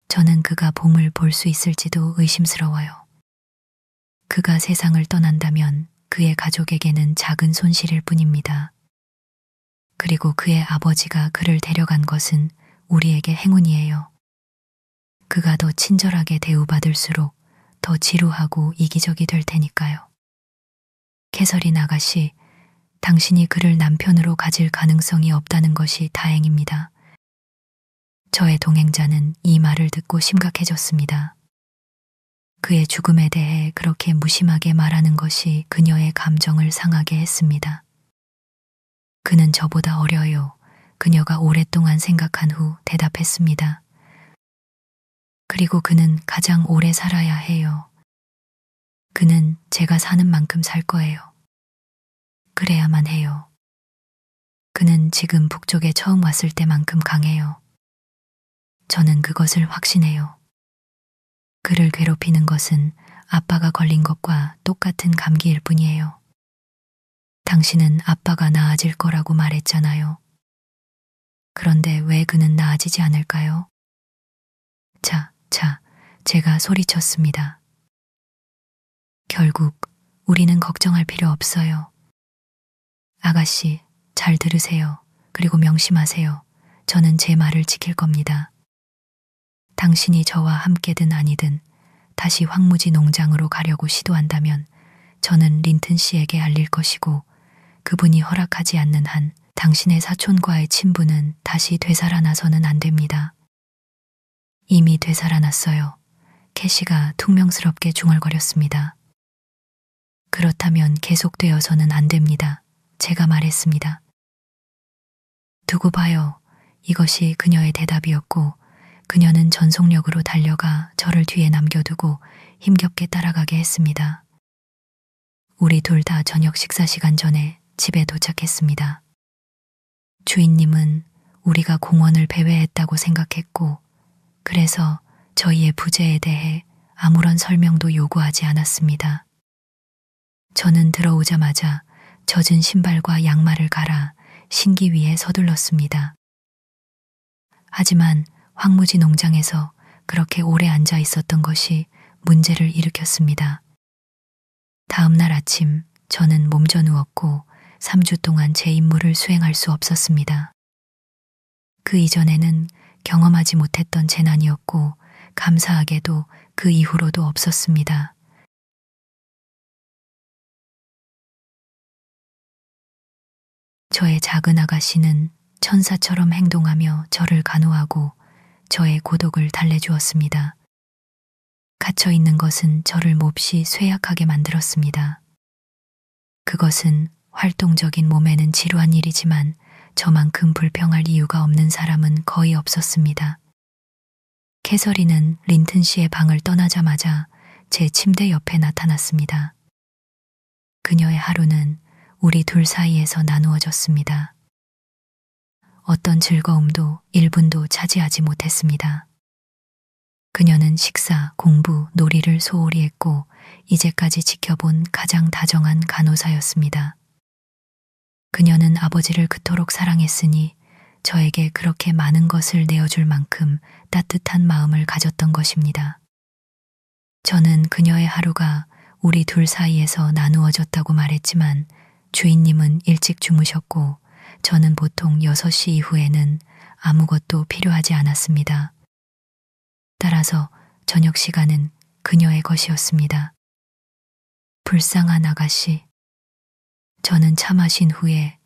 저는 그가 봄을 볼 수 있을지도 의심스러워요. 그가 세상을 떠난다면 그의 가족에게는 작은 손실일 뿐입니다. 그리고 그의 아버지가 그를 데려간 것은 우리에게 행운이에요. 그가 더 친절하게 대우받을수록 더 지루하고 이기적이 될 테니까요. 캐서린 아가씨, 당신이 그를 남편으로 가질 가능성이 없다는 것이 다행입니다. 저의 동행자는 이 말을 듣고 심각해졌습니다. 그의 죽음에 대해 그렇게 무심하게 말하는 것이 그녀의 감정을 상하게 했습니다. 그는 저보다 어려요. 그녀가 오랫동안 생각한 후 대답했습니다. 그리고 그는 가장 오래 살아야 해요. 그는 제가 사는 만큼 살 거예요. 그래야만 해요. 그는 지금 북쪽에 처음 왔을 때만큼 강해요. 저는 그것을 확신해요. 그를 괴롭히는 것은 아빠가 걸린 것과 똑같은 감기일 뿐이에요. 당신은 아빠가 나아질 거라고 말했잖아요. 그런데 왜 그는 나아지지 않을까요? 자, 제가 소리쳤습니다. 결국 우리는 걱정할 필요 없어요. 아가씨, 잘 들으세요. 그리고 명심하세요. 저는 제 말을 지킬 겁니다. 당신이 저와 함께든 아니든 다시 황무지 농장으로 가려고 시도한다면 저는 린튼 씨에게 알릴 것이고 그분이 허락하지 않는 한 당신의 사촌과의 친분은 다시 되살아나서는 안 됩니다. 이미 되살아났어요. 캐시가 퉁명스럽게 중얼거렸습니다. 그렇다면 계속되어서는 안 됩니다. 제가 말했습니다. 두고 봐요. 이것이 그녀의 대답이었고 그녀는 전속력으로 달려가 저를 뒤에 남겨두고 힘겹게 따라가게 했습니다. 우리 둘 다 저녁 식사 시간 전에 집에 도착했습니다. 주인님은 우리가 공원을 배회했다고 생각했고 그래서 저희의 부재에 대해 아무런 설명도 요구하지 않았습니다. 저는 들어오자마자 젖은 신발과 양말을 갈아 신기 위에 서둘렀습니다. 하지만 황무지 농장에서 그렇게 오래 앉아 있었던 것이 문제를 일으켰습니다. 다음 날 아침 저는 몸져 누웠고 3주 동안 제 임무를 수행할 수 없었습니다. 그 이전에는 경험하지 못했던 재난이었고 감사하게도 그 이후로도 없었습니다. 저의 작은 아가씨는 천사처럼 행동하며 저를 간호하고 저의 고독을 달래주었습니다. 갇혀 있는 것은 저를 몹시 쇠약하게 만들었습니다. 그것은 활동적인 몸에는 지루한 일이지만 저만큼 불평할 이유가 없는 사람은 거의 없었습니다. 캐서린은 린튼 씨의 방을 떠나자마자 제 침대 옆에 나타났습니다. 그녀의 하루는 우리 둘 사이에서 나누어졌습니다. 어떤 즐거움도 1분도 차지하지 못했습니다. 그녀는 식사, 공부, 놀이를 소홀히 했고 이제까지 지켜본 가장 다정한 간호사였습니다. 그녀는 아버지를 그토록 사랑했으니 저에게 그렇게 많은 것을 내어줄 만큼 따뜻한 마음을 가졌던 것입니다. 저는 그녀의 하루가 우리 둘 사이에서 나누어졌다고 말했지만 주인님은 일찍 주무셨고 저는 보통 6시 이후에는 아무것도 필요하지 않았습니다. 따라서 저녁 시간은 그녀의 것이었습니다. 불쌍한 아가씨. 저는 차 마신 후에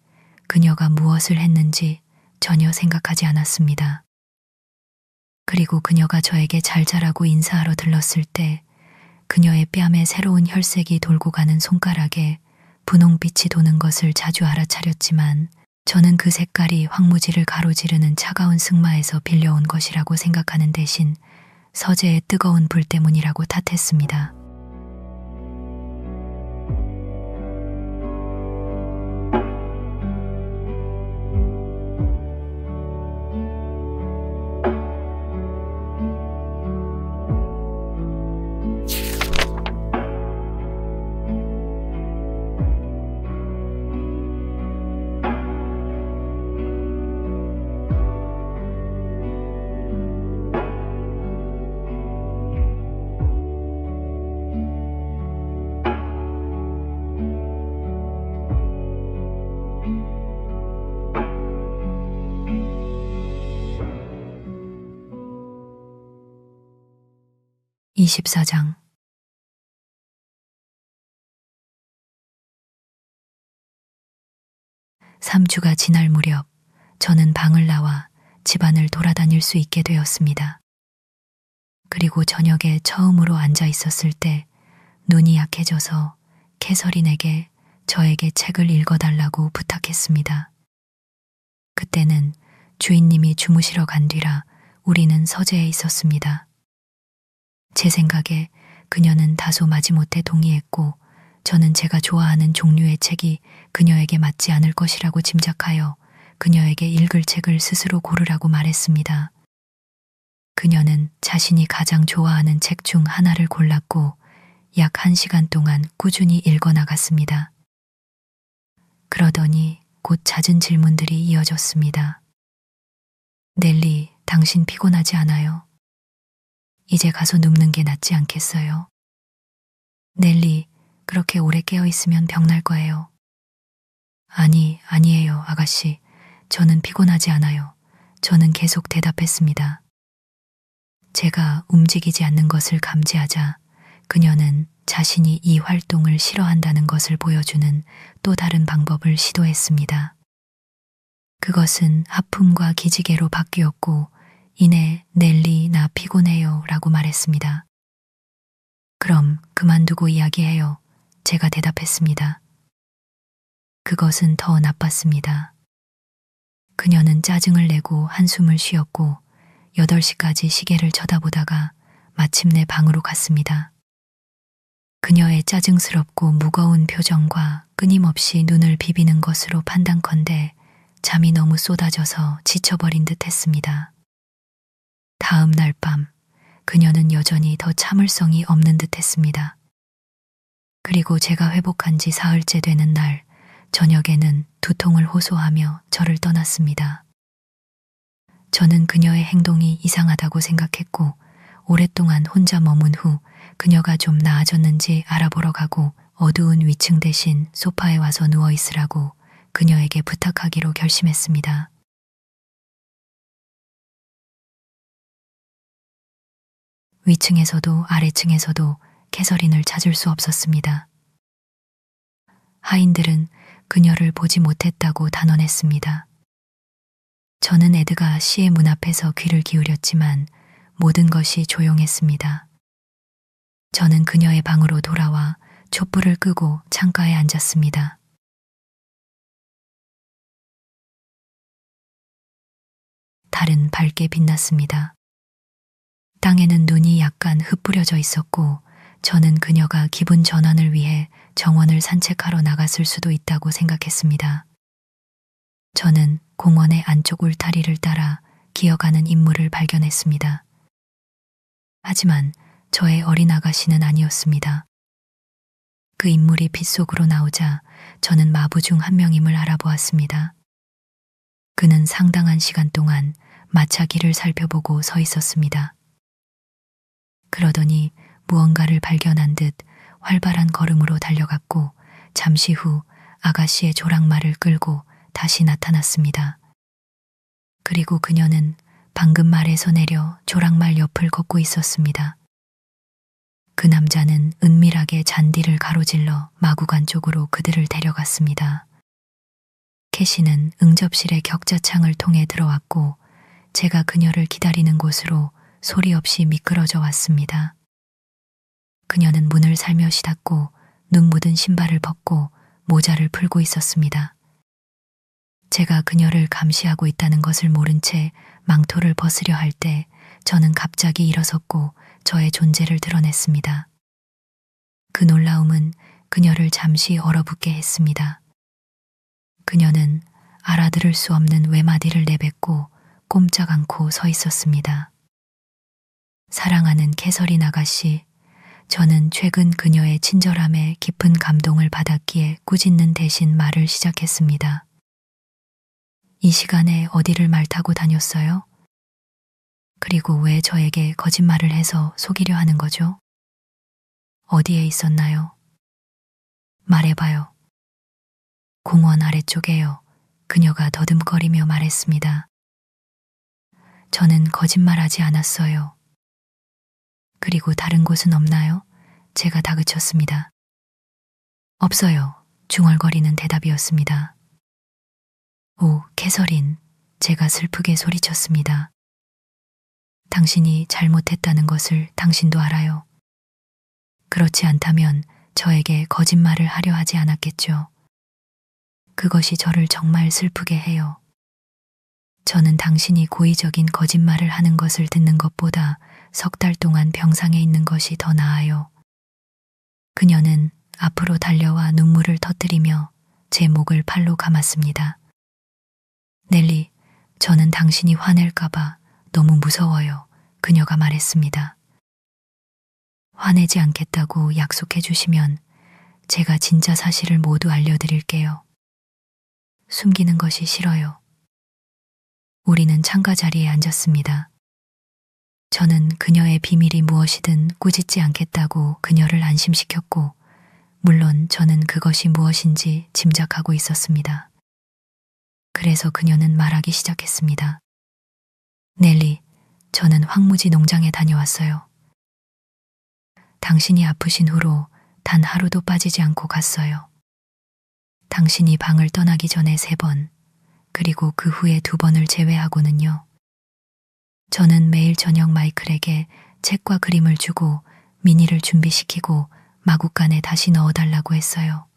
그녀가 무엇을 했는지 전혀 생각하지 않았습니다. 그리고 그녀가 저에게 잘 자라고 인사하러 들렀을 때 그녀의 뺨에 새로운 혈색이 돌고 가는 손가락에 분홍빛이 도는 것을 자주 알아차렸지만 저는 그 색깔이 황무지를 가로지르는 차가운 승마에서 빌려온 것이라고 생각하는 대신 서재의 뜨거운 불 때문이라고 탓했습니다. (24장) 3주가 지날 무렵 저는 방을 나와 집안을 돌아다닐 수 있게 되었습니다. 그리고 저녁에 처음으로 앉아 있었을 때 눈이 약해져서 캐서린에게 저에게 책을 읽어달라고 부탁했습니다. 그때는 주인님이 주무시러 간 뒤라 우리는 서재에 있었습니다. 제 생각에 그녀는 다소 마지못해 동의했고 저는 제가 좋아하는 종류의 책이 그녀에게 맞지 않을 것이라고 짐작하여 그녀에게 읽을 책을 스스로 고르라고 말했습니다. 그녀는 자신이 가장 좋아하는 책 중 하나를 골랐고 약 1시간 동안 꾸준히 읽어나갔습니다. 그러더니 곧 잦은 질문들이 이어졌습니다. 넬리, 당신 피곤하지 않아요? 이제 가서 눕는 게 낫지 않겠어요? 넬리, 그렇게 오래 깨어 있으면 병날 거예요. 아니에요, 아가씨. 저는 피곤하지 않아요. 저는 계속 대답했습니다. 제가 움직이지 않는 것을 감지하자 그녀는 자신이 이 활동을 싫어한다는 것을 보여주는 또 다른 방법을 시도했습니다. 그것은 하품과 기지개로 바뀌었고 이내 넬리, 나 피곤해요 라고 말했습니다. 그럼 그만두고 이야기해요. 제가 대답했습니다. 그것은 더 나빴습니다. 그녀는 짜증을 내고 한숨을 쉬었고 8시까지 시계를 쳐다보다가 마침내 방으로 갔습니다. 그녀의 짜증스럽고 무거운 표정과 끊임없이 눈을 비비는 것으로 판단컨대 잠이 너무 쏟아져서 지쳐버린 듯 했습니다. 다음 날 밤, 그녀는 여전히 더 참을성이 없는 듯 했습니다. 그리고 제가 회복한 지 사흘째 되는 날, 저녁에는 두통을 호소하며 저를 떠났습니다. 저는 그녀의 행동이 이상하다고 생각했고, 오랫동안 혼자 머문 후 그녀가 좀 나아졌는지 알아보러 가고 어두운 위층 대신 소파에 와서 누워 있으라고 그녀에게 부탁하기로 결심했습니다. 위층에서도 아래층에서도 캐서린을 찾을 수 없었습니다. 하인들은 그녀를 보지 못했다고 단언했습니다. 저는 에드가 씨의 문 앞에서 귀를 기울였지만 모든 것이 조용했습니다. 저는 그녀의 방으로 돌아와 촛불을 끄고 창가에 앉았습니다. 달은 밝게 빛났습니다. 땅에는 눈이 약간 흩뿌려져 있었고 저는 그녀가 기분 전환을 위해 정원을 산책하러 나갔을 수도 있다고 생각했습니다. 저는 공원의 안쪽 울타리를 따라 기어가는 인물을 발견했습니다. 하지만 저의 어린 아가씨는 아니었습니다. 그 인물이 빛 속으로 나오자 저는 마부 중 한 명임을 알아보았습니다. 그는 상당한 시간 동안 마차 길을 살펴보고 서 있었습니다. 그러더니 무언가를 발견한 듯 활발한 걸음으로 달려갔고 잠시 후 아가씨의 조랑말을 끌고 다시 나타났습니다. 그리고 그녀는 방금 말에서 내려 조랑말 옆을 걷고 있었습니다. 그 남자는 은밀하게 잔디를 가로질러 마구간 쪽으로 그들을 데려갔습니다. 캐시는 응접실의 격자창을 통해 들어왔고 제가 그녀를 기다리는 곳으로 소리 없이 미끄러져 왔습니다. 그녀는 문을 살며시 닫고 눈 묻은 신발을 벗고 모자를 풀고 있었습니다. 제가 그녀를 감시하고 있다는 것을 모른 채 망토를 벗으려 할 때 저는 갑자기 일어섰고 저의 존재를 드러냈습니다. 그 놀라움은 그녀를 잠시 얼어붙게 했습니다. 그녀는 알아들을 수 없는 외마디를 내뱉고 꼼짝 않고 서 있었습니다. 사랑하는 캐서린 아가씨, 저는 최근 그녀의 친절함에 깊은 감동을 받았기에 꾸짖는 대신 말을 시작했습니다. 이 시간에 어디를 말 타고 다녔어요? 그리고 왜 저에게 거짓말을 해서 속이려 하는 거죠? 어디에 있었나요? 말해봐요. 공원 아래쪽에요. 그녀가 더듬거리며 말했습니다. 저는 거짓말하지 않았어요. 그리고 다른 곳은 없나요? 제가 다그쳤습니다. 없어요. 중얼거리는 대답이었습니다. 오, 캐서린, 제가 슬프게 소리쳤습니다. 당신이 잘못했다는 것을 당신도 알아요. 그렇지 않다면 저에게 거짓말을 하려 하지 않았겠죠. 그것이 저를 정말 슬프게 해요. 저는 당신이 고의적인 거짓말을 하는 것을 듣는 것보다 석 달 동안 병상에 있는 것이 더 나아요. 그녀는 앞으로 달려와 눈물을 터뜨리며 제 목을 팔로 감았습니다. 넬리, 저는 당신이 화낼까봐 너무 무서워요. 그녀가 말했습니다. 화내지 않겠다고 약속해 주시면 제가 진짜 사실을 모두 알려드릴게요. 숨기는 것이 싫어요. 우리는 창가 자리에 앉았습니다. 저는 그녀의 비밀이 무엇이든 꾸짖지 않겠다고 그녀를 안심시켰고, 물론 저는 그것이 무엇인지 짐작하고 있었습니다. 그래서 그녀는 말하기 시작했습니다. 넬리, 저는 황무지 농장에 다녀왔어요. 당신이 아프신 후로 단 하루도 빠지지 않고 갔어요. 당신이 방을 떠나기 전에 3번, 그리고 그 후에 2번을 제외하고는요. 저는 매일 저녁 마이클에게 책과 그림을 주고 미니를 준비시키고 마구간에 다시 넣어달라고 했어요.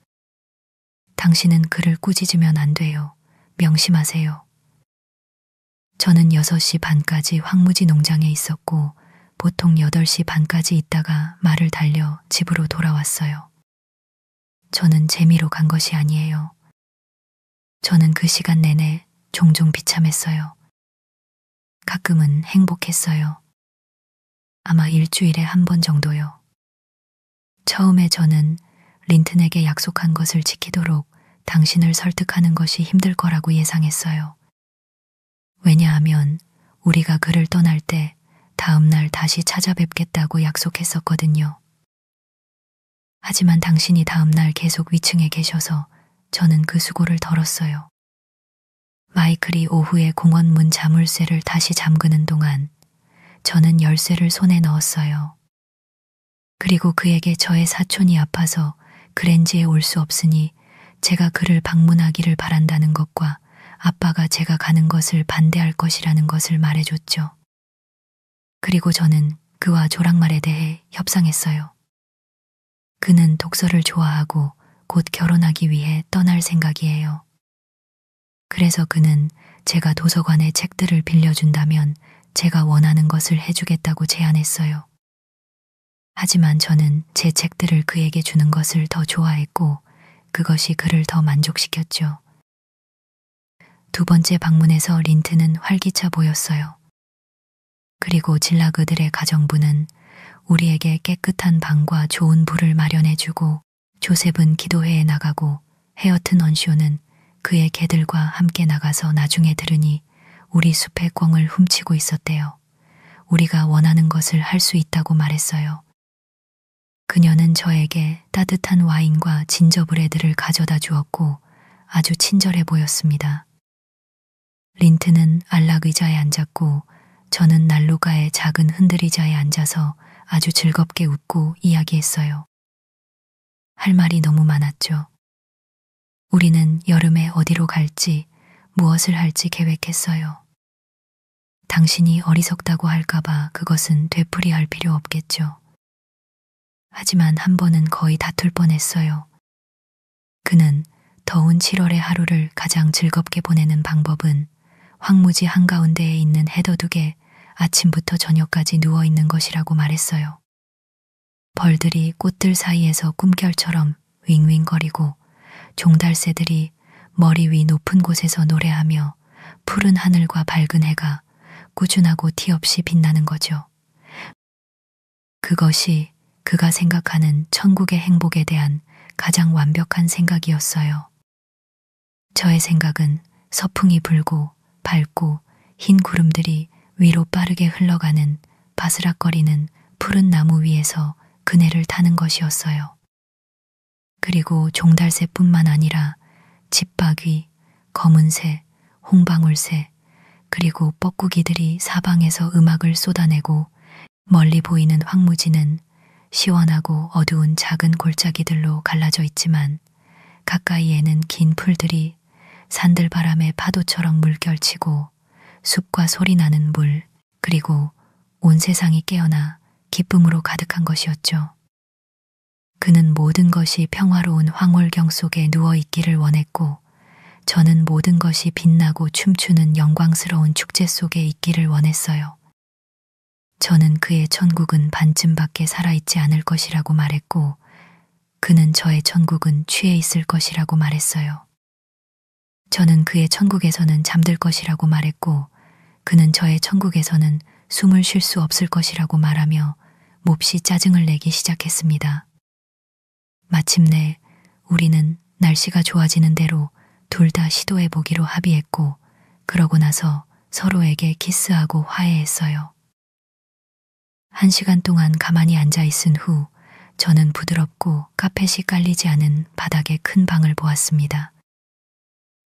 당신은 그를 꾸짖으면 안 돼요. 명심하세요. 저는 6시 반까지 황무지 농장에 있었고 보통 8시 반까지 있다가 말을 달려 집으로 돌아왔어요. 저는 재미로 간 것이 아니에요. 저는 그 시간 내내 종종 비참했어요. 가끔은 행복했어요. 아마 일주일에 1번 정도요. 처음에 저는 린튼에게 약속한 것을 지키도록 당신을 설득하는 것이 힘들 거라고 예상했어요. 왜냐하면 우리가 그를 떠날 때 다음 날 다시 찾아뵙겠다고 약속했었거든요. 하지만 당신이 다음 날 계속 위층에 계셔서 저는 그 수고를 덜었어요. 마이클이 오후에 공원 문 자물쇠를 다시 잠그는 동안 저는 열쇠를 손에 넣었어요. 그리고 그에게 저의 사촌이 아파서 그랜지에 올 수 없으니 제가 그를 방문하기를 바란다는 것과 아빠가 제가 가는 것을 반대할 것이라는 것을 말해줬죠. 그리고 저는 그와 조랑말에 대해 협상했어요. 그는 독서를 좋아하고 곧 결혼하기 위해 떠날 생각이에요. 그래서 그는 제가 도서관의 책들을 빌려준다면 제가 원하는 것을 해주겠다고 제안했어요. 하지만 저는 제 책들을 그에게 주는 것을 더 좋아했고 그것이 그를 더 만족시켰죠. 두 번째 방문에서 린트는 활기차 보였어요. 그리고 질라그들의 가정부는 우리에게 깨끗한 방과 좋은 불을 마련해주고 조셉은 기도회에 나가고 헤어튼 언쇼는 그의 개들과 함께 나가서 나중에 들으니 우리 숲의 꿩을 훔치고 있었대요. 우리가 원하는 것을 할 수 있다고 말했어요. 그녀는 저에게 따뜻한 와인과 진저브레드를 가져다 주었고 아주 친절해 보였습니다. 린트는 안락 의자에 앉았고 저는 난로가의 작은 흔들의자에 앉아서 아주 즐겁게 웃고 이야기했어요. 할 말이 너무 많았죠. 우리는 여름에 어디로 갈지, 무엇을 할지 계획했어요. 당신이 어리석다고 할까봐 그것은 되풀이할 필요 없겠죠. 하지만 한 번은 거의 다툴 뻔했어요. 그는 더운 7월의 하루를 가장 즐겁게 보내는 방법은 황무지 한가운데에 있는 해더둑에 아침부터 저녁까지 누워있는 것이라고 말했어요. 벌들이 꽃들 사이에서 꿈결처럼 윙윙거리고 종달새들이 머리 위 높은 곳에서 노래하며 푸른 하늘과 밝은 해가 꾸준하고 티 없이 빛나는 거죠. 그것이 그가 생각하는 천국의 행복에 대한 가장 완벽한 생각이었어요. 저의 생각은 서풍이 불고 밝고 흰 구름들이 위로 빠르게 흘러가는 바스락거리는 푸른 나무 위에서 그네를 타는 것이었어요. 그리고 종달새뿐만 아니라 집박이, 검은새, 홍방울새, 그리고 뻐꾸기들이 사방에서 음악을 쏟아내고 멀리 보이는 황무지는 시원하고 어두운 작은 골짜기들로 갈라져 있지만 가까이에는 긴 풀들이 산들바람에 파도처럼 물결치고 숲과 소리나는 물, 그리고 온 세상이 깨어나 기쁨으로 가득한 것이었죠. 그는 모든 것이 평화로운 황홀경 속에 누워있기를 원했고 저는 모든 것이 빛나고 춤추는 영광스러운 축제 속에 있기를 원했어요. 저는 그의 천국은 반쯤밖에 살아있지 않을 것이라고 말했고 그는 저의 천국은 취해 있을 것이라고 말했어요. 저는 그의 천국에서는 잠들 것이라고 말했고 그는 저의 천국에서는 숨을 쉴 수 없을 것이라고 말하며 몹시 짜증을 내기 시작했습니다. 마침내 우리는 날씨가 좋아지는 대로 둘 다 시도해 보기로 합의했고 그러고 나서 서로에게 키스하고 화해했어요. 1시간 동안 가만히 앉아 있은 후 저는 부드럽고 카펫이 깔리지 않은 바닥의 큰 방을 보았습니다.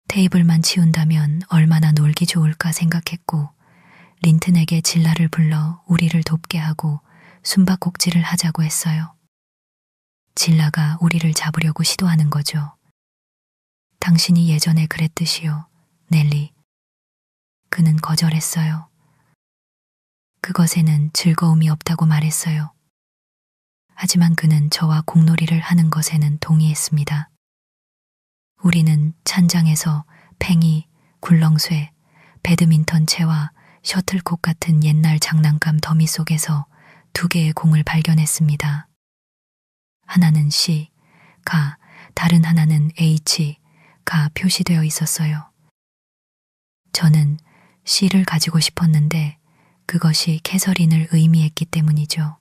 테이블만 치운다면 얼마나 놀기 좋을까 생각했고 린튼에게 질라를 불러 우리를 돕게 하고 숨바꼭질을 하자고 했어요. 질라가 우리를 잡으려고 시도하는 거죠. 당신이 예전에 그랬듯이요, 넬리. 그는 거절했어요. 그것에는 즐거움이 없다고 말했어요. 하지만 그는 저와 공놀이를 하는 것에는 동의했습니다. 우리는 찬장에서 팽이, 굴렁쇠, 배드민턴채와 셔틀콕 같은 옛날 장난감 더미 속에서 2개의 공을 발견했습니다. 하나는 C, 가, 다른 하나는 H, 가 표시되어 있었어요. 저는 C를 가지고 싶었는데 그것이 캐서린을 의미했기 때문이죠.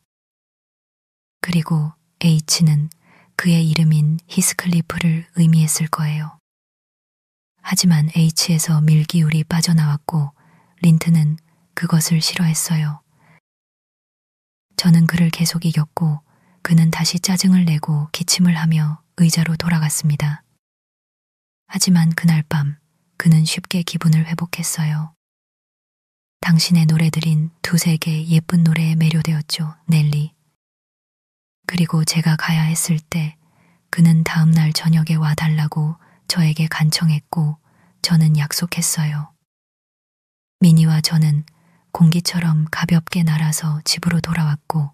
그리고 H는 그의 이름인 히스클리프를 의미했을 거예요. 하지만 H에서 밀기울이 빠져나왔고 린트는 그것을 싫어했어요. 저는 그를 계속 이겼고 그는 다시 짜증을 내고 기침을 하며 의자로 돌아갔습니다. 하지만 그날 밤 그는 쉽게 기분을 회복했어요. 당신의 노래들인 두세 개의 예쁜 노래에 매료되었죠, 넬리. 그리고 제가 가야 했을 때 그는 다음 날 저녁에 와달라고 저에게 간청했고 저는 약속했어요. 미니와 저는 공기처럼 가볍게 날아서 집으로 돌아왔고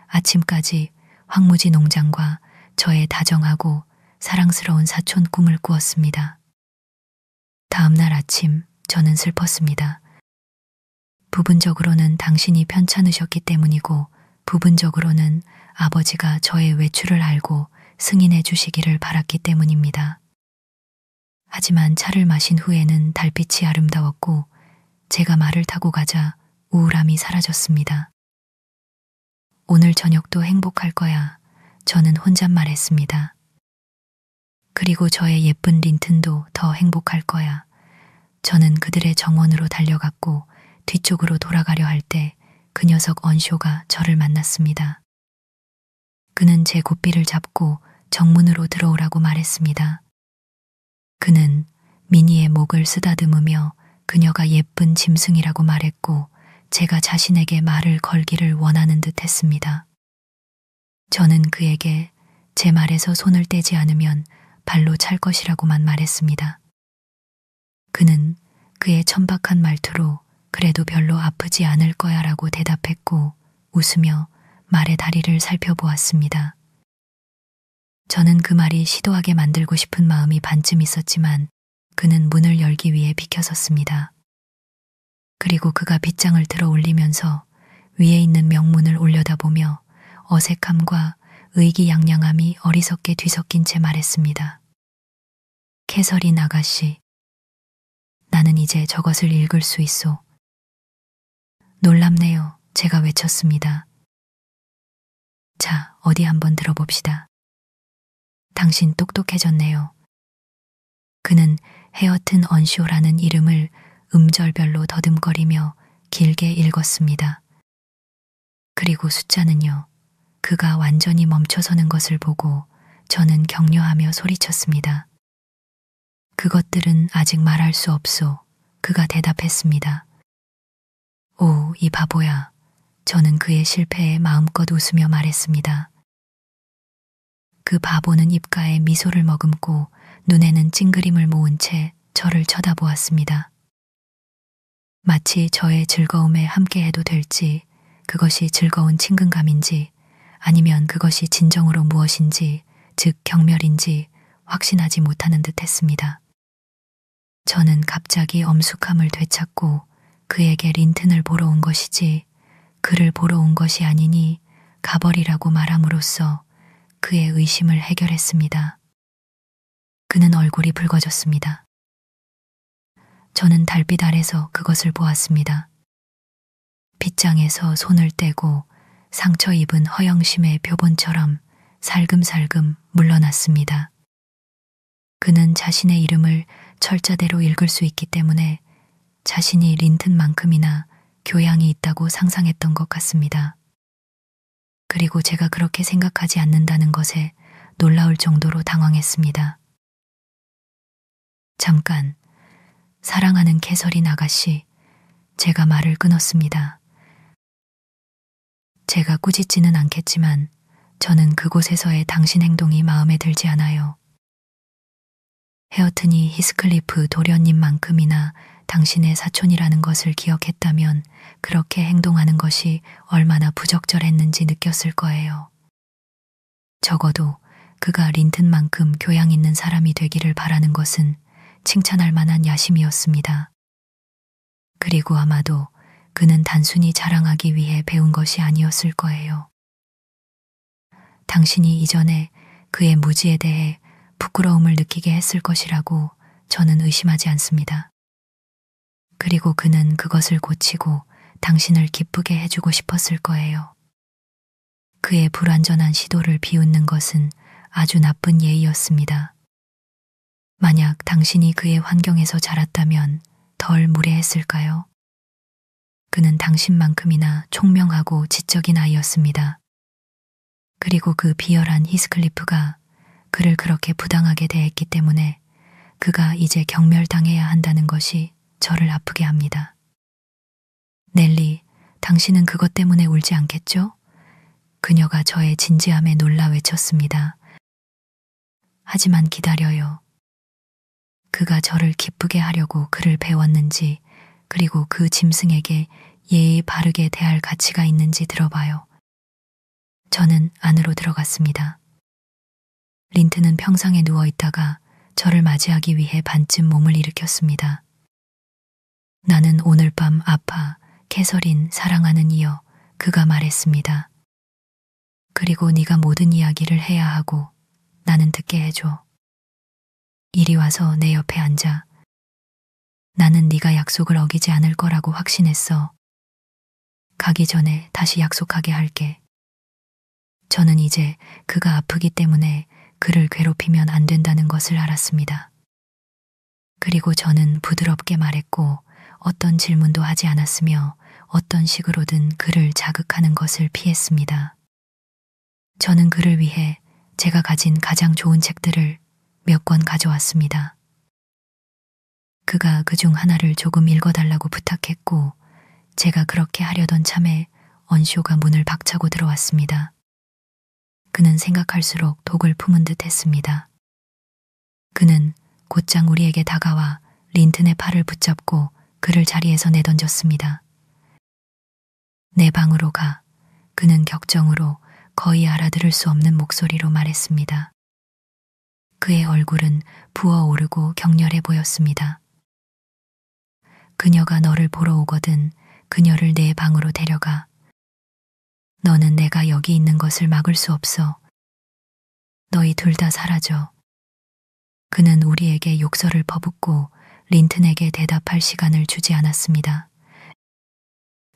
아침까지 황무지 농장과 저의 다정하고 사랑스러운 사촌 꿈을 꾸었습니다. 다음 날 아침 저는 슬펐습니다. 부분적으로는 당신이 편찮으셨기 때문이고 부분적으로는 아버지가 저의 외출을 알고 승인해 주시기를 바랐기 때문입니다. 하지만 차를 마신 후에는 달빛이 아름다웠고 제가 말을 타고 가자 우울함이 사라졌습니다. 오늘 저녁도 행복할 거야. 저는 혼잣말했습니다. 그리고 저의 예쁜 린튼도 더 행복할 거야. 저는 그들의 정원으로 달려갔고 뒤쪽으로 돌아가려 할 때 그 녀석 언쇼가 저를 만났습니다. 그는 제 고삐를 잡고 정문으로 들어오라고 말했습니다. 그는 미니의 목을 쓰다듬으며 그녀가 예쁜 짐승이라고 말했고 제가 자신에게 말을 걸기를 원하는 듯 했습니다. 저는 그에게 제 말에서 손을 떼지 않으면 발로 찰 것이라고만 말했습니다. 그는 그의 천박한 말투로 그래도 별로 아프지 않을 거야 라고 대답했고 웃으며 말의 다리를 살펴보았습니다. 저는 그 말이 시도하게 만들고 싶은 마음이 반쯤 있었지만 그는 문을 열기 위해 비켜섰습니다. 그리고 그가 빗장을 들어 올리면서 위에 있는 명문을 올려다보며 어색함과 의기양양함이 어리석게 뒤섞인 채 말했습니다. 캐서린 아가씨, 나는 이제 저것을 읽을 수 있소. 놀랍네요. 제가 외쳤습니다. 자, 어디 한번 들어봅시다. 당신 똑똑해졌네요. 그는 헤어튼 언쇼라는 이름을 음절별로 더듬거리며 길게 읽었습니다. 그리고 숫자는요. 그가 완전히 멈춰서는 것을 보고 저는 격려하며 소리쳤습니다. 그것들은 아직 말할 수 없소. 그가 대답했습니다. 오, 이 바보야. 저는 그의 실패에 마음껏 웃으며 말했습니다. 그 바보는 입가에 미소를 머금고 눈에는 찡그림을 모은 채 저를 쳐다보았습니다. 마치 저의 즐거움에 함께해도 될지, 그것이 즐거운 친근감인지, 아니면 그것이 진정으로 무엇인지, 즉 경멸인지 확신하지 못하는 듯 했습니다. 저는 갑자기 엄숙함을 되찾고 그에게 린튼을 보러 온 것이지 그를 보러 온 것이 아니니 가버리라고 말함으로써 그의 의심을 해결했습니다. 그는 얼굴이 붉어졌습니다. 저는 달빛 아래서 그것을 보았습니다. 빗장에서 손을 떼고 상처 입은 허영심의 표본처럼 살금살금 물러났습니다. 그는 자신의 이름을 철자대로 읽을 수 있기 때문에 자신이 린튼만큼이나 교양이 있다고 상상했던 것 같습니다. 그리고 제가 그렇게 생각하지 않는다는 것에 놀라울 정도로 당황했습니다. 잠깐, 사랑하는 캐서린 아가씨, 제가 말을 끊었습니다. 제가 꾸짖지는 않겠지만 저는 그곳에서의 당신 행동이 마음에 들지 않아요. 헤어튼이 히스클리프 도련님만큼이나 당신의 사촌이라는 것을 기억했다면 그렇게 행동하는 것이 얼마나 부적절했는지 느꼈을 거예요. 적어도 그가 린튼만큼 교양 있는 사람이 되기를 바라는 것은 칭찬할 만한 야심이었습니다. 그리고 아마도 그는 단순히 자랑하기 위해 배운 것이 아니었을 거예요. 당신이 이전에 그의 무지에 대해 부끄러움을 느끼게 했을 것이라고 저는 의심하지 않습니다. 그리고 그는 그것을 고치고 당신을 기쁘게 해주고 싶었을 거예요. 그의 불완전한 시도를 비웃는 것은 아주 나쁜 예의였습니다. 만약 당신이 그의 환경에서 자랐다면 덜 무례했을까요? 그는 당신만큼이나 총명하고 지적인 아이였습니다. 그리고 그 비열한 히스클리프가 그를 그렇게 부당하게 대했기 때문에 그가 이제 경멸당해야 한다는 것이 저를 아프게 합니다. 넬리, 당신은 그것 때문에 울지 않겠죠? 그녀가 저의 진지함에 놀라 외쳤습니다. 하지만 기다려요. 그가 저를 기쁘게 하려고 그를 배웠는지, 그리고 그 짐승에게 예의 바르게 대할 가치가 있는지 들어봐요. 저는 안으로 들어갔습니다. 린트는 평상에 누워 있다가 저를 맞이하기 위해 반쯤 몸을 일으켰습니다. 나는 오늘 밤 아파, 캐서린, 사랑하는 이여, 그가 말했습니다. 그리고 네가 모든 이야기를 해야 하고 나는 듣게 해줘. 이리 와서 내 옆에 앉아. 나는 네가 약속을 어기지 않을 거라고 확신했어. 가기 전에 다시 약속하게 할게. 저는 이제 그가 아프기 때문에 그를 괴롭히면 안 된다는 것을 알았습니다. 그리고 저는 부드럽게 말했고 어떤 질문도 하지 않았으며 어떤 식으로든 그를 자극하는 것을 피했습니다. 저는 그를 위해 제가 가진 가장 좋은 책들을 몇 권 가져왔습니다. 그가 그중 하나를 조금 읽어달라고 부탁했고 제가 그렇게 하려던 참에 언쇼가 문을 박차고 들어왔습니다. 그는 생각할수록 독을 품은 듯 했습니다. 그는 곧장 우리에게 다가와 린튼의 팔을 붙잡고 그를 자리에서 내던졌습니다. 내 방으로 가. 그는 격정으로 거의 알아들을 수 없는 목소리로 말했습니다. 그의 얼굴은 부어오르고 격렬해 보였습니다. 그녀가 너를 보러 오거든 그녀를 내 방으로 데려가. 너는 내가 여기 있는 것을 막을 수 없어. 너희 둘 다 사라져. 그는 우리에게 욕설을 퍼붓고 린튼에게 대답할 시간을 주지 않았습니다.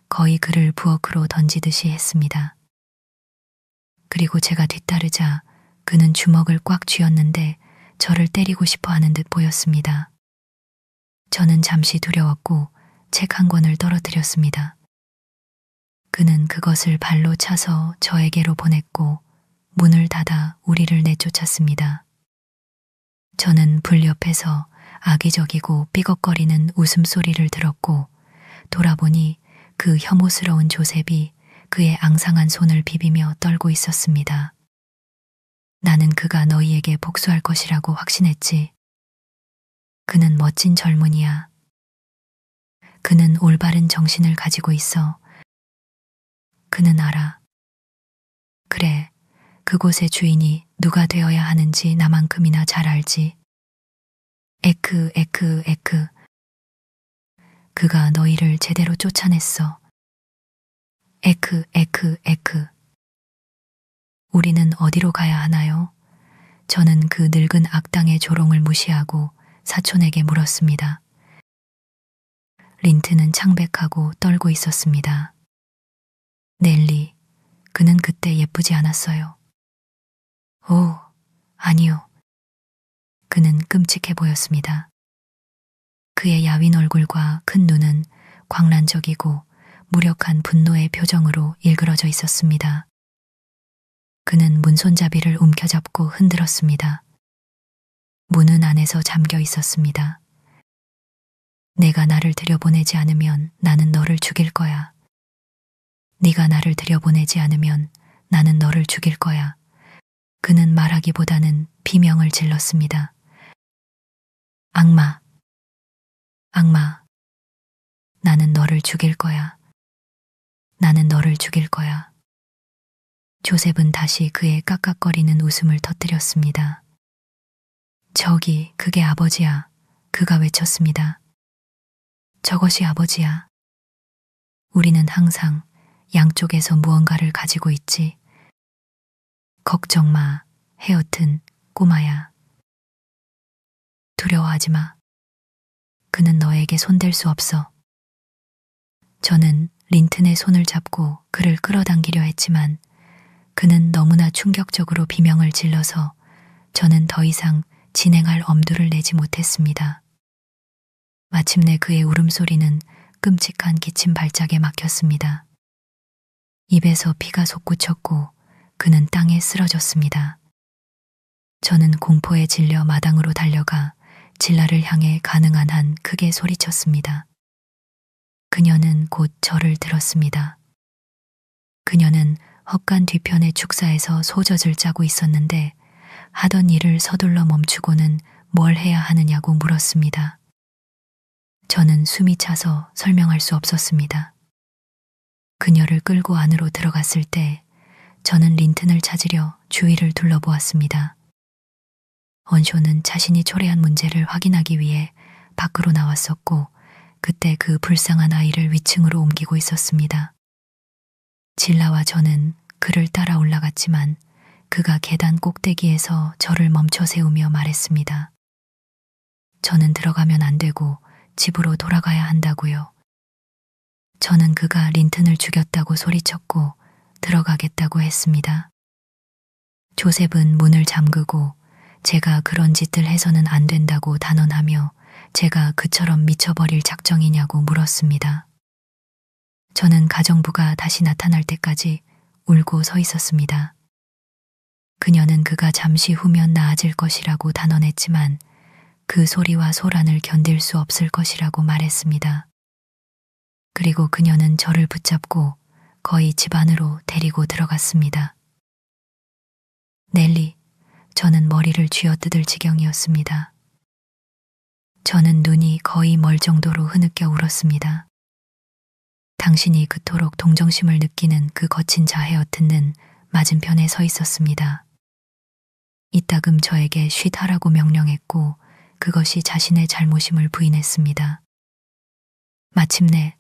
거의 그를 부엌으로 던지듯이 했습니다. 그리고 제가 뒤따르자 그는 주먹을 꽉 쥐었는데 저를 때리고 싶어 하는 듯 보였습니다. 저는 잠시 두려웠고 책 한 권을 떨어뜨렸습니다. 그는 그것을 발로 차서 저에게로 보냈고 문을 닫아 우리를 내쫓았습니다. 저는 불 옆에서 악의적이고 삐걱거리는 웃음소리를 들었고 돌아보니 그 혐오스러운 조셉이 그의 앙상한 손을 비비며 떨고 있었습니다. 나는 그가 너희에게 복수할 것이라고 확신했지. 그는 멋진 젊은이야. 그는 올바른 정신을 가지고 있어. 그는 알아. 그래, 그곳의 주인이 누가 되어야 하는지 나만큼이나 잘 알지. 에크. 그가 너희를 제대로 쫓아냈어. 에크. 우리는 어디로 가야 하나요? 저는 그 늙은 악당의 조롱을 무시하고 사촌에게 물었습니다. 린트는 창백하고 떨고 있었습니다. 넬리, 그는 그때 예쁘지 않았어요. 오, 아니요. 그는 끔찍해 보였습니다. 그의 야윈 얼굴과 큰 눈은 광란적이고 무력한 분노의 표정으로 일그러져 있었습니다. 그는 문 손잡이를 움켜잡고 흔들었습니다. 문은 안에서 잠겨 있었습니다. 내가 나를 들여보내지 않으면 나는 너를 죽일 거야. 네가 나를 들여보내지 않으면 나는 너를 죽일 거야. 그는 말하기보다는 비명을 질렀습니다. 악마. 나는 너를 죽일 거야. 나는 너를 죽일 거야. 조셉은 다시 그의 깍깍거리는 웃음을 터뜨렸습니다. 저기, 그게 아버지야. 그가 외쳤습니다. 저것이 아버지야. 우리는 항상 양쪽에서 무언가를 가지고 있지. 걱정 마, 헤어튼, 꼬마야. 두려워하지 마. 그는 너에게 손댈 수 없어. 저는 린튼의 손을 잡고 그를 끌어당기려 했지만 그는 너무나 충격적으로 비명을 질러서 저는 더 이상 진행할 엄두를 내지 못했습니다. 마침내 그의 울음소리는 끔찍한 기침 발작에 막혔습니다. 입에서 피가 솟구쳤고 그는 땅에 쓰러졌습니다. 저는 공포에 질려 마당으로 달려가 진라를 향해 가능한 한 크게 소리쳤습니다. 그녀는 곧 저를 들었습니다. 그녀는 헛간 뒤편의 축사에서 소젖을 짜고 있었는데 하던 일을 서둘러 멈추고는 뭘 해야 하느냐고 물었습니다. 저는 숨이 차서 설명할 수 없었습니다. 그녀를 끌고 안으로 들어갔을 때 저는 린튼을 찾으려 주위를 둘러보았습니다. 언쇼는 자신이 초래한 문제를 확인하기 위해 밖으로 나왔었고 그때 그 불쌍한 아이를 위층으로 옮기고 있었습니다. 질라와 저는 그를 따라 올라갔지만 그가 계단 꼭대기에서 저를 멈춰 세우며 말했습니다. 저는 들어가면 안 되고 집으로 돌아가야 한다고요. 저는 그가 린튼을 죽였다고 소리쳤고 들어가겠다고 했습니다. 조셉은 문을 잠그고 제가 그런 짓들 해서는 안 된다고 단언하며 제가 그처럼 미쳐버릴 작정이냐고 물었습니다. 저는 가정부가 다시 나타날 때까지 울고 서 있었습니다. 그녀는 그가 잠시 후면 나아질 것이라고 단언했지만 그 소리와 소란을 견딜 수 없을 것이라고 말했습니다. 그리고 그녀는 저를 붙잡고 거의 집 안으로 데리고 들어갔습니다. 넬리, 저는 머리를 쥐어뜯을 지경이었습니다. 저는 눈이 거의 멀 정도로 흐느껴 울었습니다. 당신이 그토록 동정심을 느끼는 그 거친 자해어튼는 맞은편에 서 있었습니다. 이따금 저에게 쉿하라고 명령했고 그것이 자신의 잘못임을 부인했습니다. 마침내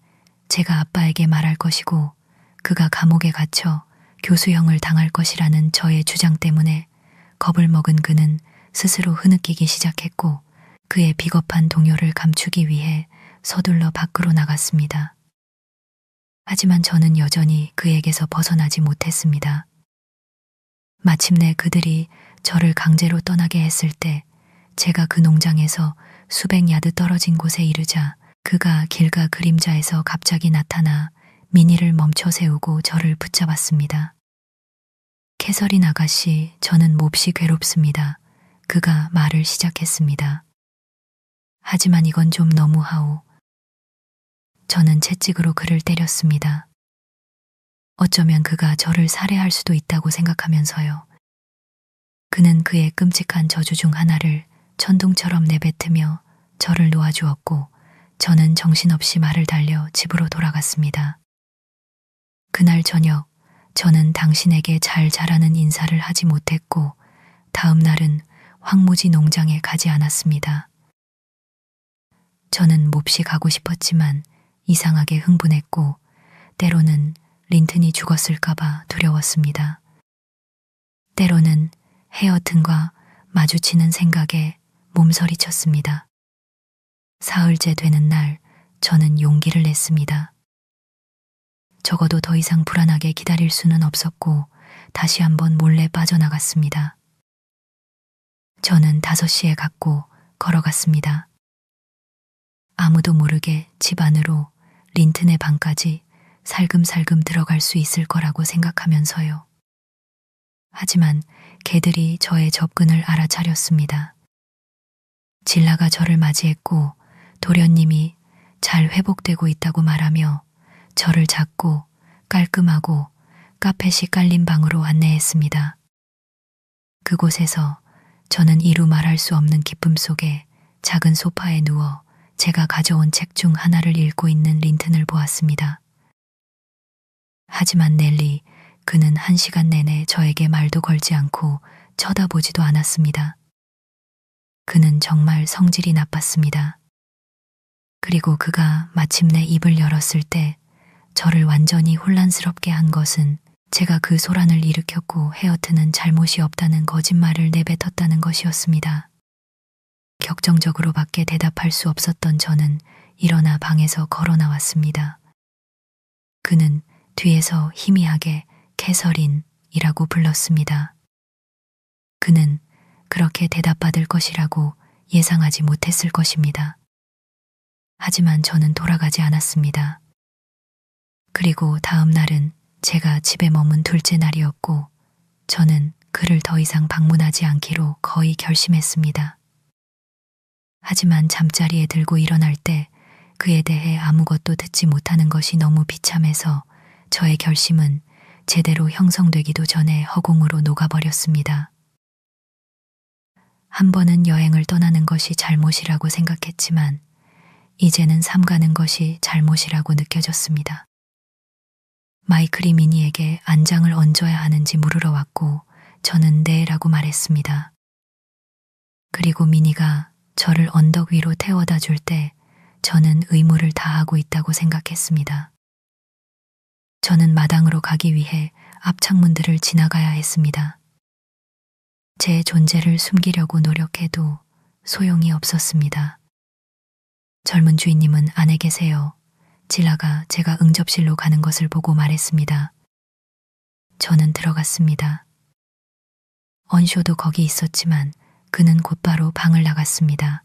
제가 아빠에게 말할 것이고 그가 감옥에 갇혀 교수형을 당할 것이라는 저의 주장 때문에 겁을 먹은 그는 스스로 흐느끼기 시작했고 그의 비겁한 동요를 감추기 위해 서둘러 밖으로 나갔습니다. 하지만 저는 여전히 그에게서 벗어나지 못했습니다. 마침내 그들이 저를 강제로 떠나게 했을 때 제가 그 농장에서 수백 야드 떨어진 곳에 이르자 그가 길가 그림자에서 갑자기 나타나 미니를 멈춰 세우고 저를 붙잡았습니다. 캐서린 아가씨, 저는 몹시 괴롭습니다. 그가 말을 시작했습니다. 하지만 이건 좀 너무하오. 저는 채찍으로 그를 때렸습니다. 어쩌면 그가 저를 살해할 수도 있다고 생각하면서요. 그는 그의 끔찍한 저주 중 하나를 천둥처럼 내뱉으며 저를 놓아주었고 저는 정신없이 말을 달려 집으로 돌아갔습니다. 그날 저녁 저는 당신에게 잘 자라는 인사를 하지 못했고 다음 날은 황무지 농장에 가지 않았습니다. 저는 몹시 가고 싶었지만 이상하게 흥분했고 때로는 린튼이 죽었을까봐 두려웠습니다. 때로는 헤어튼과 마주치는 생각에 몸서리쳤습니다. 사흘째 되는 날 저는 용기를 냈습니다. 적어도 더 이상 불안하게 기다릴 수는 없었고 다시 한번 몰래 빠져나갔습니다. 저는 5시에 갔고 걸어갔습니다. 아무도 모르게 집 안으로 린튼의 방까지 살금살금 들어갈 수 있을 거라고 생각하면서요. 하지만 개들이 저의 접근을 알아차렸습니다. 질라가 저를 맞이했고 도련님이 잘 회복되고 있다고 말하며 저를 작고 깔끔하고 카펫이 깔린 방으로 안내했습니다. 그곳에서 저는 이루 말할 수 없는 기쁨 속에 작은 소파에 누워 제가 가져온 책 중 하나를 읽고 있는 린튼을 보았습니다. 하지만 넬리, 그는 1시간 내내 저에게 말도 걸지 않고 쳐다보지도 않았습니다. 그는 정말 성질이 나빴습니다. 그리고 그가 마침내 입을 열었을 때 저를 완전히 혼란스럽게 한 것은 제가 그 소란을 일으켰고 헤어트는 잘못이 없다는 거짓말을 내뱉었다는 것이었습니다. 격정적으로밖에 대답할 수 없었던 저는 일어나 방에서 걸어 나왔습니다. 그는 뒤에서 희미하게 캐서린이라고 불렀습니다. 그는 그렇게 대답받을 것이라고 예상하지 못했을 것입니다. 하지만 저는 돌아가지 않았습니다. 그리고 다음 날은 제가 집에 머문 둘째 날이었고 저는 그를 더 이상 방문하지 않기로 거의 결심했습니다. 하지만 잠자리에 들고 일어날 때 그에 대해 아무것도 듣지 못하는 것이 너무 비참해서 저의 결심은 제대로 형성되기도 전에 허공으로 녹아버렸습니다. 한 번은 여행을 떠나는 것이 잘못이라고 생각했지만 이제는 삼가는 것이 잘못이라고 느껴졌습니다. 마이클이 미니에게 안장을 얹어야 하는지 물으러 왔고 저는 네라고 말했습니다. 그리고 미니가 저를 언덕 위로 태워다 줄 때 저는 의무를 다하고 있다고 생각했습니다. 저는 마당으로 가기 위해 앞창문들을 지나가야 했습니다. 제 존재를 숨기려고 노력해도 소용이 없었습니다. 젊은 주인님은 안에 계세요. 질라가 제가 응접실로 가는 것을 보고 말했습니다. 저는 들어갔습니다. 언쇼도 거기 있었지만 그는 곧바로 방을 나갔습니다.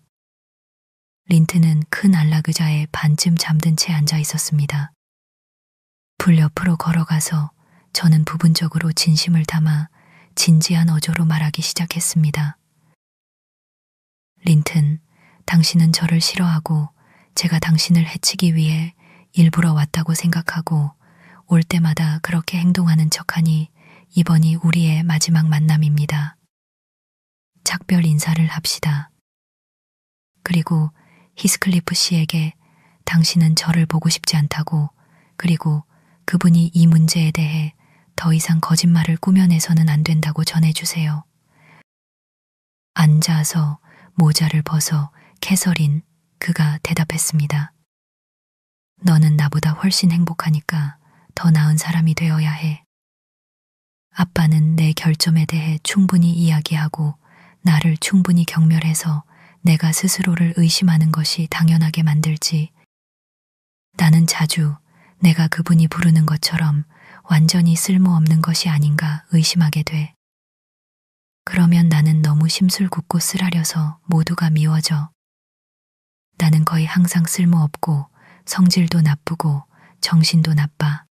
린트는 큰 안락 의자에 반쯤 잠든 채 앉아 있었습니다. 불 옆으로 걸어가서 저는 부분적으로 진심을 담아 진지한 어조로 말하기 시작했습니다. 린튼, 당신은 저를 싫어하고 제가 당신을 해치기 위해 일부러 왔다고 생각하고 올 때마다 그렇게 행동하는 척하니 이번이 우리의 마지막 만남입니다. 작별 인사를 합시다. 그리고 히스클리프 씨에게 당신은 저를 보고 싶지 않다고, 그리고 그분이 이 문제에 대해 더 이상 거짓말을 꾸며내서는 안 된다고 전해주세요. 앉아서 모자를 벗어 캐서린, 그가 대답했습니다. 너는 나보다 훨씬 행복하니까 더 나은 사람이 되어야 해. 아빠는 내 결점에 대해 충분히 이야기하고 나를 충분히 경멸해서 내가 스스로를 의심하는 것이 당연하게 만들지. 나는 자주 내가 그분이 부르는 것처럼 완전히 쓸모없는 것이 아닌가 의심하게 돼. 그러면 나는 너무 심술궂고 쓰라려서 모두가 미워져. 나는 거의 항상 쓸모없고 성질도 나쁘고 정신도 나빠.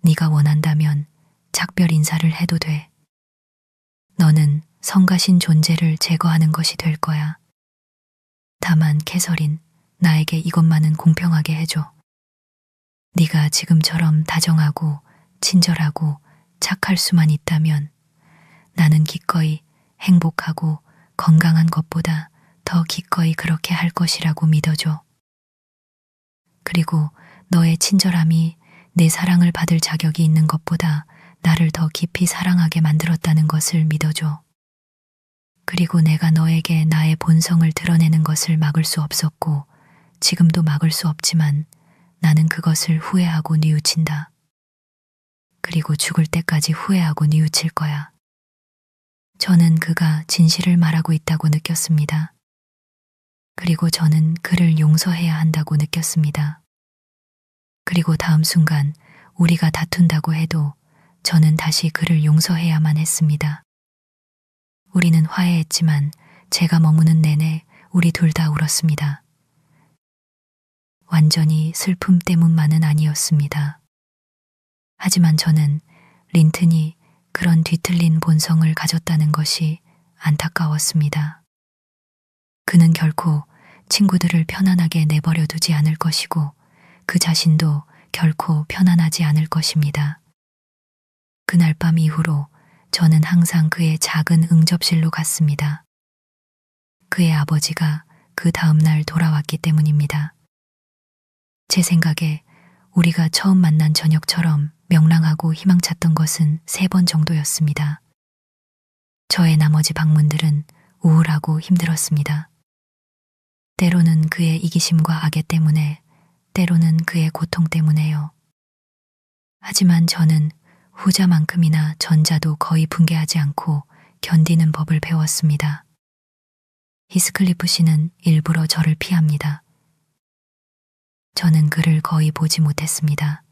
네가 원한다면 작별 인사를 해도 돼. 너는 성가신 존재를 제거하는 것이 될 거야. 다만 캐서린, 나에게 이것만은 공평하게 해줘. 네가 지금처럼 다정하고 친절하고 착할 수만 있다면 나는 기꺼이 행복하고 건강한 것보다 더 기꺼이 그렇게 할 것이라고 믿어줘. 그리고 너의 친절함이 내 사랑을 받을 자격이 있는 것보다 나를 더 깊이 사랑하게 만들었다는 것을 믿어줘. 그리고 내가 너에게 나의 본성을 드러내는 것을 막을 수 없었고 지금도 막을 수 없지만 나는 그것을 후회하고 뉘우친다. 그리고 죽을 때까지 후회하고 뉘우칠 거야. 저는 그가 진실을 말하고 있다고 느꼈습니다. 그리고 저는 그를 용서해야 한다고 느꼈습니다. 그리고 다음 순간 우리가 다툰다고 해도 저는 다시 그를 용서해야만 했습니다. 우리는 화해했지만 제가 머무는 내내 우리 둘 다 울었습니다. 완전히 슬픔 때문만은 아니었습니다. 하지만 저는 린튼이 그런 뒤틀린 본성을 가졌다는 것이 안타까웠습니다. 그는 결코 친구들을 편안하게 내버려 두지 않을 것이고 그 자신도 결코 편안하지 않을 것입니다. 그날 밤 이후로 저는 항상 그의 작은 응접실로 갔습니다. 그의 아버지가 그 다음날 돌아왔기 때문입니다. 제 생각에 우리가 처음 만난 저녁처럼 명랑하고 희망찼던 것은 3번 정도였습니다. 저의 나머지 방문들은 우울하고 힘들었습니다. 때로는 그의 이기심과 악애 때문에, 때로는 그의 고통 때문에요. 하지만 저는 후자만큼이나 전자도 거의 붕괴하지 않고 견디는 법을 배웠습니다. 히스클리프 씨는 일부러 저를 피합니다. 저는 그를 거의 보지 못했습니다.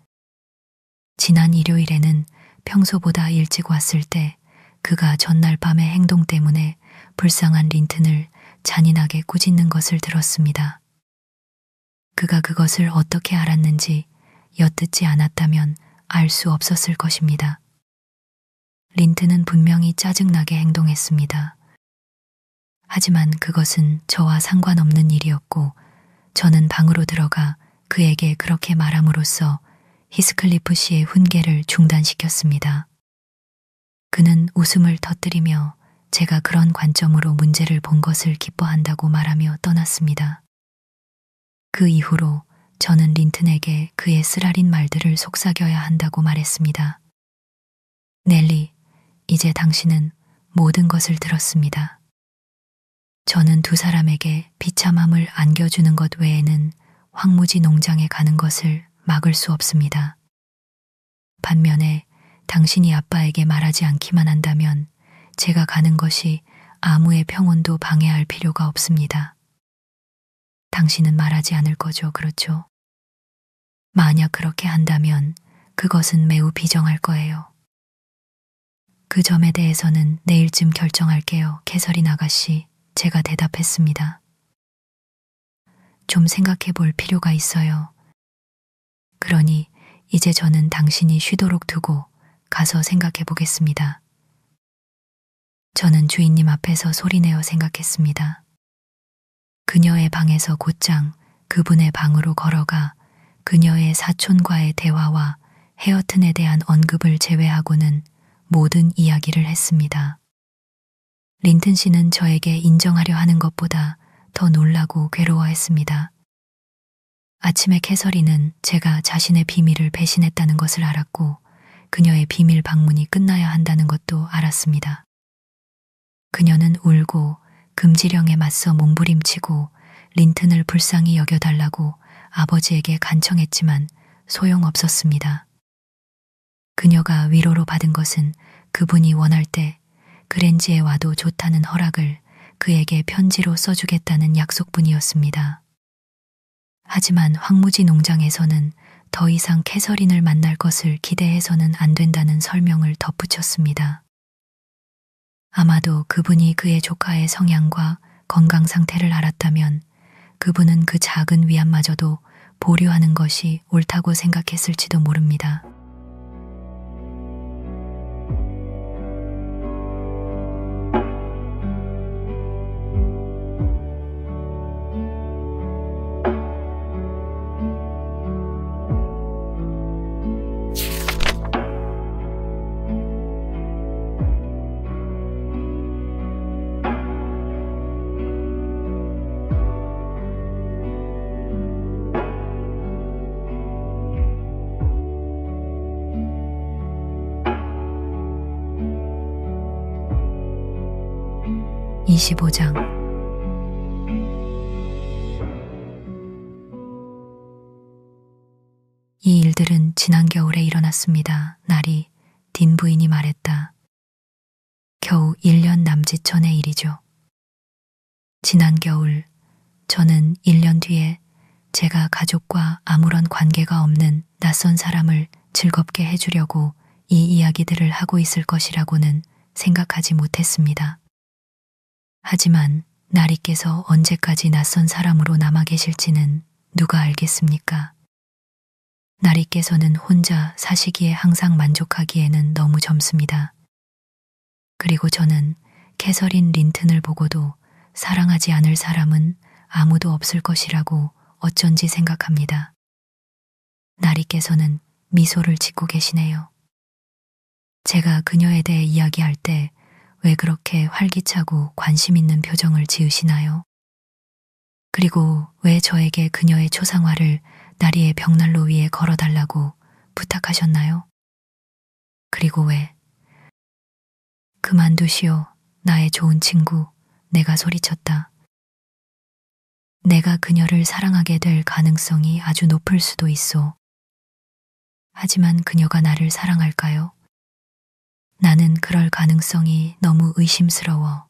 지난 일요일에는 평소보다 일찍 왔을 때 그가 전날 밤의 행동 때문에 불쌍한 린튼을 잔인하게 꾸짖는 것을 들었습니다. 그가 그것을 어떻게 알았는지 엿듣지 않았다면 알 수 없었을 것입니다. 린튼은 분명히 짜증나게 행동했습니다. 하지만 그것은 저와 상관없는 일이었고 저는 방으로 들어가 그에게 그렇게 말함으로써 히스클리프 씨의 훈계를 중단시켰습니다. 그는 웃음을 터뜨리며 제가 그런 관점으로 문제를 본 것을 기뻐한다고 말하며 떠났습니다. 그 이후로 저는 린튼에게 그의 쓰라린 말들을 속삭여야 한다고 말했습니다. 넬리, 이제 당신은 모든 것을 들었습니다. 저는 두 사람에게 비참함을 안겨주는 것 외에는 황무지 농장에 가는 것을 막을 수 없습니다. 반면에 당신이 아빠에게 말하지 않기만 한다면 제가 가는 것이 아무의 평온도 방해할 필요가 없습니다. 당신은 말하지 않을 거죠, 그렇죠? 만약 그렇게 한다면 그것은 매우 비정할 거예요. 그 점에 대해서는 내일쯤 결정할게요, 캐서린 아가씨. 제가 대답했습니다. 좀 생각해 볼 필요가 있어요. 그러니 이제 저는 당신이 쉬도록 두고 가서 생각해 보겠습니다. 저는 주인님 앞에서 소리내어 생각했습니다. 그녀의 방에서 곧장 그분의 방으로 걸어가 그녀의 사촌과의 대화와 헤어튼에 대한 언급을 제외하고는 모든 이야기를 했습니다. 린튼 씨는 저에게 인정하려 하는 것보다 더 놀라고 괴로워했습니다. 아침에 캐서린은 제가 자신의 비밀을 배신했다는 것을 알았고 그녀의 비밀 방문이 끝나야 한다는 것도 알았습니다. 그녀는 울고 금지령에 맞서 몸부림치고 린튼을 불쌍히 여겨달라고 아버지에게 간청했지만 소용없었습니다. 그녀가 위로로 받은 것은 그분이 원할 때 그랜지에 와도 좋다는 허락을 그에게 편지로 써주겠다는 약속뿐이었습니다. 하지만 황무지 농장에서는 더 이상 캐서린을 만날 것을 기대해서는 안 된다는 설명을 덧붙였습니다. 아마도 그분이 그의 조카의 성향과 건강 상태를 알았다면 그분은 그 작은 위안마저도 보류하는 것이 옳다고 생각했을지도 모릅니다. 이 25장 이 일들은 지난 겨울에 일어났습니다. 날이 딘 부인이 말했다. 겨우 1년 남짓 전의 일이죠. 지난 겨울 저는 1년 뒤에 제가 가족과 아무런 관계가 없는 낯선 사람을 즐겁게 해주려고 이 이야기들을 하고 있을 것이라고는 생각하지 못했습니다. 하지만 나리께서 언제까지 낯선 사람으로 남아 계실지는 누가 알겠습니까? 나리께서는 혼자 사시기에 항상 만족하기에는 너무 젊습니다. 그리고 저는 캐서린 린튼을 보고도 사랑하지 않을 사람은 아무도 없을 것이라고 어쩐지 생각합니다. 나리께서는 미소를 짓고 계시네요. 제가 그녀에 대해 이야기할 때 왜 그렇게 활기차고 관심 있는 표정을 지으시나요? 그리고 왜 저에게 그녀의 초상화를 나리의 벽난로 위에 걸어달라고 부탁하셨나요? 그리고 왜? 그만두시오, 나의 좋은 친구, 내가 소리쳤다. 내가 그녀를 사랑하게 될 가능성이 아주 높을 수도 있소. 하지만 그녀가 나를 사랑할까요? 나는 그럴 가능성이 너무 의심스러워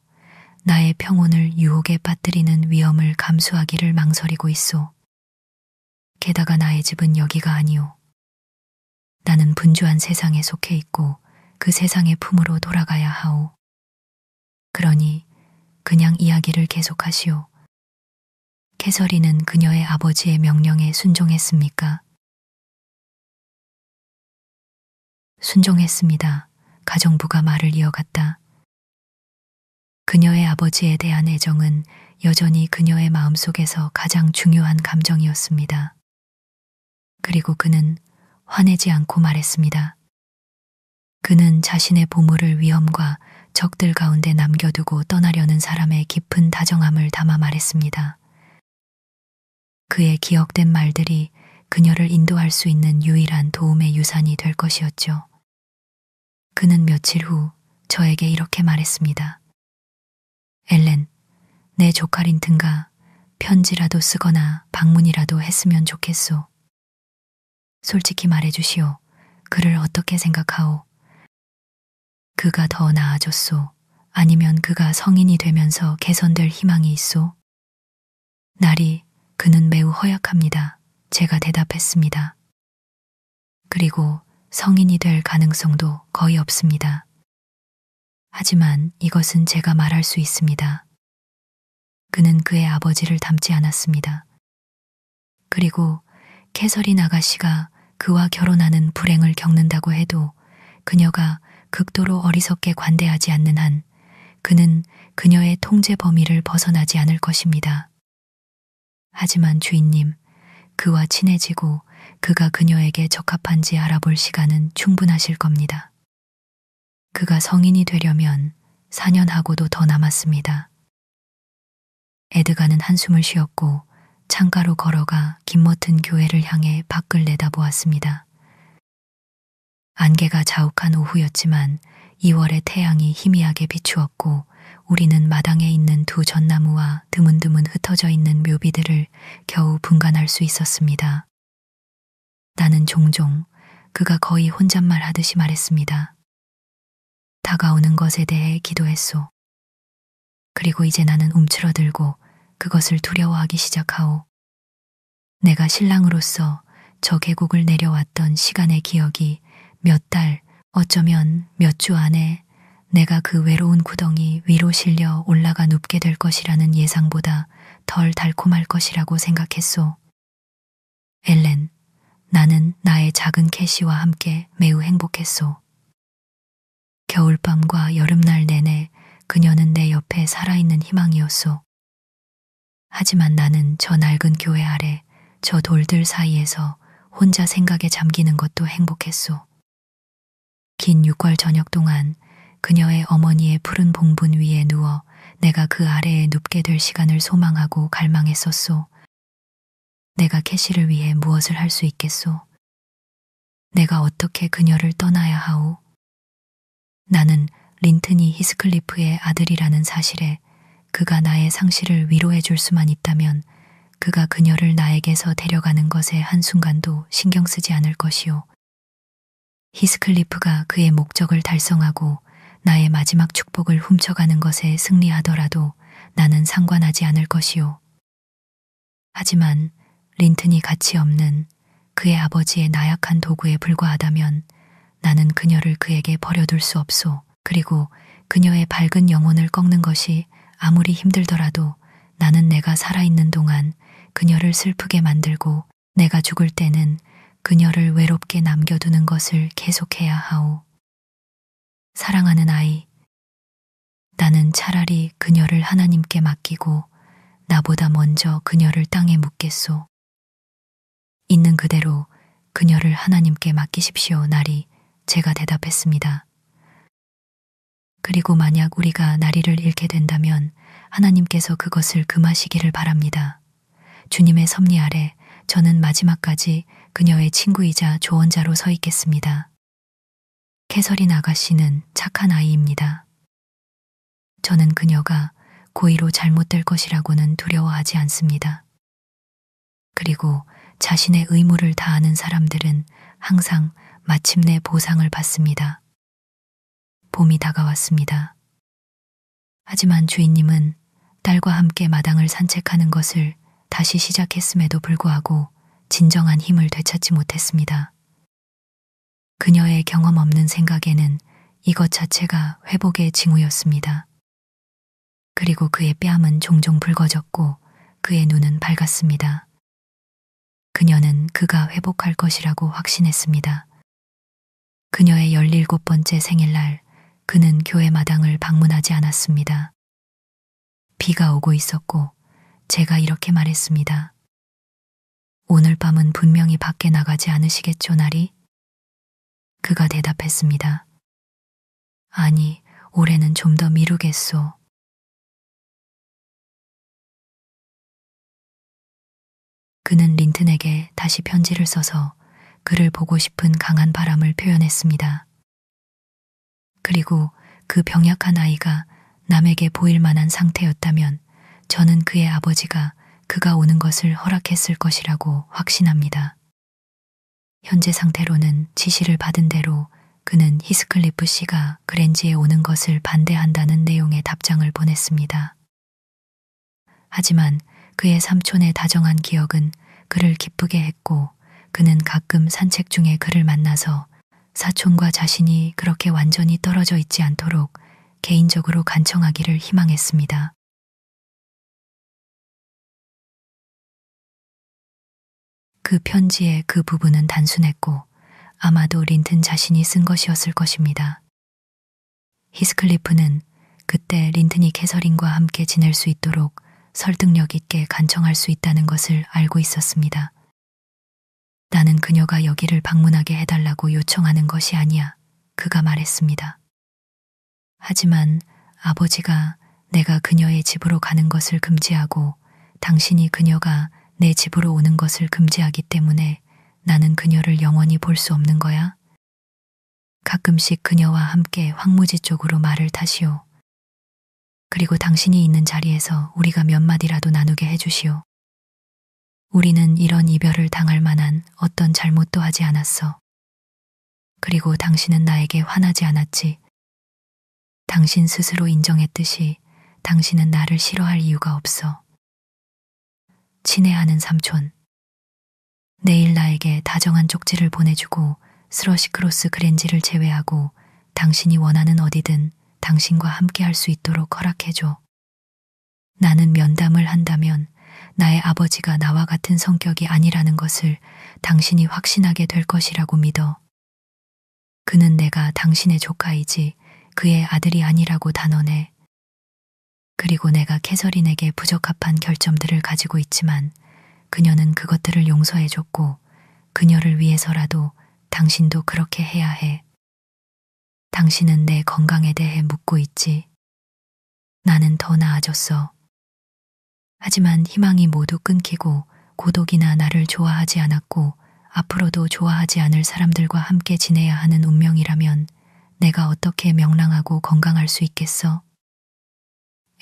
나의 평온을 유혹에 빠뜨리는 위험을 감수하기를 망설이고 있소. 게다가 나의 집은 여기가 아니오. 나는 분주한 세상에 속해 있고 그 세상의 품으로 돌아가야 하오. 그러니 그냥 이야기를 계속하시오. 캐서린은 그녀의 아버지의 명령에 순종했습니까? 순종했습니다. 가정부가 말을 이어갔다. 그녀의 아버지에 대한 애정은 여전히 그녀의 마음속에서 가장 중요한 감정이었습니다. 그리고 그는 화내지 않고 말했습니다. 그는 자신의 보물을 위험과 적들 가운데 남겨두고 떠나려는 사람의 깊은 다정함을 담아 말했습니다. 그의 기억된 말들이 그녀를 인도할 수 있는 유일한 도움의 유산이 될 것이었죠. 그는 며칠 후 저에게 이렇게 말했습니다. 엘렌, 내 조카 린튼가 편지라도 쓰거나 방문이라도 했으면 좋겠소. 솔직히 말해주시오. 그를 어떻게 생각하오? 그가 더 나아졌소? 아니면 그가 성인이 되면서 개선될 희망이 있소? 나리, 그는 매우 허약합니다. 제가 대답했습니다. 그리고 성인이 될 가능성도 거의 없습니다. 하지만 이것은 제가 말할 수 있습니다. 그는 그의 아버지를 닮지 않았습니다. 그리고 캐서린 아가씨가 그와 결혼하는 불행을 겪는다고 해도 그녀가 극도로 어리석게 관대하지 않는 한 그는 그녀의 통제 범위를 벗어나지 않을 것입니다. 하지만 주인님, 그와 친해지고 그가 그녀에게 적합한지 알아볼 시간은 충분하실 겁니다. 그가 성인이 되려면 4년하고도 더 남았습니다. 에드가는 한숨을 쉬었고 창가로 걸어가 김머튼 교회를 향해 밖을 내다보았습니다. 안개가 자욱한 오후였지만 2월의 태양이 희미하게 비추었고 우리는 마당에 있는 두 전나무와 드문드문 흩어져 있는 묘비들을 겨우 분간할 수 있었습니다. 나는 종종 그가 거의 혼잣말 하듯이 말했습니다. 다가오는 것에 대해 기도했소. 그리고 이제 나는 움츠러들고 그것을 두려워하기 시작하오. 내가 신랑으로서 저 계곡을 내려왔던 시간의 기억이 몇 달, 어쩌면 몇 주 안에 내가 그 외로운 구덩이 위로 실려 올라가 눕게 될 것이라는 예상보다 덜 달콤할 것이라고 생각했소. 엘렌, 나는 나의 작은 캐시와 함께 매우 행복했소. 겨울밤과 여름날 내내 그녀는 내 옆에 살아있는 희망이었소. 하지만 나는 저 낡은 교회 아래 저 돌들 사이에서 혼자 생각에 잠기는 것도 행복했소. 긴 6월 저녁 동안 그녀의 어머니의 푸른 봉분 위에 누워 내가 그 아래에 눕게 될 시간을 소망하고 갈망했었소. 내가 캐시를 위해 무엇을 할 수 있겠소? 내가 어떻게 그녀를 떠나야 하오? 나는 린튼이 히스클리프의 아들이라는 사실에 그가 나의 상실을 위로해 줄 수만 있다면 그가 그녀를 나에게서 데려가는 것에 한순간도 신경 쓰지 않을 것이오. 히스클리프가 그의 목적을 달성하고 나의 마지막 축복을 훔쳐가는 것에 승리하더라도 나는 상관하지 않을 것이오. 하지만 린튼이 가치 없는 그의 아버지의 나약한 도구에 불과하다면 나는 그녀를 그에게 버려둘 수 없소. 그리고 그녀의 밝은 영혼을 꺾는 것이 아무리 힘들더라도 나는 내가 살아있는 동안 그녀를 슬프게 만들고 내가 죽을 때는 그녀를 외롭게 남겨두는 것을 계속해야 하오. 사랑하는 아이, 나는 차라리 그녀를 하나님께 맡기고 나보다 먼저 그녀를 땅에 묻겠소. 있는 그대로 그녀를 하나님께 맡기십시오, 나리. 제가 대답했습니다. 그리고 만약 우리가 나리를 잃게 된다면 하나님께서 그것을 금하시기를 바랍니다. 주님의 섭리 아래 저는 마지막까지 그녀의 친구이자 조언자로 서 있겠습니다. 캐서린 아가씨는 착한 아이입니다. 저는 그녀가 고의로 잘못될 것이라고는 두려워하지 않습니다. 그리고 자신의 의무를 다하는 사람들은 항상 마침내 보상을 받습니다. 봄이 다가왔습니다. 하지만 주인님은 딸과 함께 마당을 산책하는 것을 다시 시작했음에도 불구하고 진정한 힘을 되찾지 못했습니다. 그녀의 경험 없는 생각에는 이것 자체가 회복의 징후였습니다. 그리고 그의 뺨은 종종 붉어졌고 그의 눈은 밝았습니다. 그녀는 그가 회복할 것이라고 확신했습니다. 그녀의 17번째 생일날 그는 교회 마당을 방문하지 않았습니다. 비가 오고 있었고 제가 이렇게 말했습니다. 오늘 밤은 분명히 밖에 나가지 않으시겠죠, 나리? 그가 대답했습니다. 아니, 올해는 좀 더 미루겠소. 그는 린튼에게 다시 편지를 써서 그를 보고 싶은 강한 바람을 표현했습니다. 그리고 그 병약한 아이가 남에게 보일 만한 상태였다면 저는 그의 아버지가 그가 오는 것을 허락했을 것이라고 확신합니다. 현재 상태로는 지시를 받은 대로 그는 히스클리프 씨가 그랜지에 오는 것을 반대한다는 내용의 답장을 보냈습니다. 하지만 그의 삼촌의 다정한 기억은 그를 기쁘게 했고 그는 가끔 산책 중에 그를 만나서 사촌과 자신이 그렇게 완전히 떨어져 있지 않도록 개인적으로 간청하기를 희망했습니다. 그 편지의 그 부분은 단순했고 아마도 린튼 자신이 쓴 것이었을 것입니다. 히스클리프는 그때 린튼이 캐서린과 함께 지낼 수 있도록 설득력 있게 간청할 수 있다는 것을 알고 있었습니다. 나는 그녀가 여기를 방문하게 해달라고 요청하는 것이 아니야. 그가 말했습니다. 하지만 아버지가 내가 그녀의 집으로 가는 것을 금지하고 당신이 그녀가 내 집으로 오는 것을 금지하기 때문에 나는 그녀를 영원히 볼 수 없는 거야? 가끔씩 그녀와 함께 황무지 쪽으로 말을 타시오. 그리고 당신이 있는 자리에서 우리가 몇 마디라도 나누게 해주시오. 우리는 이런 이별을 당할 만한 어떤 잘못도 하지 않았어. 그리고 당신은 나에게 화나지 않았지. 당신 스스로 인정했듯이 당신은 나를 싫어할 이유가 없어. 친애하는 삼촌. 내일 나에게 다정한 쪽지를 보내주고 스러시크로스 그랜지를 제외하고 당신이 원하는 어디든 당신과 함께 할 수 있도록 허락해줘. 나는 면담을 한다면 나의 아버지가 나와 같은 성격이 아니라는 것을 당신이 확신하게 될 것이라고 믿어. 그는 내가 당신의 조카이지 그의 아들이 아니라고 단언해. 그리고 내가 캐서린에게 부적합한 결점들을 가지고 있지만 그녀는 그것들을 용서해줬고 그녀를 위해서라도 당신도 그렇게 해야 해. 당신은 내 건강에 대해 묻고 있지. 나는 더 나아졌어. 하지만 희망이 모두 끊기고 고독이나 나를 좋아하지 않았고 앞으로도 좋아하지 않을 사람들과 함께 지내야 하는 운명이라면 내가 어떻게 명랑하고 건강할 수 있겠어?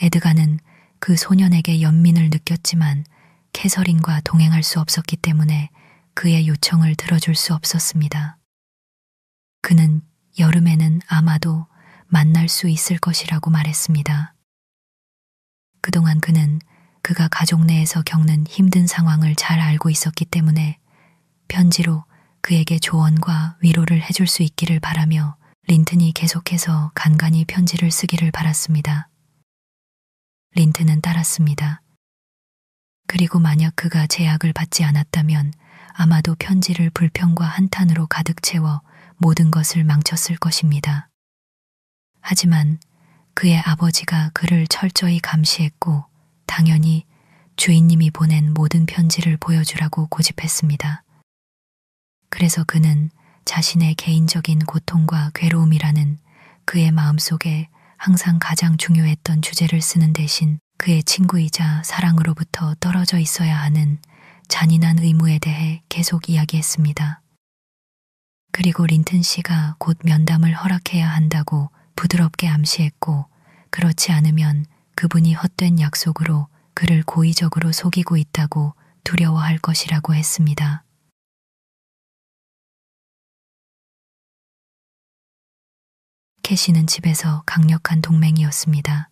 에드가는 그 소년에게 연민을 느꼈지만 캐서린과 동행할 수 없었기 때문에 그의 요청을 들어줄 수 없었습니다. 그는 여름에는 아마도 만날 수 있을 것이라고 말했습니다. 그동안 그는 그가 가족 내에서 겪는 힘든 상황을 잘 알고 있었기 때문에 편지로 그에게 조언과 위로를 해줄 수 있기를 바라며 린튼이 계속해서 간간히 편지를 쓰기를 바랐습니다. 린튼은 따랐습니다. 그리고 만약 그가 제약을 받지 않았다면 아마도 편지를 불평과 한탄으로 가득 채워 모든 것을 망쳤을 것입니다. 하지만 그의 아버지가 그를 철저히 감시했고 당연히 주인님이 보낸 모든 편지를 보여주라고 고집했습니다. 그래서 그는 자신의 개인적인 고통과 괴로움이라는 그의 마음속에 항상 가장 중요했던 주제를 쓰는 대신 그의 친구이자 사랑으로부터 떨어져 있어야 하는 잔인한 의무에 대해 계속 이야기했습니다. 그리고 린튼 씨가 곧 면담을 허락해야 한다고 부드럽게 암시했고 그렇지 않으면 그분이 헛된 약속으로 그를 고의적으로 속이고 있다고 두려워할 것이라고 했습니다. 캐시는 집에서 강력한 동맹이었습니다.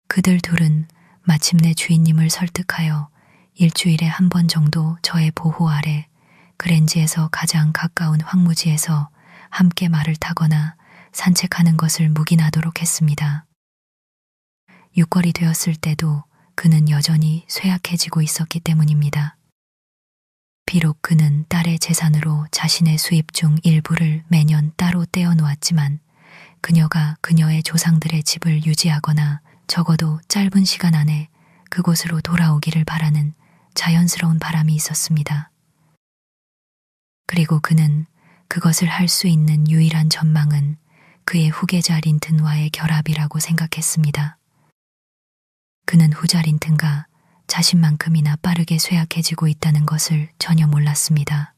그들 둘은 마침내 주인님을 설득하여 일주일에 한 번 정도 저의 보호 아래 그랜지에서 가장 가까운 황무지에서 함께 말을 타거나 산책하는 것을 묵인하도록 했습니다. 6월이 되었을 때도 그는 여전히 쇠약해지고 있었기 때문입니다. 비록 그는 딸의 재산으로 자신의 수입 중 일부를 매년 따로 떼어 놓았지만 그녀가 그녀의 조상들의 집을 유지하거나 적어도 짧은 시간 안에 그곳으로 돌아오기를 바라는 자연스러운 바람이 있었습니다. 그리고 그는 그것을 할 수 있는 유일한 전망은 그의 후계자 린튼과의 결합이라고 생각했습니다. 그는 후자 린튼과 자신만큼이나 빠르게 쇠약해지고 있다는 것을 전혀 몰랐습니다.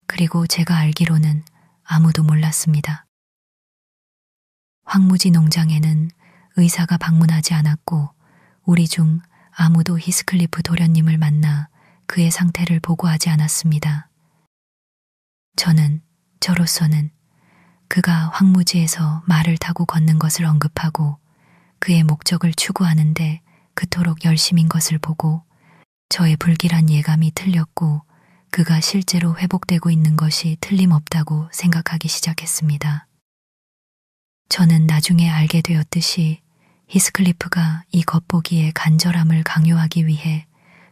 그리고 제가 알기로는 아무도 몰랐습니다. 황무지 농장에는 의사가 방문하지 않았고 우리 중 아무도 히스클리프 도련님을 만나 그의 상태를 보고하지 않았습니다. 저로서는 그가 황무지에서 말을 타고 걷는 것을 언급하고 그의 목적을 추구하는데 그토록 열심인 것을 보고 저의 불길한 예감이 틀렸고 그가 실제로 회복되고 있는 것이 틀림없다고 생각하기 시작했습니다. 저는 나중에 알게 되었듯이 히스클리프가 이 겉보기의 간절함을 강요하기 위해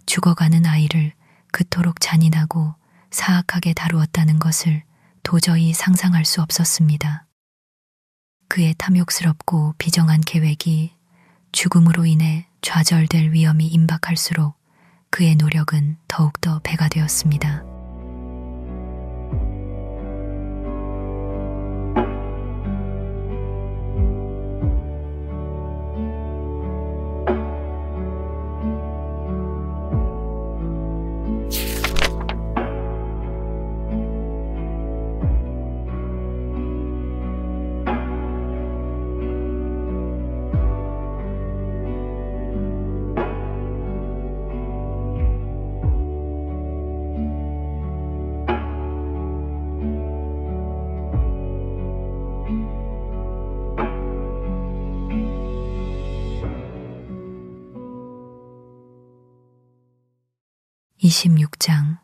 죽어가는 아이를 그토록 잔인하고 사악하게 다루었다는 것을 도저히 상상할 수 없었습니다. 그의 탐욕스럽고 비정한 계획이 죽음으로 인해 좌절될 위험이 임박할수록 그의 노력은 더욱더 배가 되었습니다. (26장)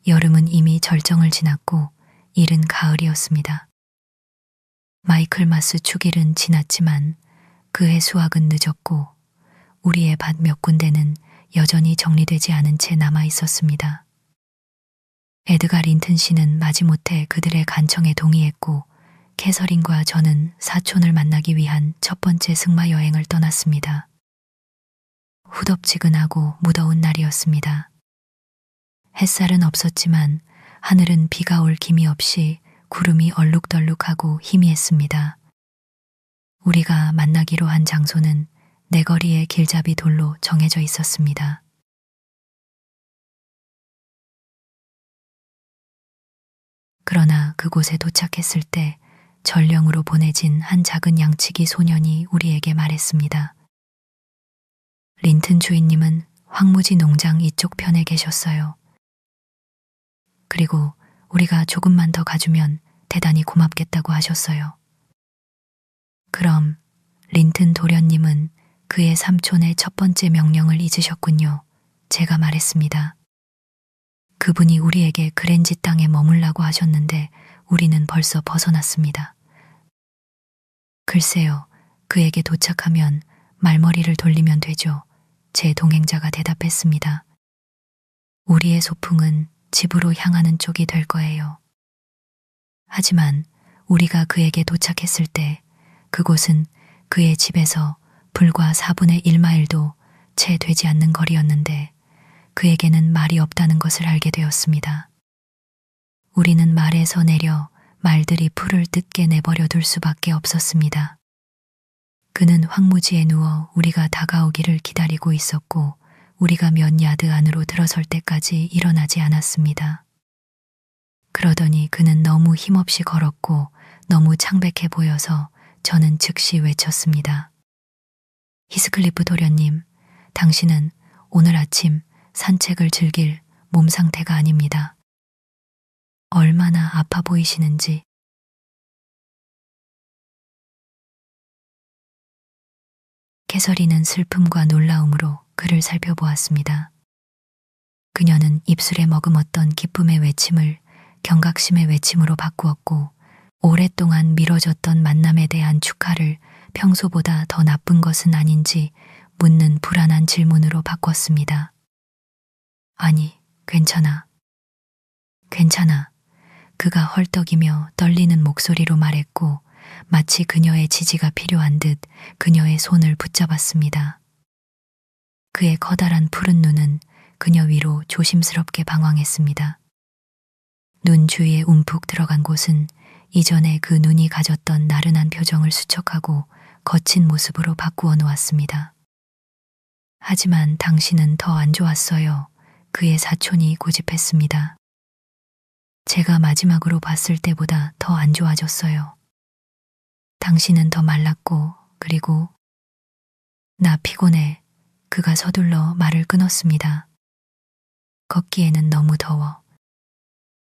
여름은 이미 절정을 지났고 이른 가을이었습니다. 마이클마스 축일은 지났지만 그해 수확은 늦었고 우리의 밭 몇 군데는 여전히 정리되지 않은 채 남아 있었습니다. 에드가 린튼 씨는 마지못해 그들의 간청에 동의했고 캐서린과 저는 사촌을 만나기 위한 첫 번째 승마 여행을 떠났습니다. 후덥지근하고 무더운 날이었습니다. 햇살은 없었지만 하늘은 비가 올 기미 없이 구름이 얼룩덜룩하고 희미했습니다. 우리가 만나기로 한 장소는 내거리의 길잡이 돌로 정해져 있었습니다. 그러나 그곳에 도착했을 때 전령으로 보내진 한 작은 양치기 소년이 우리에게 말했습니다. 린튼 주인님은 황무지 농장 이쪽 편에 계셨어요. 그리고 우리가 조금만 더 가주면 대단히 고맙겠다고 하셨어요. 그럼 린튼 도련님은 그의 삼촌의 첫 번째 명령을 잊으셨군요. 제가 말했습니다. 그분이 우리에게 그랜지 땅에 머물라고 하셨는데 우리는 벌써 벗어났습니다. 글쎄요, 그에게 도착하면 말머리를 돌리면 되죠. 제 동행자가 대답했습니다. 우리의 소풍은 집으로 향하는 쪽이 될 거예요. 하지만 우리가 그에게 도착했을 때 그곳은 그의 집에서 불과 4분의 1마일도 채 되지 않는 거리였는데 그에게는 말이 없다는 것을 알게 되었습니다. 우리는 말에서 내려 말들이 풀을 뜯게 내버려 둘 수밖에 없었습니다. 그는 황무지에 누워 우리가 다가오기를 기다리고 있었고 우리가 몇 야드 안으로 들어설 때까지 일어나지 않았습니다. 그러더니 그는 너무 힘없이 걸었고 너무 창백해 보여서 저는 즉시 외쳤습니다. 히스클리프 도련님, 당신은 오늘 아침 산책을 즐길 몸 상태가 아닙니다. 얼마나 아파 보이시는지. 캐서린은 슬픔과 놀라움으로 그를 살펴보았습니다. 그녀는 입술에 머금었던 기쁨의 외침을 경각심의 외침으로 바꾸었고 오랫동안 미뤄졌던 만남에 대한 축하를 평소보다 더 나쁜 것은 아닌지 묻는 불안한 질문으로 바꿨습니다. 아니, 괜찮아. 괜찮아. 그가 헐떡이며 떨리는 목소리로 말했고 마치 그녀의 지지가 필요한 듯 그녀의 손을 붙잡았습니다. 그의 커다란 푸른 눈은 그녀 위로 조심스럽게 방황했습니다. 눈 주위에 움푹 들어간 곳은 이전에 그 눈이 가졌던 나른한 표정을 수척하고 거친 모습으로 바꾸어 놓았습니다. 하지만 당신은 더 안 좋았어요. 그의 사촌이 고집했습니다. 제가 마지막으로 봤을 때보다 더 안 좋아졌어요. 당신은 더 말랐고, 그리고 나 피곤해. 그가 서둘러 말을 끊었습니다. 걷기에는 너무 더워.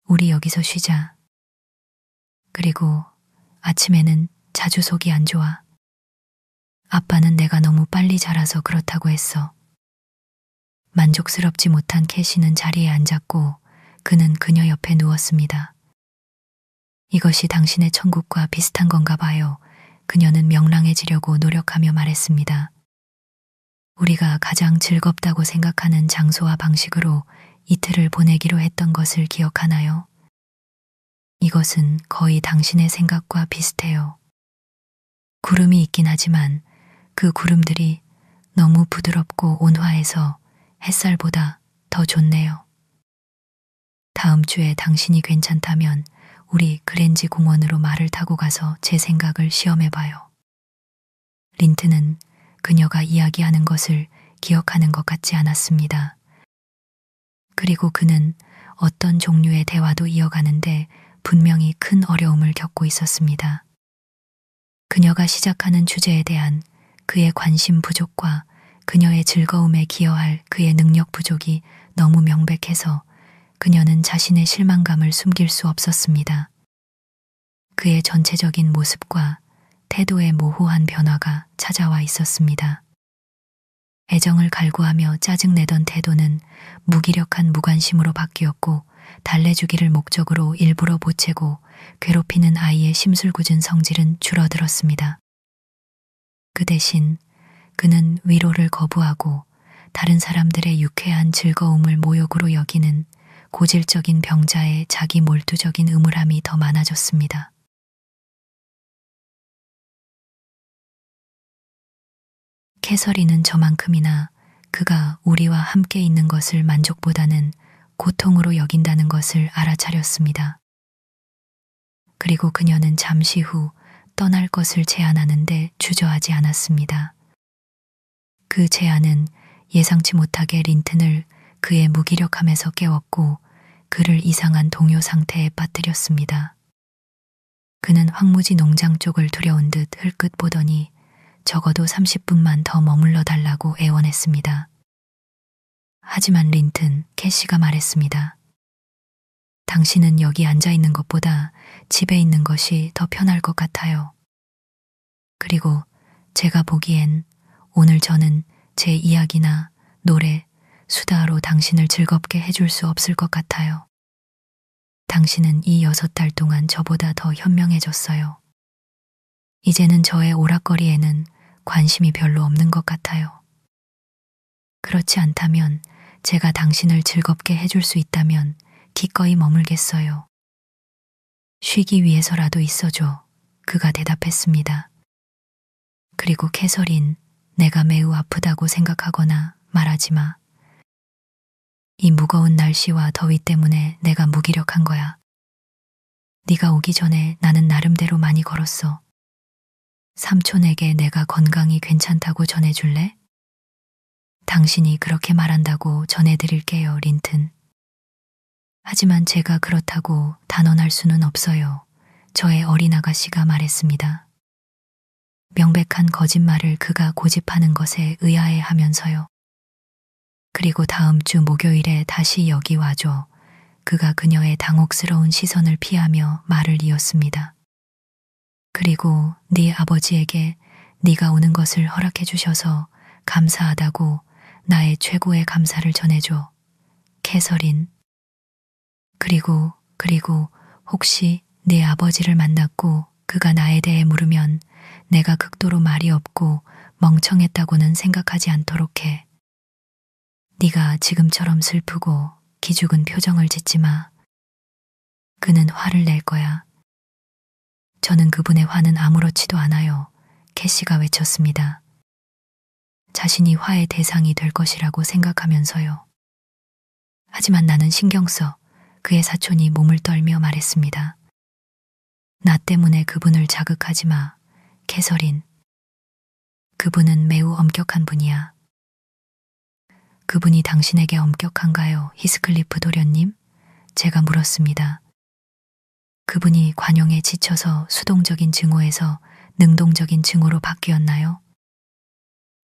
우리 여기서 쉬자. 그리고 아침에는 자주 속이 안 좋아. 아빠는 내가 너무 빨리 자라서 그렇다고 했어. 만족스럽지 못한 캐시는 자리에 앉았고 그는 그녀 옆에 누웠습니다. 이것이 당신의 천국과 비슷한 건가 봐요. 그녀는 명랑해지려고 노력하며 말했습니다. 우리가 가장 즐겁다고 생각하는 장소와 방식으로 이틀을 보내기로 했던 것을 기억하나요? 이것은 거의 당신의 생각과 비슷해요. 구름이 있긴 하지만 그 구름들이 너무 부드럽고 온화해서 햇살보다 더 좋네요. 다음 주에 당신이 괜찮다면 우리 그랜지 공원으로 말을 타고 가서 제 생각을 시험해봐요. 린트는 그녀가 이야기하는 것을 기억하는 것 같지 않았습니다. 그리고 그는 어떤 종류의 대화도 이어가는데 분명히 큰 어려움을 겪고 있었습니다. 그녀가 시작하는 주제에 대한 그의 관심 부족과 그녀의 즐거움에 기여할 그의 능력 부족이 너무 명백해서 그녀는 자신의 실망감을 숨길 수 없었습니다. 그의 전체적인 모습과 태도의 모호한 변화가 찾아와 있었습니다. 애정을 갈구하며 짜증내던 태도는 무기력한 무관심으로 바뀌었고 달래주기를 목적으로 일부러 보채고 괴롭히는 아이의 심술궂은 성질은 줄어들었습니다. 그 대신 그는 위로를 거부하고 다른 사람들의 유쾌한 즐거움을 모욕으로 여기는 고질적인 병자의 자기 몰두적인 음울함이 더 많아졌습니다. 캐서린은 저만큼이나 그가 우리와 함께 있는 것을 만족보다는 고통으로 여긴다는 것을 알아차렸습니다. 그리고 그녀는 잠시 후 떠날 것을 제안하는데 주저하지 않았습니다. 그 제안은 예상치 못하게 린튼을 그의 무기력함에서 깨웠고 그를 이상한 동요 상태에 빠뜨렸습니다. 그는 황무지 농장 쪽을 두려운 듯 흘끗 보더니 적어도 30분만 더 머물러 달라고 애원했습니다. 하지만 린튼, 캐시가 말했습니다. 당신은 여기 앉아 있는 것보다 집에 있는 것이 더 편할 것 같아요. 그리고 제가 보기엔 오늘 저는 제 이야기나 노래, 수다로 당신을 즐겁게 해줄 수 없을 것 같아요. 당신은 이 6달 동안 저보다 더 현명해졌어요. 이제는 저의 오락거리에는 관심이 별로 없는 것 같아요. 그렇지 않다면 제가 당신을 즐겁게 해줄 수 있다면 기꺼이 머물겠어요. 쉬기 위해서라도 있어줘. 그가 대답했습니다. 그리고 캐서린, 내가 매우 아프다고 생각하거나 말하지 마. 이 무거운 날씨와 더위 때문에 내가 무기력한 거야. 네가 오기 전에 나는 나름대로 많이 걸었어. 삼촌에게 내가 건강이 괜찮다고 전해줄래? 당신이 그렇게 말한다고 전해드릴게요, 린튼. 하지만 제가 그렇다고 단언할 수는 없어요. 저의 어린 아가씨가 말했습니다. 명백한 거짓말을 그가 고집하는 것에 의아해하면서요. 그리고 다음 주 목요일에 다시 여기 와줘. 그가 그녀의 당혹스러운 시선을 피하며 말을 이었습니다. 그리고 네 아버지에게 네가 오는 것을 허락해 주셔서 감사하다고 나의 최고의 감사를 전해줘. 캐서린. 그리고 혹시 네 아버지를 만났고 그가 나에 대해 물으면 내가 극도로 말이 없고 멍청했다고는 생각하지 않도록 해. 네가 지금처럼 슬프고 기죽은 표정을 짓지 마. 그는 화를 낼 거야. 저는 그분의 화는 아무렇지도 않아요. 캐시가 외쳤습니다. 자신이 화의 대상이 될 것이라고 생각하면서요. 하지만 나는 신경 써. 그의 사촌이 몸을 떨며 말했습니다. 나 때문에 그분을 자극하지 마. 캐서린. 그분은 매우 엄격한 분이야. 그분이 당신에게 엄격한가요, 히스클리프 도련님? 제가 물었습니다. 그분이 관용에 지쳐서 수동적인 증오에서 능동적인 증오로 바뀌었나요?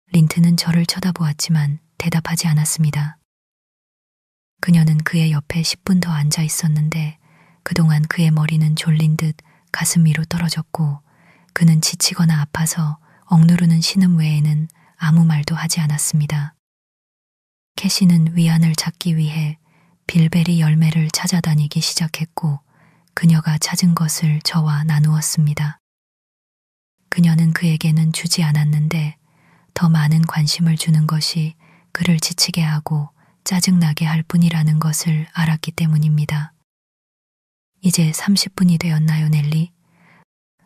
린트는 저를 쳐다보았지만 대답하지 않았습니다. 그녀는 그의 옆에 10분 더 앉아 있었는데 그동안 그의 머리는 졸린 듯 가슴 위로 떨어졌고 그는 지치거나 아파서 억누르는 신음 외에는 아무 말도 하지 않았습니다. 캐시는 위안을 찾기 위해 빌베리 열매를 찾아다니기 시작했고 그녀가 찾은 것을 저와 나누었습니다. 그녀는 그에게는 주지 않았는데 더 많은 관심을 주는 것이 그를 지치게 하고 짜증나게 할 뿐이라는 것을 알았기 때문입니다. 이제 30분이 되었나요, 넬리?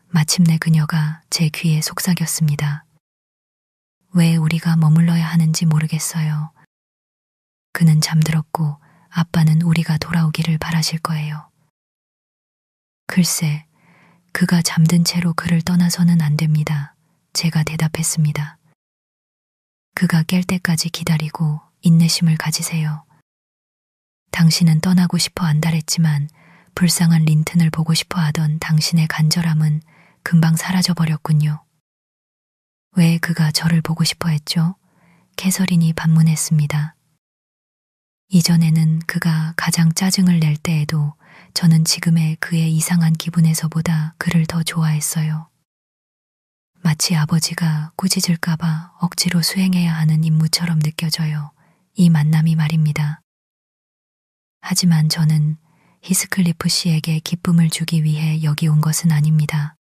마침내 그녀가 제 귀에 속삭였습니다. 왜 우리가 머물러야 하는지 모르겠어요. 그는 잠들었고 아빠는 우리가 돌아오기를 바라실 거예요. 글쎄, 그가 잠든 채로 그를 떠나서는 안 됩니다. 제가 대답했습니다. 그가 깰 때까지 기다리고 인내심을 가지세요. 당신은 떠나고 싶어 안달했지만 불쌍한 린튼을 보고 싶어 하던 당신의 간절함은 금방 사라져버렸군요. 왜 그가 저를 보고 싶어 했죠? 캐서린이 반문했습니다. 이전에는 그가 가장 짜증을 낼 때에도 저는 지금의 그의 이상한 기분에서보다 그를 더 좋아했어요. 마치 아버지가 꾸짖을까봐 억지로 수행해야 하는 임무처럼 느껴져요. 이 만남이 말입니다. 하지만 저는 히스클리프 씨에게 기쁨을 주기 위해 여기 온 것은 아닙니다.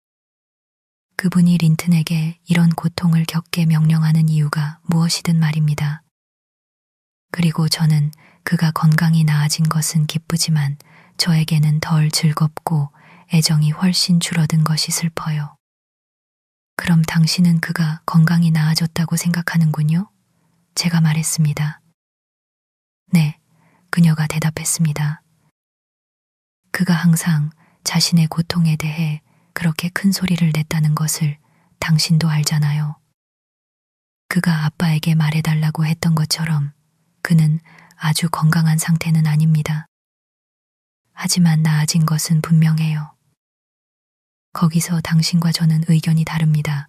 그분이 린튼에게 이런 고통을 겪게 명령하는 이유가 무엇이든 말입니다. 그리고 저는 그가 건강히 나아진 것은 기쁘지만 저에게는 덜 즐겁고 애정이 훨씬 줄어든 것이 슬퍼요. 그럼 당신은 그가 건강히 나아졌다고 생각하는군요? 제가 말했습니다. 네, 그녀가 대답했습니다. 그가 항상 자신의 고통에 대해 그렇게 큰 소리를 냈다는 것을 당신도 알잖아요. 그가 아빠에게 말해달라고 했던 것처럼 그는 아주 건강한 상태는 아닙니다. 하지만 나아진 것은 분명해요. 거기서 당신과 저는 의견이 다릅니다.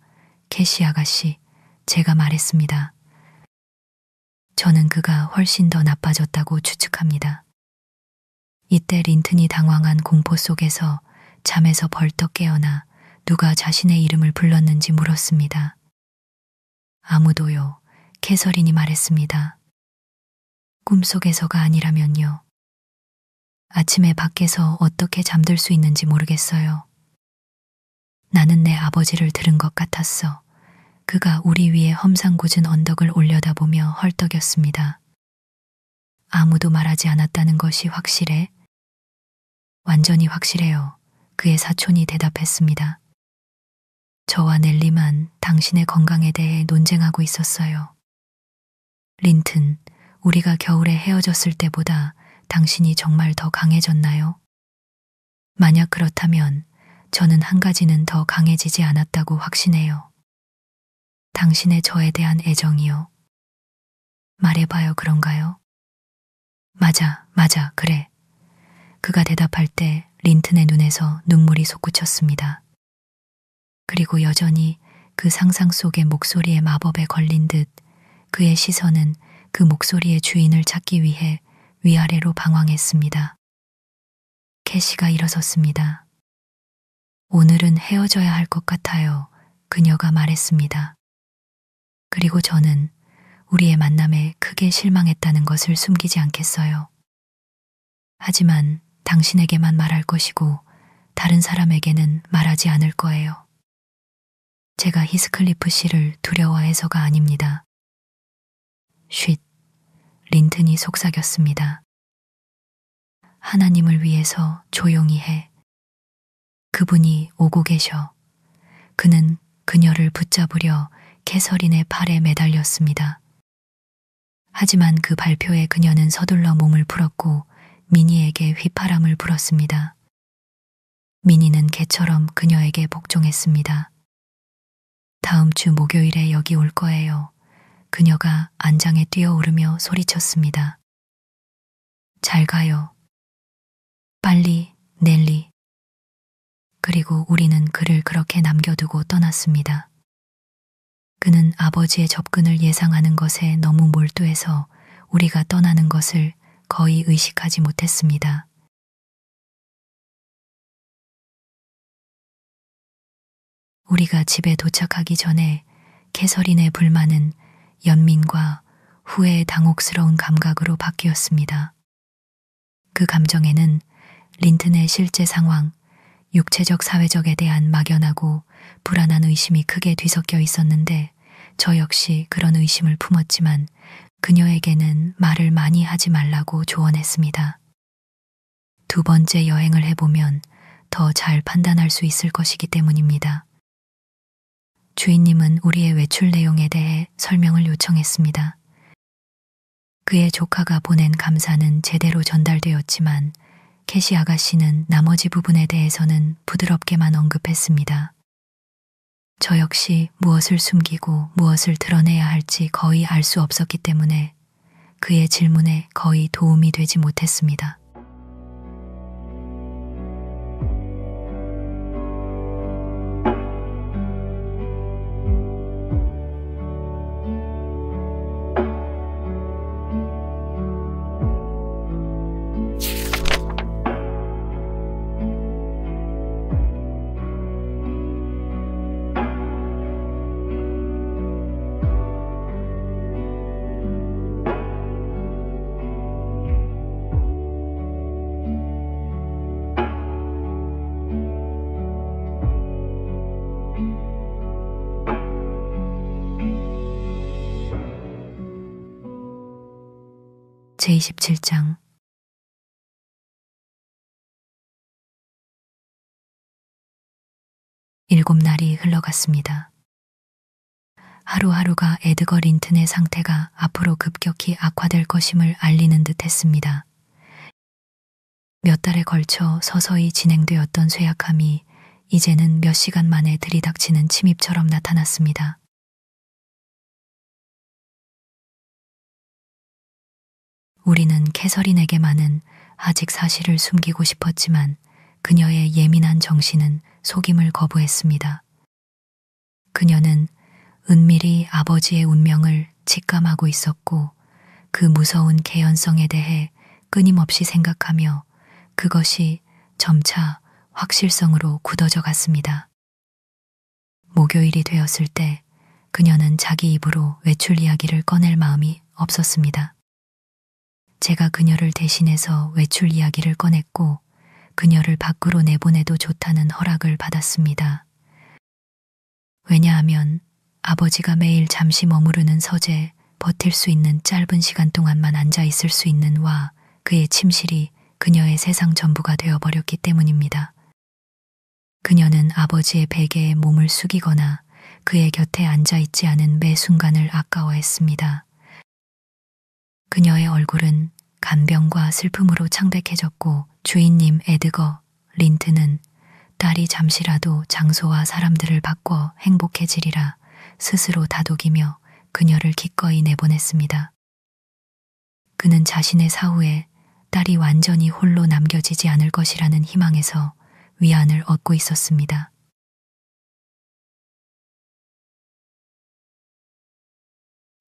캐시 아가씨, 제가 말했습니다. 저는 그가 훨씬 더 나빠졌다고 추측합니다. 이때 린튼이 당황한 공포 속에서 잠에서 벌떡 깨어나 누가 자신의 이름을 불렀는지 물었습니다. 아무도요, 캐서린이 말했습니다. 꿈속에서가 아니라면요. 아침에 밖에서 어떻게 잠들 수 있는지 모르겠어요. 나는 내 아버지를 들은 것 같았어. 그가 우리 위에 험상궂은 언덕을 올려다보며 헐떡였습니다. 아무도 말하지 않았다는 것이 확실해? 완전히 확실해요. 그의 사촌이 대답했습니다. 저와 넬리만 당신의 건강에 대해 논쟁하고 있었어요. 린튼, 우리가 겨울에 헤어졌을 때보다 당신이 정말 더 강해졌나요? 만약 그렇다면 저는 한 가지는 더 강해지지 않았다고 확신해요. 당신의 저에 대한 애정이요. 말해봐요, 그런가요? 맞아, 그래. 그가 대답할 때 린튼의 눈에서 눈물이 솟구쳤습니다. 그리고 여전히 그 상상 속의 목소리의 마법에 걸린 듯 그의 시선은 그 목소리의 주인을 찾기 위해 위아래로 방황했습니다. 캐시가 일어섰습니다. 오늘은 헤어져야 할 것 같아요. 그녀가 말했습니다. 그리고 저는 우리의 만남에 크게 실망했다는 것을 숨기지 않겠어요. 하지만 당신에게만 말할 것이고 다른 사람에게는 말하지 않을 거예요. 제가 히스클리프 씨를 두려워해서가 아닙니다. 쉿, 린튼이 속삭였습니다. 하나님을 위해서 조용히 해. 그분이 오고 계셔. 그는 그녀를 붙잡으려 캐서린의 팔에 매달렸습니다. 하지만 그 발표에 그녀는 서둘러 몸을 풀었고 미니에게 휘파람을 불었습니다. 미니는 개처럼 그녀에게 복종했습니다. 다음 주 목요일에 여기 올 거예요. 그녀가 안장에 뛰어오르며 소리쳤습니다. 잘 가요. 빨리, 넬리. 그리고 우리는 그를 그렇게 남겨두고 떠났습니다. 그는 아버지의 접근을 예상하는 것에 너무 몰두해서 우리가 떠나는 것을 거의 의식하지 못했습니다. 우리가 집에 도착하기 전에 캐서린의 불만은 연민과 후회의 당혹스러운 감각으로 바뀌었습니다. 그 감정에는 린튼의 실제 상황, 육체적 사회적에 대한 막연하고 불안한 의심이 크게 뒤섞여 있었는데 저 역시 그런 의심을 품었지만 그녀에게는 말을 많이 하지 말라고 조언했습니다. 두 번째 여행을 해보면 더 잘 판단할 수 있을 것이기 때문입니다. 주인님은 우리의 외출 내용에 대해 설명을 요청했습니다. 그의 조카가 보낸 감사는 제대로 전달되었지만 캐시 아가씨는 나머지 부분에 대해서는 부드럽게만 언급했습니다. 저 역시 무엇을 숨기고 무엇을 드러내야 할지 거의 알 수 없었기 때문에 그의 질문에 거의 도움이 되지 못했습니다. 제27장 일곱 날이 흘러갔습니다. 하루하루가 에드거 린튼의 상태가 앞으로 급격히 악화될 것임을 알리는 듯 했습니다. 몇 달에 걸쳐 서서히 진행되었던 쇠약함이 이제는 몇 시간 만에 들이닥치는 침입처럼 나타났습니다. 우리는 캐서린에게만은 아직 사실을 숨기고 싶었지만 그녀의 예민한 정신은 속임을 거부했습니다. 그녀는 은밀히 아버지의 운명을 직감하고 있었고 그 무서운 개연성에 대해 끊임없이 생각하며 그것이 점차 확실성으로 굳어져 갔습니다. 목요일이 되었을 때 그녀는 자기 입으로 외출 이야기를 꺼낼 마음이 없었습니다. 제가 그녀를 대신해서 외출 이야기를 꺼냈고 그녀를 밖으로 내보내도 좋다는 허락을 받았습니다. 왜냐하면 아버지가 매일 잠시 머무르는 서재에 버틸 수 있는 짧은 시간 동안만 앉아 있을 수 있는 와 그의 침실이 그녀의 세상 전부가 되어버렸기 때문입니다. 그녀는 아버지의 베개에 몸을 숙이거나 그의 곁에 앉아 있지 않은 매 순간을 아까워했습니다. 그녀의 얼굴은 간병과 슬픔으로 창백해졌고 주인님 에드거 린튼은 딸이 잠시라도 장소와 사람들을 바꿔 행복해지리라 스스로 다독이며 그녀를 기꺼이 내보냈습니다. 그는 자신의 사후에 딸이 완전히 홀로 남겨지지 않을 것이라는 희망에서 위안을 얻고 있었습니다.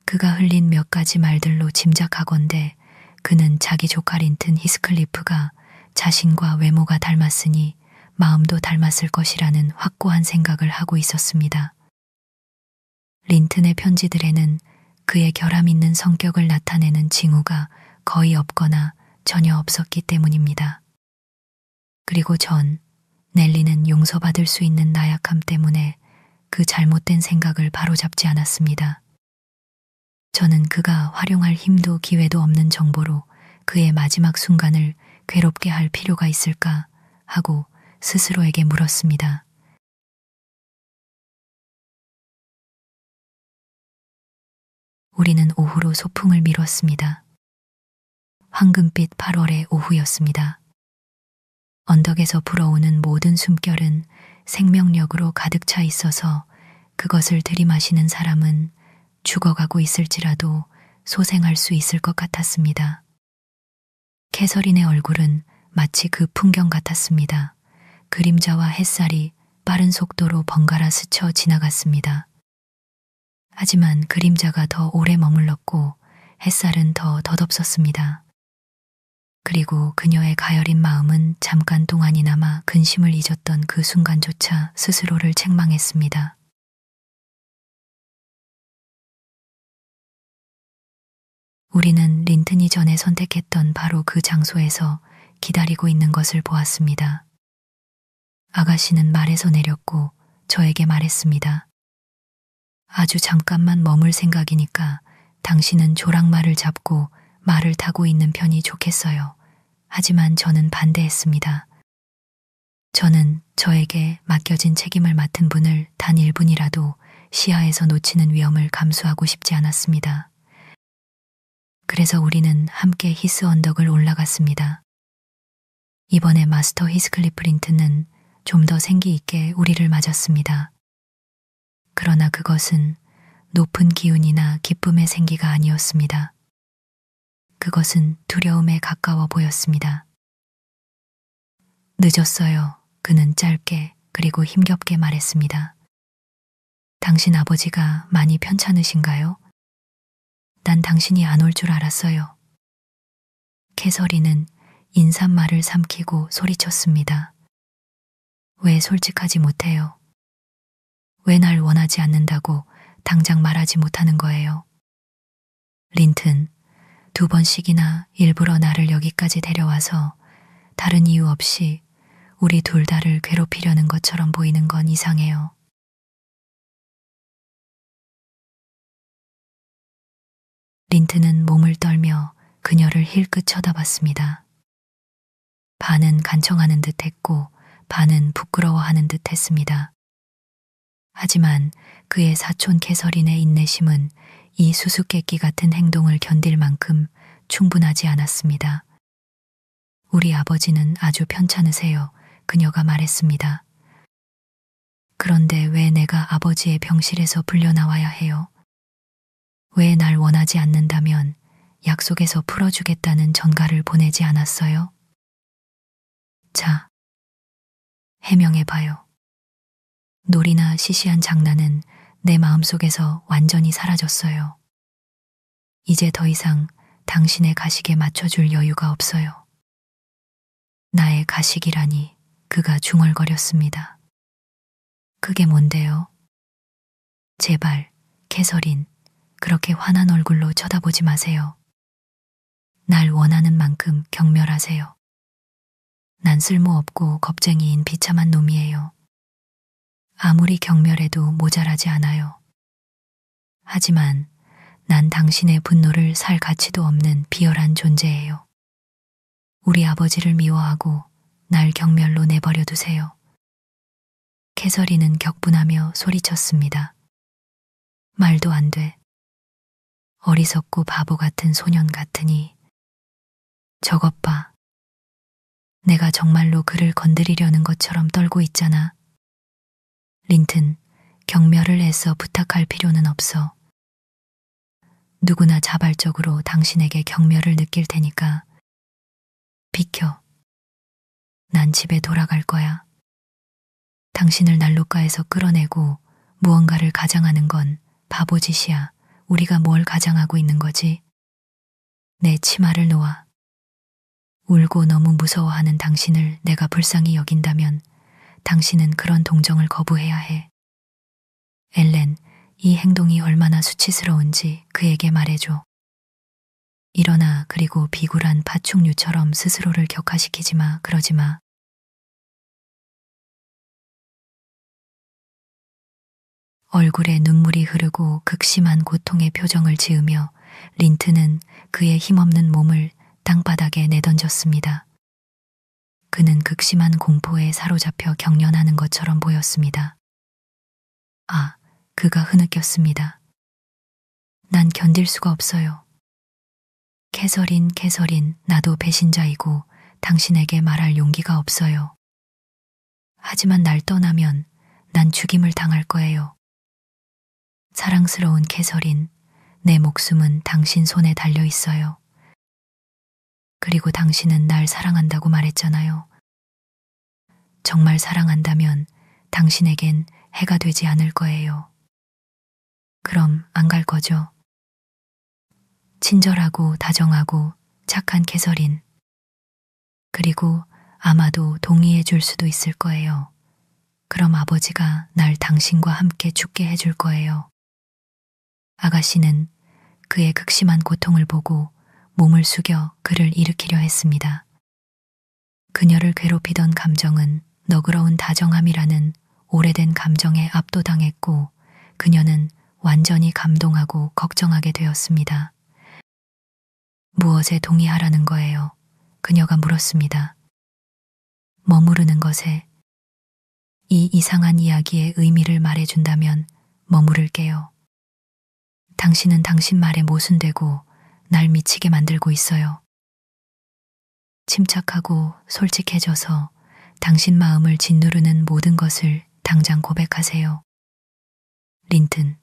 그가 흘린 몇 가지 말들로 짐작하건대 그는 자기 조카 린튼 히스클리프가 자신과 외모가 닮았으니 마음도 닮았을 것이라는 확고한 생각을 하고 있었습니다. 린튼의 편지들에는 그의 결함 있는 성격을 나타내는 징후가 거의 없거나 전혀 없었기 때문입니다. 그리고 넬리는 용서받을 수 있는 나약함 때문에 그 잘못된 생각을 바로잡지 않았습니다. 저는 그가 활용할 힘도 기회도 없는 정보로 그의 마지막 순간을 괴롭게 할 필요가 있을까 하고 스스로에게 물었습니다. 우리는 오후로 소풍을 미뤘습니다. 황금빛 8월의 오후였습니다. 언덕에서 불어오는 모든 숨결은 생명력으로 가득 차 있어서 그것을 들이마시는 사람은 죽어가고 있을지라도 소생할 수 있을 것 같았습니다. 캐서린의 얼굴은 마치 그 풍경 같았습니다. 그림자와 햇살이 빠른 속도로 번갈아 스쳐 지나갔습니다. 하지만 그림자가 더 오래 머물렀고 햇살은 더 덧없었습니다. 그리고 그녀의 가여린 마음은 잠깐 동안이나마 근심을 잊었던 그 순간조차 스스로를 책망했습니다. 우리는 린튼이 전에 선택했던 바로 그 장소에서 기다리고 있는 것을 보았습니다. 아가씨는 말에서 내렸고 저에게 말했습니다. 아주 잠깐만 머물 생각이니까 당신은 조랑말을 잡고 말을 타고 있는 편이 좋겠어요. 하지만 저는 반대했습니다. 저는 저에게 맡겨진 책임을 맡은 분을 단 1분이라도 시야에서 놓치는 위험을 감수하고 싶지 않았습니다. 그래서 우리는 함께 히스 언덕을 올라갔습니다. 이번에 마스터 히스클리프 린튼은 좀 더 생기 있게 우리를 맞았습니다. 그러나 그것은 높은 기운이나 기쁨의 생기가 아니었습니다. 그것은 두려움에 가까워 보였습니다. 늦었어요. 그는 짧게 그리고 힘겹게 말했습니다. 당신 아버지가 많이 편찮으신가요? 난 당신이 안 올 줄 알았어요. 캐서린은 인사말을 삼키고 소리쳤습니다. 왜 솔직하지 못해요? 왜 날 원하지 않는다고 당장 말하지 못하는 거예요? 린튼, 2번씩이나 일부러 나를 여기까지 데려와서 다른 이유 없이 우리 둘 다를 괴롭히려는 것처럼 보이는 건 이상해요. 린튼은 몸을 떨며 그녀를 힐끗 쳐다봤습니다. 반은 간청하는 듯 했고 반은 부끄러워하는 듯 했습니다. 하지만 그의 사촌 캐서린의 인내심은 이 수수께끼 같은 행동을 견딜 만큼 충분하지 않았습니다. 우리 아버지는 아주 편찮으세요. 그녀가 말했습니다. 그런데 왜 내가 아버지의 병실에서 불려나와야 해요? 왜 날 원하지 않는다면 약속에서 풀어주겠다는 전가를 보내지 않았어요? 자, 해명해봐요. 놀이나 시시한 장난은 내 마음속에서 완전히 사라졌어요. 이제 더 이상 당신의 가식에 맞춰줄 여유가 없어요. 나의 가식이라니. 그가 중얼거렸습니다. 그게 뭔데요? 제발, 캐서린, 그렇게 화난 얼굴로 쳐다보지 마세요. 날 원하는 만큼 경멸하세요. 난 쓸모없고 겁쟁이인 비참한 놈이에요. 아무리 경멸해도 모자라지 않아요. 하지만 난 당신의 분노를 살 가치도 없는 비열한 존재예요. 우리 아버지를 미워하고 날 경멸로 내버려 두세요. 캐서린은 격분하며 소리쳤습니다. 말도 안 돼. 어리석고 바보 같은 소년 같으니. 저것 봐. 내가 정말로 그를 건드리려는 것처럼 떨고 있잖아. 린튼, 경멸을 애써 부탁할 필요는 없어. 누구나 자발적으로 당신에게 경멸을 느낄 테니까. 비켜. 난 집에 돌아갈 거야. 당신을 난로가에서 끌어내고 무언가를 가장하는 건 바보짓이야. 우리가 뭘 가장하고 있는 거지? 내 치마를 놓아. 울고 너무 무서워하는 당신을 내가 불쌍히 여긴다면 당신은 그런 동정을 거부해야 해. 엘렌, 이 행동이 얼마나 수치스러운지 그에게 말해줘. 일어나. 그리고 비굴한 파충류처럼 스스로를 격화시키지 마. 그러지 마. 얼굴에 눈물이 흐르고 극심한 고통의 표정을 지으며 린튼은 그의 힘없는 몸을 땅바닥에 내던졌습니다. 그는 극심한 공포에 사로잡혀 경련하는 것처럼 보였습니다. 아, 그가 흐느꼈습니다. 난 견딜 수가 없어요. 캐서린, 캐서린, 나도 배신자이고 당신에게 말할 용기가 없어요. 하지만 날 떠나면 난 죽임을 당할 거예요. 사랑스러운 캐서린, 내 목숨은 당신 손에 달려 있어요. 그리고 당신은 날 사랑한다고 말했잖아요. 정말 사랑한다면 당신에겐 해가 되지 않을 거예요. 그럼 안 갈 거죠? 친절하고 다정하고 착한 캐서린. 그리고 아마도 동의해 줄 수도 있을 거예요. 그럼 아버지가 날 당신과 함께 죽게 해줄 거예요. 아가씨는 그의 극심한 고통을 보고 몸을 숙여 그를 일으키려 했습니다. 그녀를 괴롭히던 감정은 너그러운 다정함이라는 오래된 감정에 압도당했고 그녀는 완전히 감동하고 걱정하게 되었습니다. 무엇에 동의하라는 거예요? 그녀가 물었습니다. 머무르는 것에. 이 이상한 이야기의 의미를 말해준다면 머무를게요. 당신은 당신 말에 모순되고 날 미치게 만들고 있어요. 침착하고 솔직해져서 당신 마음을 짓누르는 모든 것을 당장 고백하세요. 린튼,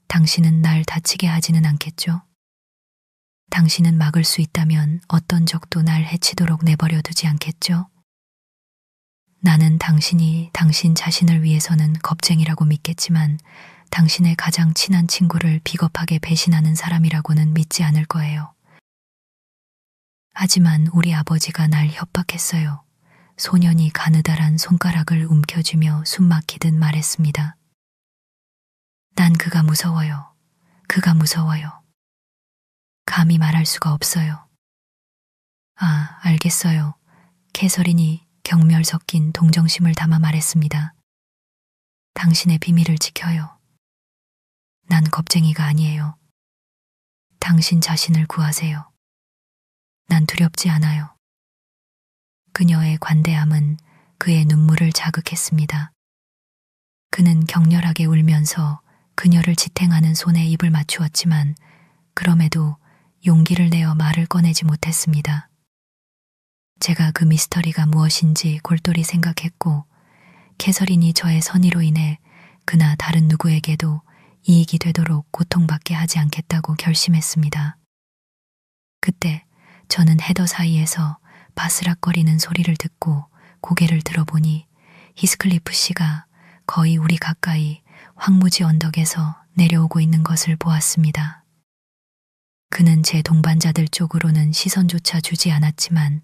당신은 날 다치게 하지는 않겠죠? 당신은 막을 수 있다면 어떤 적도 날 해치도록 내버려 두지 않겠죠? 나는 당신이 당신 자신을 위해서는 겁쟁이라고 믿겠지만 당신의 가장 친한 친구를 비겁하게 배신하는 사람이라고는 믿지 않을 거예요. 하지만 우리 아버지가 날 협박했어요. 소년이 가느다란 손가락을 움켜쥐며 숨막히듯 말했습니다. 난 그가 무서워요. 그가 무서워요. 감히 말할 수가 없어요. 아, 알겠어요. 캐서린이 경멸 섞인 동정심을 담아 말했습니다. 당신의 비밀을 지켜요. 난 겁쟁이가 아니에요. 당신 자신을 구하세요. 난 두렵지 않아요. 그녀의 관대함은 그의 눈물을 자극했습니다. 그는 격렬하게 울면서 그녀를 지탱하는 손에 입을 맞추었지만 그럼에도 용기를 내어 말을 꺼내지 못했습니다. 제가 그 미스터리가 무엇인지 골똘히 생각했고 캐서린이 저의 선의로 인해 그나 다른 누구에게도 이익이 되도록 고통받게 하지 않겠다고 결심했습니다. 그때 저는 헤더 사이에서 바스락거리는 소리를 듣고 고개를 들어보니 히스클리프 씨가 거의 우리 가까이 황무지 언덕에서 내려오고 있는 것을 보았습니다. 그는 제 동반자들 쪽으로는 시선조차 주지 않았지만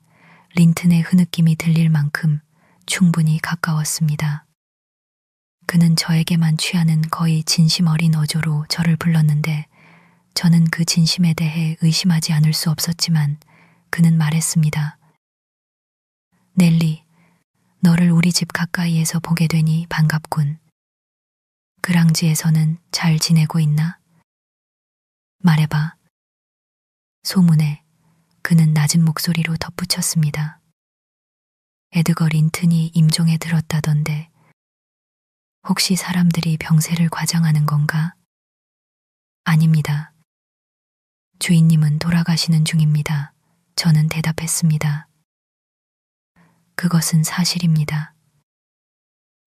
린튼의 흐느낌이 들릴 만큼 충분히 가까웠습니다. 그는 저에게만 취하는 거의 진심 어린 어조로 저를 불렀는데 저는 그 진심에 대해 의심하지 않을 수 없었지만 그는 말했습니다. 넬리, 너를 우리 집 가까이에서 보게 되니 반갑군. 그랑지에서는 잘 지내고 있나? 말해봐. 소문에 그는 낮은 목소리로 덧붙였습니다. 에드거 린튼이 임종에 들었다던데 혹시 사람들이 병세를 과장하는 건가? 아닙니다. 주인님은 돌아가시는 중입니다. 저는 대답했습니다. 그것은 사실입니다.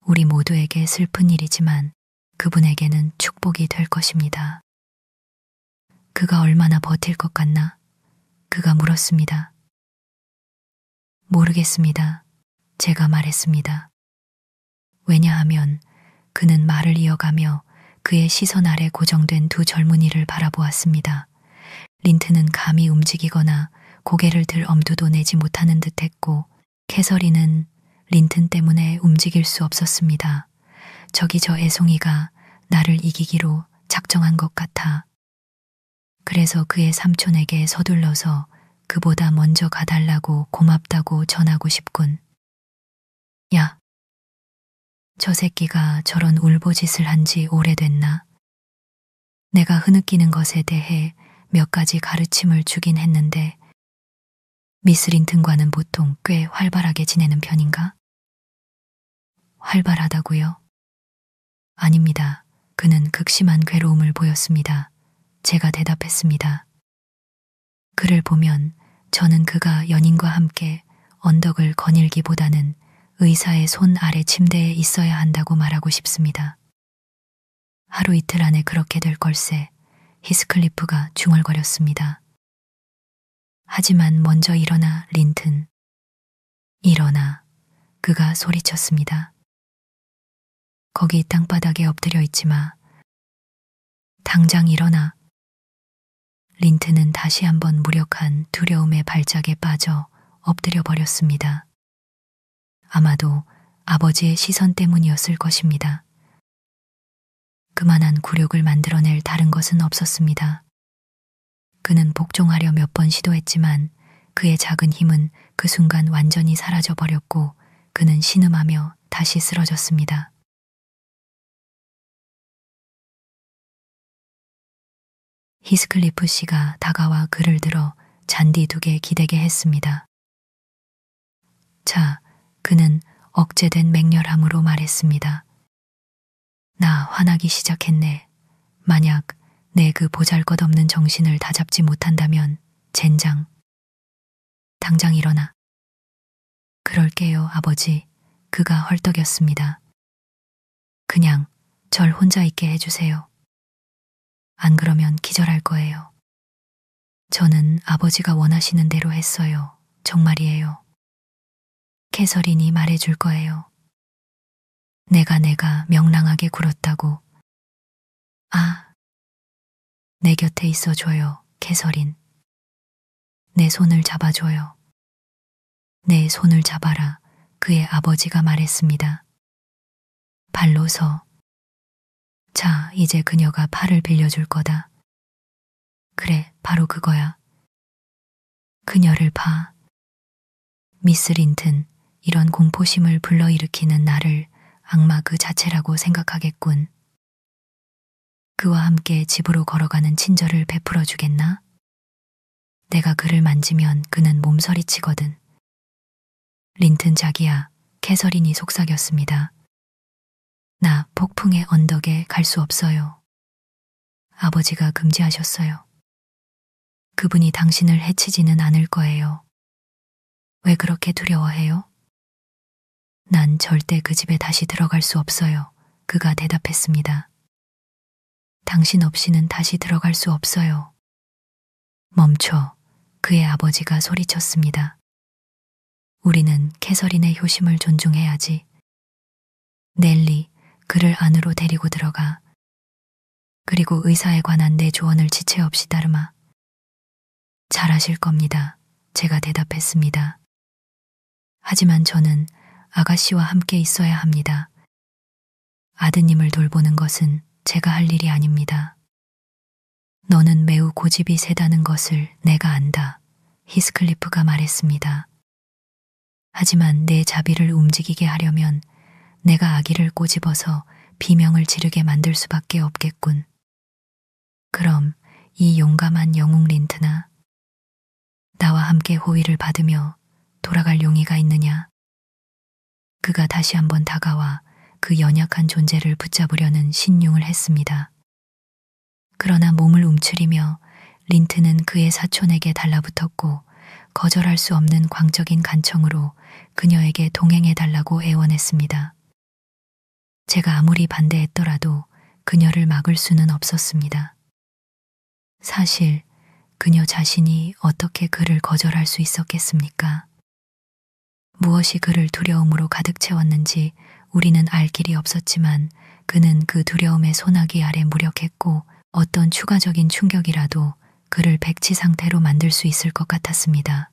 우리 모두에게 슬픈 일이지만 그분에게는 축복이 될 것입니다. 그가 얼마나 버틸 것 같나? 그가 물었습니다. 모르겠습니다. 제가 말했습니다. 왜냐하면 그는 말을 이어가며 그의 시선 아래 고정된 두 젊은이를 바라보았습니다. 린튼은 감히 움직이거나 고개를 들 엄두도 내지 못하는 듯했고 캐서린은 린튼 때문에 움직일 수 없었습니다. 저기 저 애송이가 나를 이기기로 작정한 것 같아. 그래서 그의 삼촌에게 서둘러서 그보다 먼저 가달라고 고맙다고 전하고 싶군. 야, 저 새끼가 저런 울보짓을 한 지 오래됐나? 내가 흐느끼는 것에 대해 몇 가지 가르침을 주긴 했는데 미스 린튼과는 보통 꽤 활발하게 지내는 편인가? 활발하다고요? 아닙니다. 그는 극심한 괴로움을 보였습니다. 제가 대답했습니다. 그를 보면 저는 그가 연인과 함께 언덕을 거닐기보다는 의사의 손 아래 침대에 있어야 한다고 말하고 싶습니다. 하루 이틀 안에 그렇게 될 걸세. 히스클리프가 중얼거렸습니다. 하지만 먼저 일어나, 린튼. 일어나. 그가 소리쳤습니다. 거기 땅바닥에 엎드려 있지 마. 당장 일어나. 린튼은 다시 한번 무력한 두려움의 발작에 빠져 엎드려 버렸습니다. 아마도 아버지의 시선 때문이었을 것입니다. 그만한 굴욕을 만들어낼 다른 것은 없었습니다. 그는 복종하려 몇 번 시도했지만 그의 작은 힘은 그 순간 완전히 사라져 버렸고 그는 신음하며 다시 쓰러졌습니다. 히스클리프 씨가 다가와 그를 들어 잔디 두 개 기대게 했습니다. 자, 그는 억제된 맹렬함으로 말했습니다. 나 화나기 시작했네. 만약 내 그 보잘것없는 정신을 다잡지 못한다면 젠장. 당장 일어나. 그럴게요, 아버지. 그가 헐떡였습니다. 그냥 절 혼자 있게 해주세요. 안 그러면 기절할 거예요. 저는 아버지가 원하시는 대로 했어요. 정말이에요. 캐서린이 말해줄 거예요. 내가 명랑하게 굴었다고. 아, 내 곁에 있어줘요, 캐서린. 내 손을 잡아줘요. 내 손을 잡아라, 그의 아버지가 말했습니다. 발로 서. 자, 이제 그녀가 팔을 빌려줄 거다. 그래, 바로 그거야. 그녀를 봐. 미스 린튼, 이런 공포심을 불러일으키는 나를 악마 그 자체라고 생각하겠군. 그와 함께 집으로 걸어가는 친절을 베풀어 주겠나? 내가 그를 만지면 그는 몸서리치거든. 린튼 자기야, 캐서린이 속삭였습니다. 나 폭풍의 언덕에 갈 수 없어요. 아버지가 금지하셨어요. 그분이 당신을 해치지는 않을 거예요. 왜 그렇게 두려워해요? 난 절대 그 집에 다시 들어갈 수 없어요. 그가 대답했습니다. 당신 없이는 다시 들어갈 수 없어요. 멈춰. 그의 아버지가 소리쳤습니다. 우리는 캐서린의 효심을 존중해야지. 넬리, 그를 안으로 데리고 들어가. 그리고 의사에 관한 내 조언을 지체 없이 따르마. 잘하실 겁니다. 제가 대답했습니다. 하지만 저는 아가씨와 함께 있어야 합니다. 아드님을 돌보는 것은 제가 할 일이 아닙니다. 너는 매우 고집이 세다는 것을 내가 안다. 히스클리프가 말했습니다. 하지만 내 자비를 움직이게 하려면 내가 아기를 꼬집어서 비명을 지르게 만들 수밖에 없겠군. 그럼 이 용감한 영웅 린트나, 나와 함께 호위를 받으며 돌아갈 용의가 있느냐? 그가 다시 한번 다가와 그 연약한 존재를 붙잡으려는 신용을 했습니다. 그러나 몸을 움츠리며 린트는 그의 사촌에게 달라붙었고 거절할 수 없는 광적인 간청으로 그녀에게 동행해달라고 애원했습니다. 제가 아무리 반대했더라도 그녀를 막을 수는 없었습니다. 사실 그녀 자신이 어떻게 그를 거절할 수 있었겠습니까? 무엇이 그를 두려움으로 가득 채웠는지 우리는 알 길이 없었지만 그는 그 두려움의 소나기 아래 무력했고 어떤 추가적인 충격이라도 그를 백치 상태로 만들 수 있을 것 같았습니다.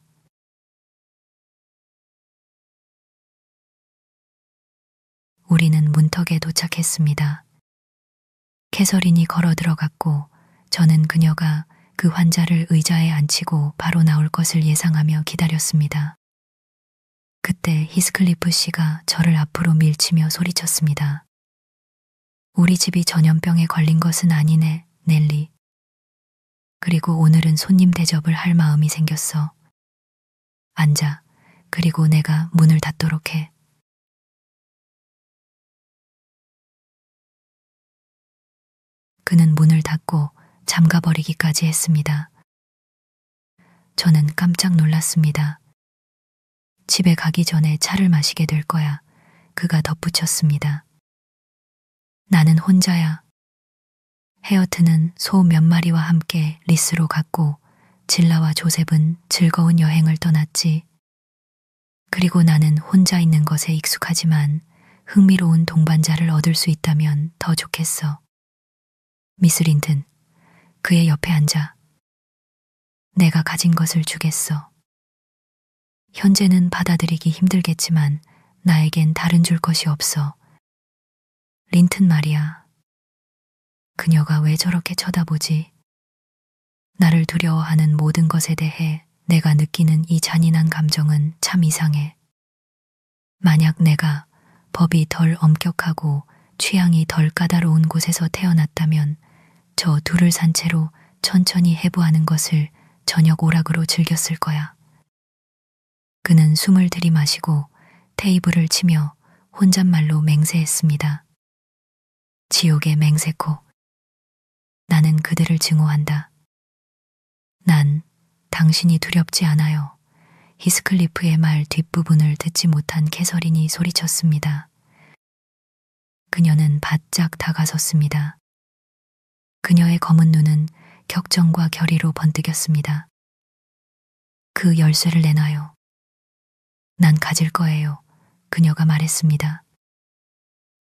우리는 문턱에 도착했습니다. 캐서린이 걸어 들어갔고 저는 그녀가 그 환자를 의자에 앉히고 바로 나올 것을 예상하며 기다렸습니다. 그때 히스클리프 씨가 저를 앞으로 밀치며 소리쳤습니다. 우리 집이 전염병에 걸린 것은 아니네, 넬리. 그리고 오늘은 손님 대접을 할 마음이 생겼어. 앉아. 그리고 내가 문을 닫도록 해. 그는 문을 닫고 잠가버리기까지 했습니다. 저는 깜짝 놀랐습니다. 집에 가기 전에 차를 마시게 될 거야. 그가 덧붙였습니다. 나는 혼자야. 헤어트는 소 몇 마리와 함께 리스로 갔고 질라와 조셉은 즐거운 여행을 떠났지. 그리고 나는 혼자 있는 것에 익숙하지만 흥미로운 동반자를 얻을 수 있다면 더 좋겠어. 미스 린튼, 그의 옆에 앉아. 내가 가진 것을 주겠어. 현재는 받아들이기 힘들겠지만 나에겐 다른 줄 것이 없어. 린튼 말이야. 그녀가 왜 저렇게 쳐다보지? 나를 두려워하는 모든 것에 대해 내가 느끼는 이 잔인한 감정은 참 이상해. 만약 내가 법이 덜 엄격하고 취향이 덜 까다로운 곳에서 태어났다면 저 둘을 산 채로 천천히 해부하는 것을 저녁 오락으로 즐겼을 거야. 그는 숨을 들이마시고 테이블을 치며 혼잣말로 맹세했습니다. 지옥의 맹세코. 나는 그들을 증오한다. 난 당신이 두렵지 않아요. 히스클리프의 말 뒷부분을 듣지 못한 캐서린이 소리쳤습니다. 그녀는 바짝 다가섰습니다. 그녀의 검은 눈은 격정과 결의로 번뜩였습니다. 그 열쇠를 내놔요. 난 가질 거예요. 그녀가 말했습니다.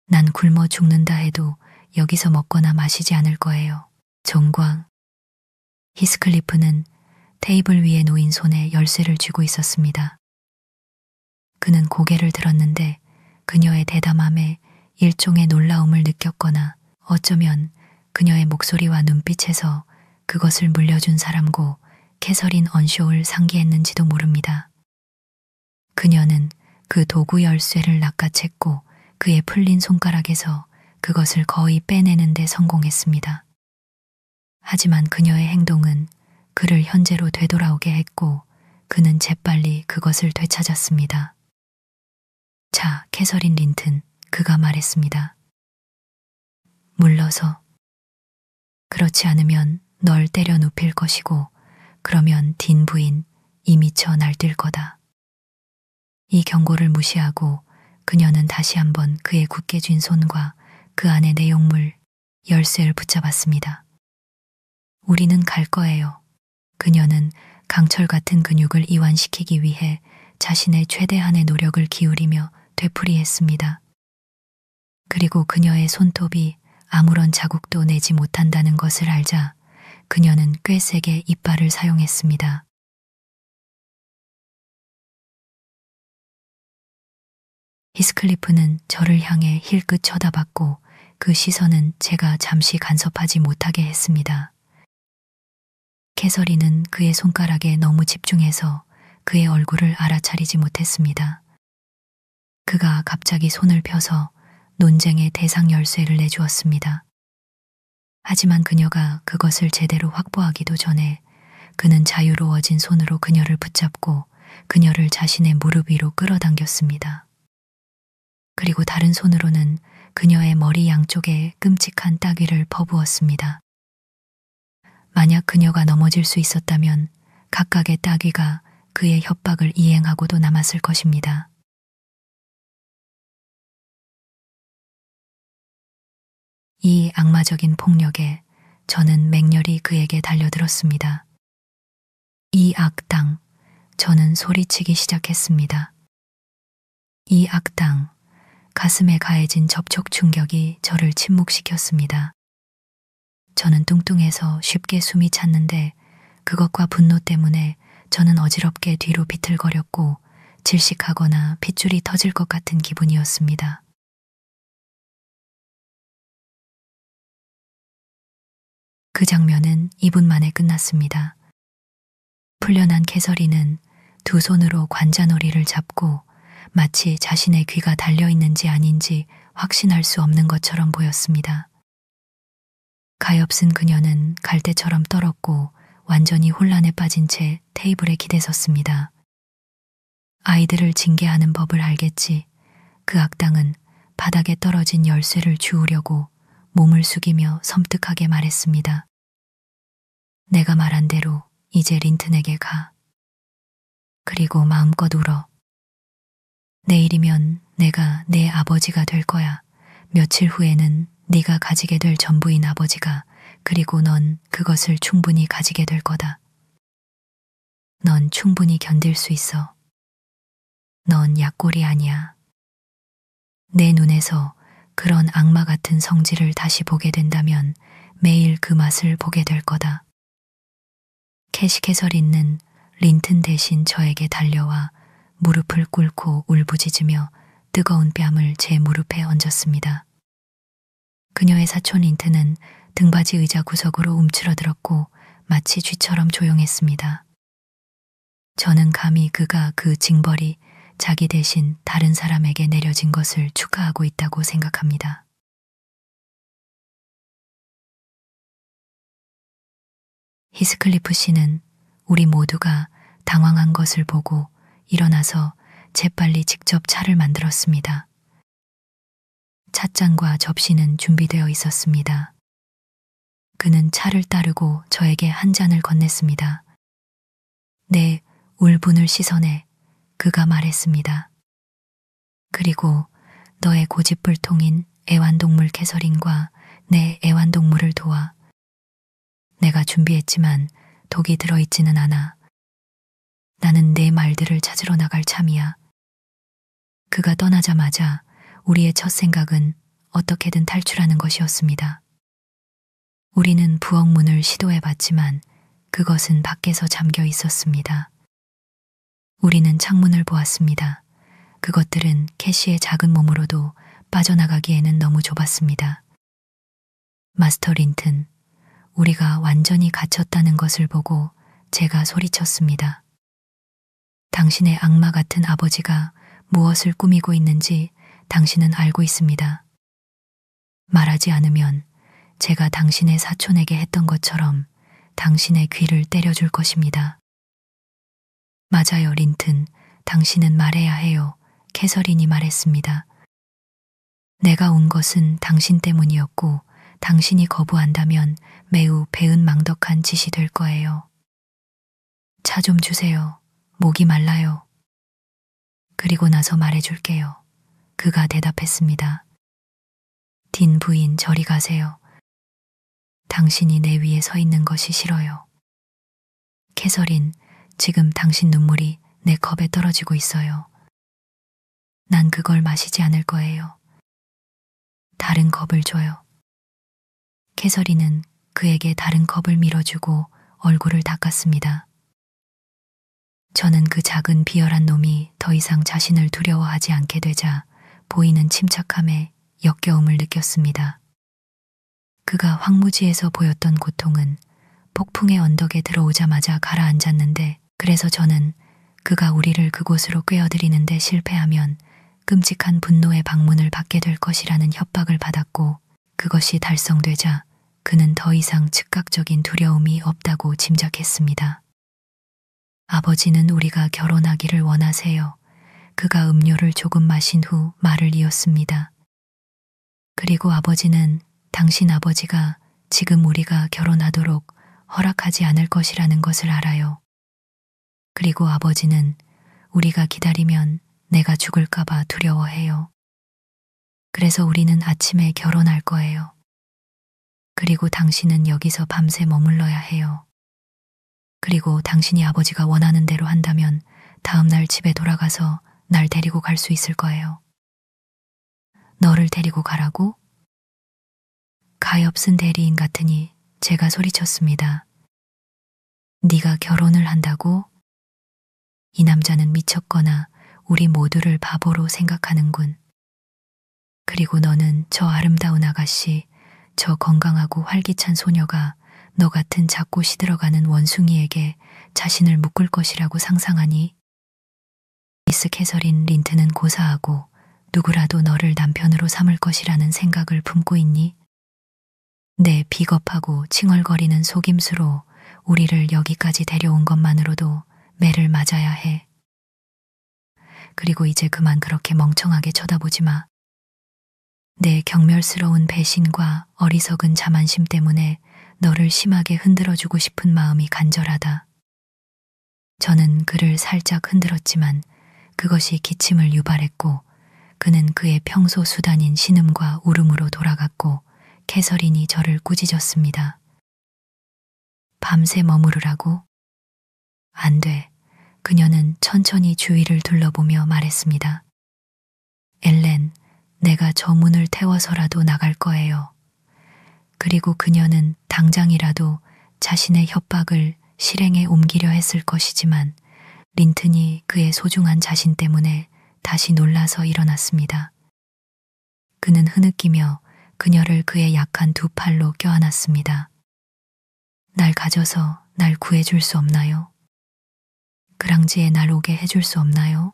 난 굶어 죽는다 해도 여기서 먹거나 마시지 않을 거예요. 종광. 히스클리프는 테이블 위에 놓인 손에 열쇠를 쥐고 있었습니다. 그는 고개를 들었는데 그녀의 대담함에 일종의 놀라움을 느꼈거나 어쩌면 그녀의 목소리와 눈빛에서 그것을 물려준 사람고 캐서린 언쇼를 상기했는지도 모릅니다. 그녀는 그 도구 열쇠를 낚아챘고 그의 풀린 손가락에서 그것을 거의 빼내는 데 성공했습니다. 하지만 그녀의 행동은 그를 현재로 되돌아오게 했고 그는 재빨리 그것을 되찾았습니다. 자, 캐서린 린튼, 그가 말했습니다. 물러서. 그렇지 않으면 널 때려 눕힐 것이고 그러면 딘 부인 이미 쳐 날뛸 거다. 이 경고를 무시하고 그녀는 다시 한번 그의 굳게 쥔 손과 그 안의 내용물, 열쇠를 붙잡았습니다. 우리는 갈 거예요. 그녀는 강철 같은 근육을 이완시키기 위해 자신의 최대한의 노력을 기울이며 되풀이했습니다. 그리고 그녀의 손톱이 아무런 자국도 내지 못한다는 것을 알자 그녀는 꽤 세게 이빨을 사용했습니다. 히스클리프는 저를 향해 힐끗 쳐다봤고 그 시선은 제가 잠시 간섭하지 못하게 했습니다. 캐서린은 그의 손가락에 너무 집중해서 그의 얼굴을 알아차리지 못했습니다. 그가 갑자기 손을 펴서 논쟁의 대상 열쇠를 내주었습니다. 하지만 그녀가 그것을 제대로 확보하기도 전에 그는 자유로워진 손으로 그녀를 붙잡고 그녀를 자신의 무릎 위로 끌어당겼습니다. 그리고 다른 손으로는 그녀의 머리 양쪽에 끔찍한 따귀를 퍼부었습니다. 만약 그녀가 넘어질 수 있었다면 각각의 따귀가 그의 협박을 이행하고도 남았을 것입니다. 이 악마적인 폭력에 저는 맹렬히 그에게 달려들었습니다. 이 악당, 저는 소리치기 시작했습니다. 이 악당, 가슴에 가해진 접촉 충격이 저를 침묵시켰습니다. 저는 뚱뚱해서 쉽게 숨이 찼는데 그것과 분노 때문에 저는 어지럽게 뒤로 비틀거렸고 질식하거나 핏줄이 터질 것 같은 기분이었습니다. 그 장면은 2분 만에 끝났습니다. 풀려난 캐서린은 두 손으로 관자놀이를 잡고 마치 자신의 귀가 달려있는지 아닌지 확신할 수 없는 것처럼 보였습니다. 가엾은 그녀는 갈대처럼 떨었고 완전히 혼란에 빠진 채 테이블에 기대섰습니다. 아이들을 징계하는 법을 알겠지. 그 악당은 바닥에 떨어진 열쇠를 주우려고 몸을 숙이며 섬뜩하게 말했습니다. 내가 말한 대로 이제 린튼에게 가. 그리고 마음껏 울어. 내일이면 내가 내 아버지가 될 거야. 며칠 후에는 네가 가지게 될 전부인 아버지가, 그리고 넌 그것을 충분히 가지게 될 거다. 넌 충분히 견딜 수 있어. 넌 약골이 아니야. 내 눈에서 그런 악마 같은 성질을 다시 보게 된다면 매일 그 맛을 보게 될 거다. 캐서린은 린튼 대신 저에게 달려와 무릎을 꿇고 울부짖으며 뜨거운 뺨을 제 무릎에 얹었습니다. 그녀의 사촌 린튼은 등받이 의자 구석으로 움츠러들었고 마치 쥐처럼 조용했습니다. 저는 감히 그가 그 징벌이 자기 대신 다른 사람에게 내려진 것을 축하하고 있다고 생각합니다. 히스클리프 씨는 우리 모두가 당황한 것을 보고 일어나서 재빨리 직접 차를 만들었습니다. 찻잔과 접시는 준비되어 있었습니다. 그는 차를 따르고 저에게 한 잔을 건넸습니다. 내 울분을 씻어내, 그가 말했습니다. 그리고 너의 고집불통인 애완동물 캐서린과 내 애완동물을 도와. 내가 준비했지만 독이 들어있지는 않아. 나는 내 말들을 찾으러 나갈 참이야. 그가 떠나자마자 우리의 첫 생각은 어떻게든 탈출하는 것이었습니다. 우리는 부엌문을 시도해봤지만 그것은 밖에서 잠겨 있었습니다. 우리는 창문을 보았습니다. 그것들은 캐시의 작은 몸으로도 빠져나가기에는 너무 좁았습니다. 마스터 린튼, 우리가 완전히 갇혔다는 것을 보고 제가 소리쳤습니다. 당신의 악마 같은 아버지가 무엇을 꾸미고 있는지 당신은 알고 있습니다. 말하지 않으면 제가 당신의 사촌에게 했던 것처럼 당신의 귀를 때려줄 것입니다. 맞아요, 린튼. 당신은 말해야 해요. 캐서린이 말했습니다. 내가 온 것은 당신 때문이었고 당신이 거부한다면 매우 배은망덕한 짓이 될 거예요. 차 좀 주세요. 목이 말라요. 그리고 나서 말해줄게요. 그가 대답했습니다. 딘 부인, 저리 가세요. 당신이 내 위에 서 있는 것이 싫어요. 캐서린, 지금 당신 눈물이 내 컵에 떨어지고 있어요. 난 그걸 마시지 않을 거예요. 다른 컵을 줘요. 캐서린은 그에게 다른 컵을 밀어주고 얼굴을 닦았습니다. 저는 그 작은 비열한 놈이 더 이상 자신을 두려워하지 않게 되자 보이는 침착함에 역겨움을 느꼈습니다. 그가 황무지에서 보였던 고통은 폭풍의 언덕에 들어오자마자 가라앉았는데, 그래서 저는 그가 우리를 그곳으로 꿰어들이는데 실패하면 끔찍한 분노의 방문을 받게 될 것이라는 협박을 받았고, 그것이 달성되자 그는 더 이상 즉각적인 두려움이 없다고 짐작했습니다. 아버지는 우리가 결혼하기를 원하세요. 그가 음료를 조금 마신 후 말을 이었습니다. 그리고 아버지는 당신 아버지가 지금 우리가 결혼하도록 허락하지 않을 것이라는 것을 알아요. 그리고 아버지는 우리가 기다리면 내가 죽을까봐 두려워해요. 그래서 우리는 아침에 결혼할 거예요. 그리고 당신은 여기서 밤새 머물러야 해요. 그리고 당신이 아버지가 원하는 대로 한다면 다음 날 집에 돌아가서 날 데리고 갈 수 있을 거예요. 너를 데리고 가라고? 가엾은 대리인 같으니 제가 소리쳤습니다. 네가 결혼을 한다고? 이 남자는 미쳤거나 우리 모두를 바보로 생각하는군. 그리고 너는 저 아름다운 아가씨, 저 건강하고 활기찬 소녀가 너 같은 작고 시들어가는 원숭이에게 자신을 묶을 것이라고 상상하니? 미스 캐서린 린튼은 고사하고 누구라도 너를 남편으로 삼을 것이라는 생각을 품고 있니? 내 비겁하고 칭얼거리는 속임수로 우리를 여기까지 데려온 것만으로도 매를 맞아야 해. 그리고 이제 그만 그렇게 멍청하게 쳐다보지 마. 내 경멸스러운 배신과 어리석은 자만심 때문에 너를 심하게 흔들어주고 싶은 마음이 간절하다. 저는 그를 살짝 흔들었지만 그것이 기침을 유발했고 그는 그의 평소 수단인 신음과 울음으로 돌아갔고 캐서린이 저를 꾸짖었습니다. 밤새 머무르라고? 안 돼. 그녀는 천천히 주위를 둘러보며 말했습니다. 엘렌, 내가 저 문을 태워서라도 나갈 거예요. 그리고 그녀는 당장이라도 자신의 협박을 실행에 옮기려 했을 것이지만 린튼이 그의 소중한 자신 때문에 다시 놀라서 일어났습니다. 그는 흐느끼며 그녀를 그의 약한 두 팔로 껴안았습니다. 날 가져서 날 구해줄 수 없나요? 그랑지에 날 오게 해줄 수 없나요?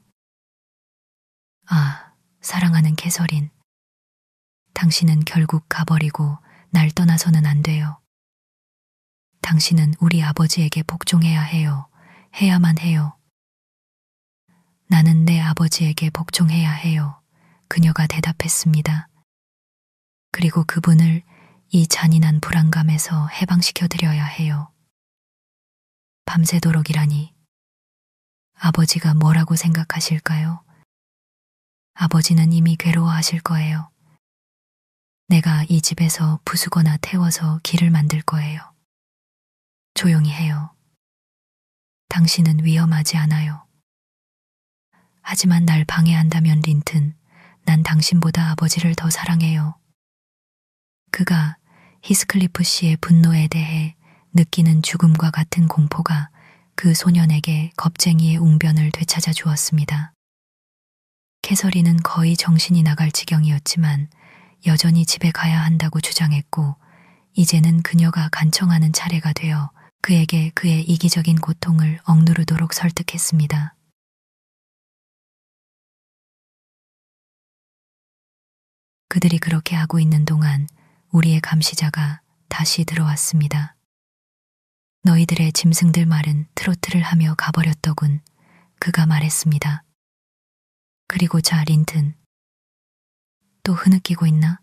아, 사랑하는 캐서린. 당신은 결국 가버리고 날 떠나서는 안 돼요. 당신은 우리 아버지에게 복종해야 해요. 해야만 해요. 나는 내 아버지에게 복종해야 해요. 그녀가 대답했습니다. 그리고 그분을 이 잔인한 불안감에서 해방시켜드려야 해요. 밤새도록이라니. 아버지가 뭐라고 생각하실까요? 아버지는 이미 괴로워하실 거예요. 내가 이 집에서 부수거나 태워서 길을 만들 거예요. 조용히 해요. 당신은 위험하지 않아요. 하지만 날 방해한다면 린튼, 난 당신보다 아버지를 더 사랑해요. 그가 히스클리프 씨의 분노에 대해 느끼는 죽음과 같은 공포가 그 소년에게 겁쟁이의 웅변을 되찾아 주었습니다. 캐서린은 거의 정신이 나갈 지경이었지만 여전히 집에 가야 한다고 주장했고 이제는 그녀가 간청하는 차례가 되어 그에게 그의 이기적인 고통을 억누르도록 설득했습니다. 그들이 그렇게 하고 있는 동안 우리의 감시자가 다시 들어왔습니다. 너희들의 짐승들 말은 트로트를 하며 가버렸더군. 그가 말했습니다. 그리고 자, 린튼. 또 흐느끼고 있나?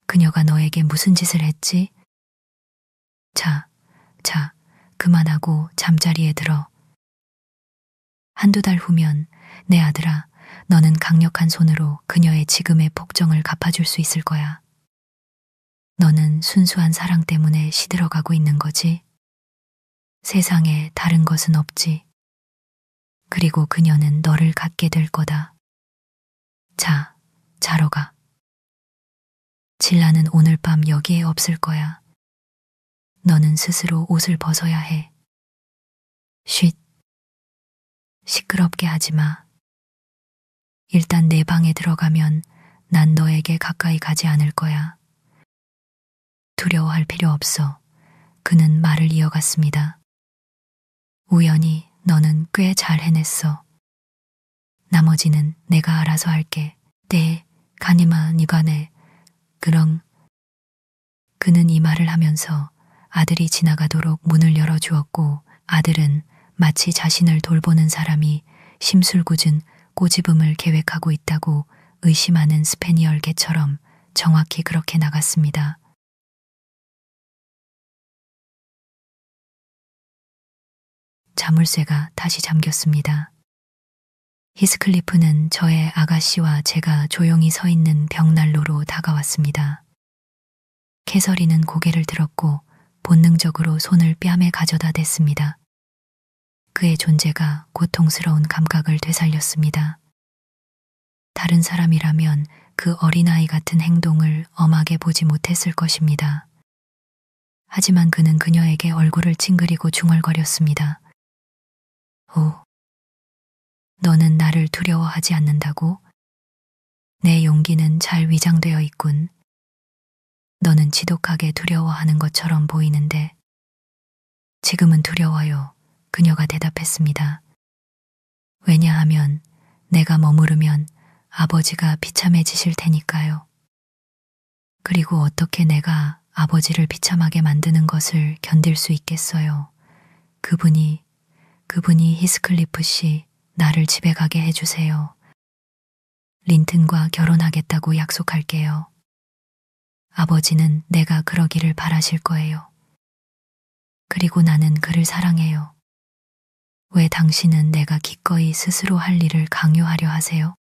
그녀가 너에게 무슨 짓을 했지? 자, 그만하고 잠자리에 들어. 한두 달 후면 내 아들아, 너는 강력한 손으로 그녀의 지금의 폭정을 갚아줄 수 있을 거야. 너는 순수한 사랑 때문에 시들어가고 있는 거지? 세상에 다른 것은 없지. 그리고 그녀는 너를 갖게 될 거다. 자, 자러 가. 질라는 오늘 밤 여기에 없을 거야. 너는 스스로 옷을 벗어야 해. 쉿. 시끄럽게 하지 마. 일단 내 방에 들어가면 난 너에게 가까이 가지 않을 거야. 두려워할 필요 없어. 그는 말을 이어갔습니다. 우연히 너는 꽤 잘 해냈어. 나머지는 내가 알아서 할게. 네, 가니마 니가네. 그럼. 그는 이 말을 하면서 아들이 지나가도록 문을 열어주었고 아들은 마치 자신을 돌보는 사람이 심술궂은 꼬집음을 계획하고 있다고 의심하는 스페니얼 개처럼 정확히 그렇게 나갔습니다. 자물쇠가 다시 잠겼습니다. 히스클리프는 저의 아가씨와 제가 조용히 서 있는 벽난로로 다가왔습니다. 캐서린은 고개를 들었고 본능적으로 손을 뺨에 가져다 댔습니다. 그의 존재가 고통스러운 감각을 되살렸습니다. 다른 사람이라면 그 어린아이 같은 행동을 엄하게 보지 못했을 것입니다. 하지만 그는 그녀에게 얼굴을 찡그리고 중얼거렸습니다. 오, 너는 나를 두려워하지 않는다고? 내 용기는 잘 위장되어 있군. 너는 지독하게 두려워하는 것처럼 보이는데. 지금은 두려워요. 그녀가 대답했습니다. 왜냐하면 내가 머무르면 아버지가 비참해지실 테니까요. 그리고 어떻게 내가 아버지를 비참하게 만드는 것을 견딜 수 있겠어요. 그분이 히스클리프 씨, 나를 집에 가게 해주세요. 린튼과 결혼하겠다고 약속할게요. 아버지는 내가 그러기를 바라실 거예요. 그리고 나는 그를 사랑해요. 왜 당신은 내가 기꺼이 스스로 할 일을 강요하려 하세요?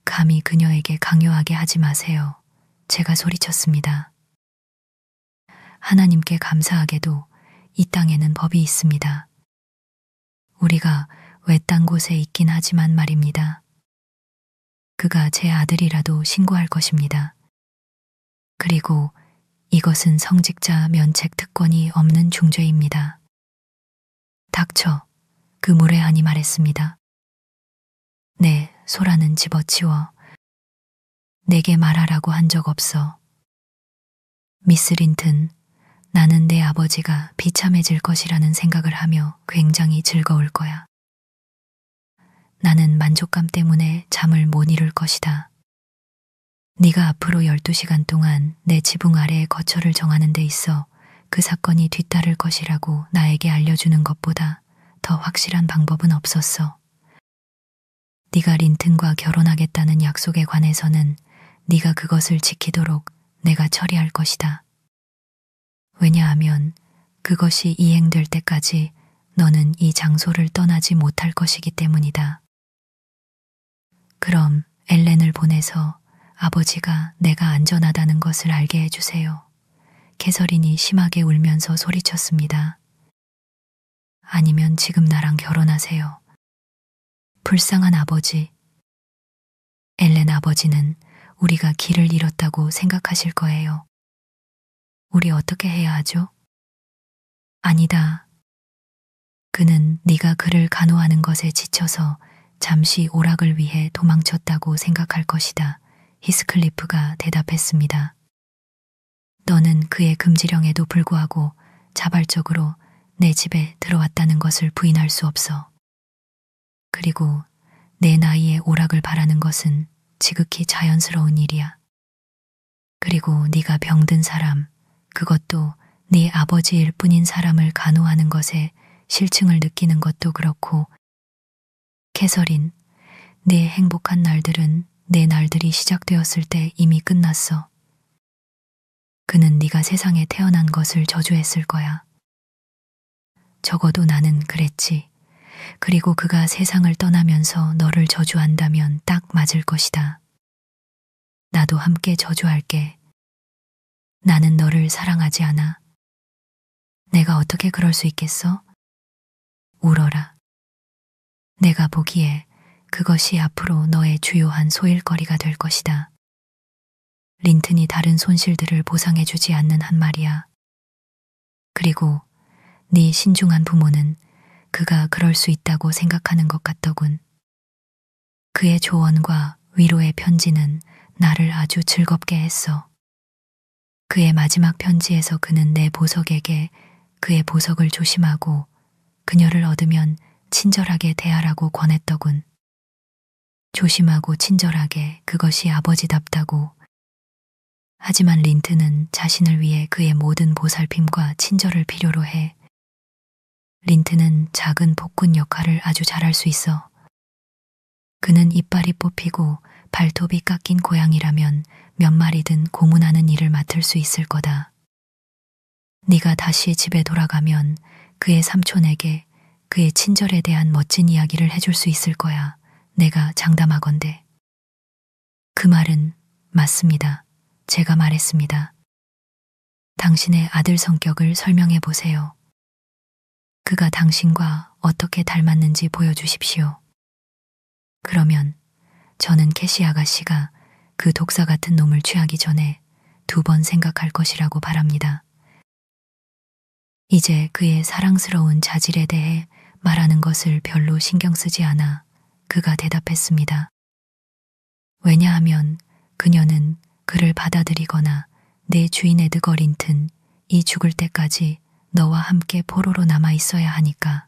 감히 그녀에게 강요하게 하지 마세요. 제가 소리쳤습니다. 하나님께 감사하게도 이 땅에는 법이 있습니다. 우리가 외딴 곳에 있긴 하지만 말입니다. 그가 제 아들이라도 신고할 것입니다. 그리고 이것은 성직자 면책 특권이 없는 중죄입니다. 닥쳐, 그 무례한이 말했습니다. 네, 소라는 집어치워. 내게 말하라고 한 적 없어. 미스 린튼, 나는 내 아버지가 비참해질 것이라는 생각을 하며 굉장히 즐거울 거야. 나는 만족감 때문에 잠을 못 이룰 것이다. 네가 앞으로 12시간 동안 내 지붕 아래의 거처를 정하는 데 있어 그 사건이 뒤따를 것이라고 나에게 알려주는 것보다 더 확실한 방법은 없었어. 네가 린튼과 결혼하겠다는 약속에 관해서는 네가 그것을 지키도록 내가 처리할 것이다. 왜냐하면 그것이 이행될 때까지 너는 이 장소를 떠나지 못할 것이기 때문이다. 그럼 엘렌을 보내서 아버지가 내가 안전하다는 것을 알게 해주세요. 캐서린이 심하게 울면서 소리쳤습니다. 아니면 지금 나랑 결혼하세요. 불쌍한 아버지. 엘렌 아버지는 우리가 길을 잃었다고 생각하실 거예요. 우리 어떻게 해야 하죠? 아니다. 그는 네가 그를 간호하는 것에 지쳐서 잠시 오락을 위해 도망쳤다고 생각할 것이다. 히스클리프가 대답했습니다. 너는 그의 금지령에도 불구하고 자발적으로 내 집에 들어왔다는 것을 부인할 수 없어. 그리고 내 나이에 오락을 바라는 것은 지극히 자연스러운 일이야. 그리고 네가 병든 사람, 그것도 네 아버지일 뿐인 사람을 간호하는 것에 실증을 느끼는 것도 그렇고, 캐서린, 네 행복한 날들은 내 날들이 시작되었을 때 이미 끝났어. 그는 네가 세상에 태어난 것을 저주했을 거야. 적어도 나는 그랬지. 그리고 그가 세상을 떠나면서 너를 저주한다면 딱 맞을 것이다. 나도 함께 저주할게. 나는 너를 사랑하지 않아. 내가 어떻게 그럴 수 있겠어? 울어라. 내가 보기에 그것이 앞으로 너의 주요한 소일거리가 될 것이다. 린튼이 다른 손실들을 보상해주지 않는 한 말이야. 그리고 네 신중한 부모는 그가 그럴 수 있다고 생각하는 것 같더군. 그의 조언과 위로의 편지는 나를 아주 즐겁게 했어. 그의 마지막 편지에서 그는 내 보석에게 그의 보석을 조심하고 그녀를 얻으면 친절하게 대하라고 권했더군. 조심하고 친절하게, 그것이 아버지답다고. 하지만 린튼은 자신을 위해 그의 모든 보살핌과 친절을 필요로 해. 린튼은 작은 폭군 역할을 아주 잘할 수 있어. 그는 이빨이 뽑히고 발톱이 깎인 고양이라면 몇 마리든 고문하는 일을 맡을 수 있을 거다. 네가 다시 집에 돌아가면 그의 삼촌에게 그의 친절에 대한 멋진 이야기를 해줄 수 있을 거야. 내가 장담하건대. 그 말은 맞습니다. 제가 말했습니다. 당신의 아들 성격을 설명해 보세요. 그가 당신과 어떻게 닮았는지 보여주십시오. 그러면 저는 캐시 아가씨가 그 독사 같은 놈을 취하기 전에 2번 생각할 것이라고 바랍니다. 이제 그의 사랑스러운 자질에 대해 말하는 것을 별로 신경 쓰지 않아 그가 대답했습니다. 왜냐하면 그녀는 그를 받아들이거나 내 주인 에드거 린튼, 이 죽을 때까지 너와 함께 포로로 남아 있어야 하니까.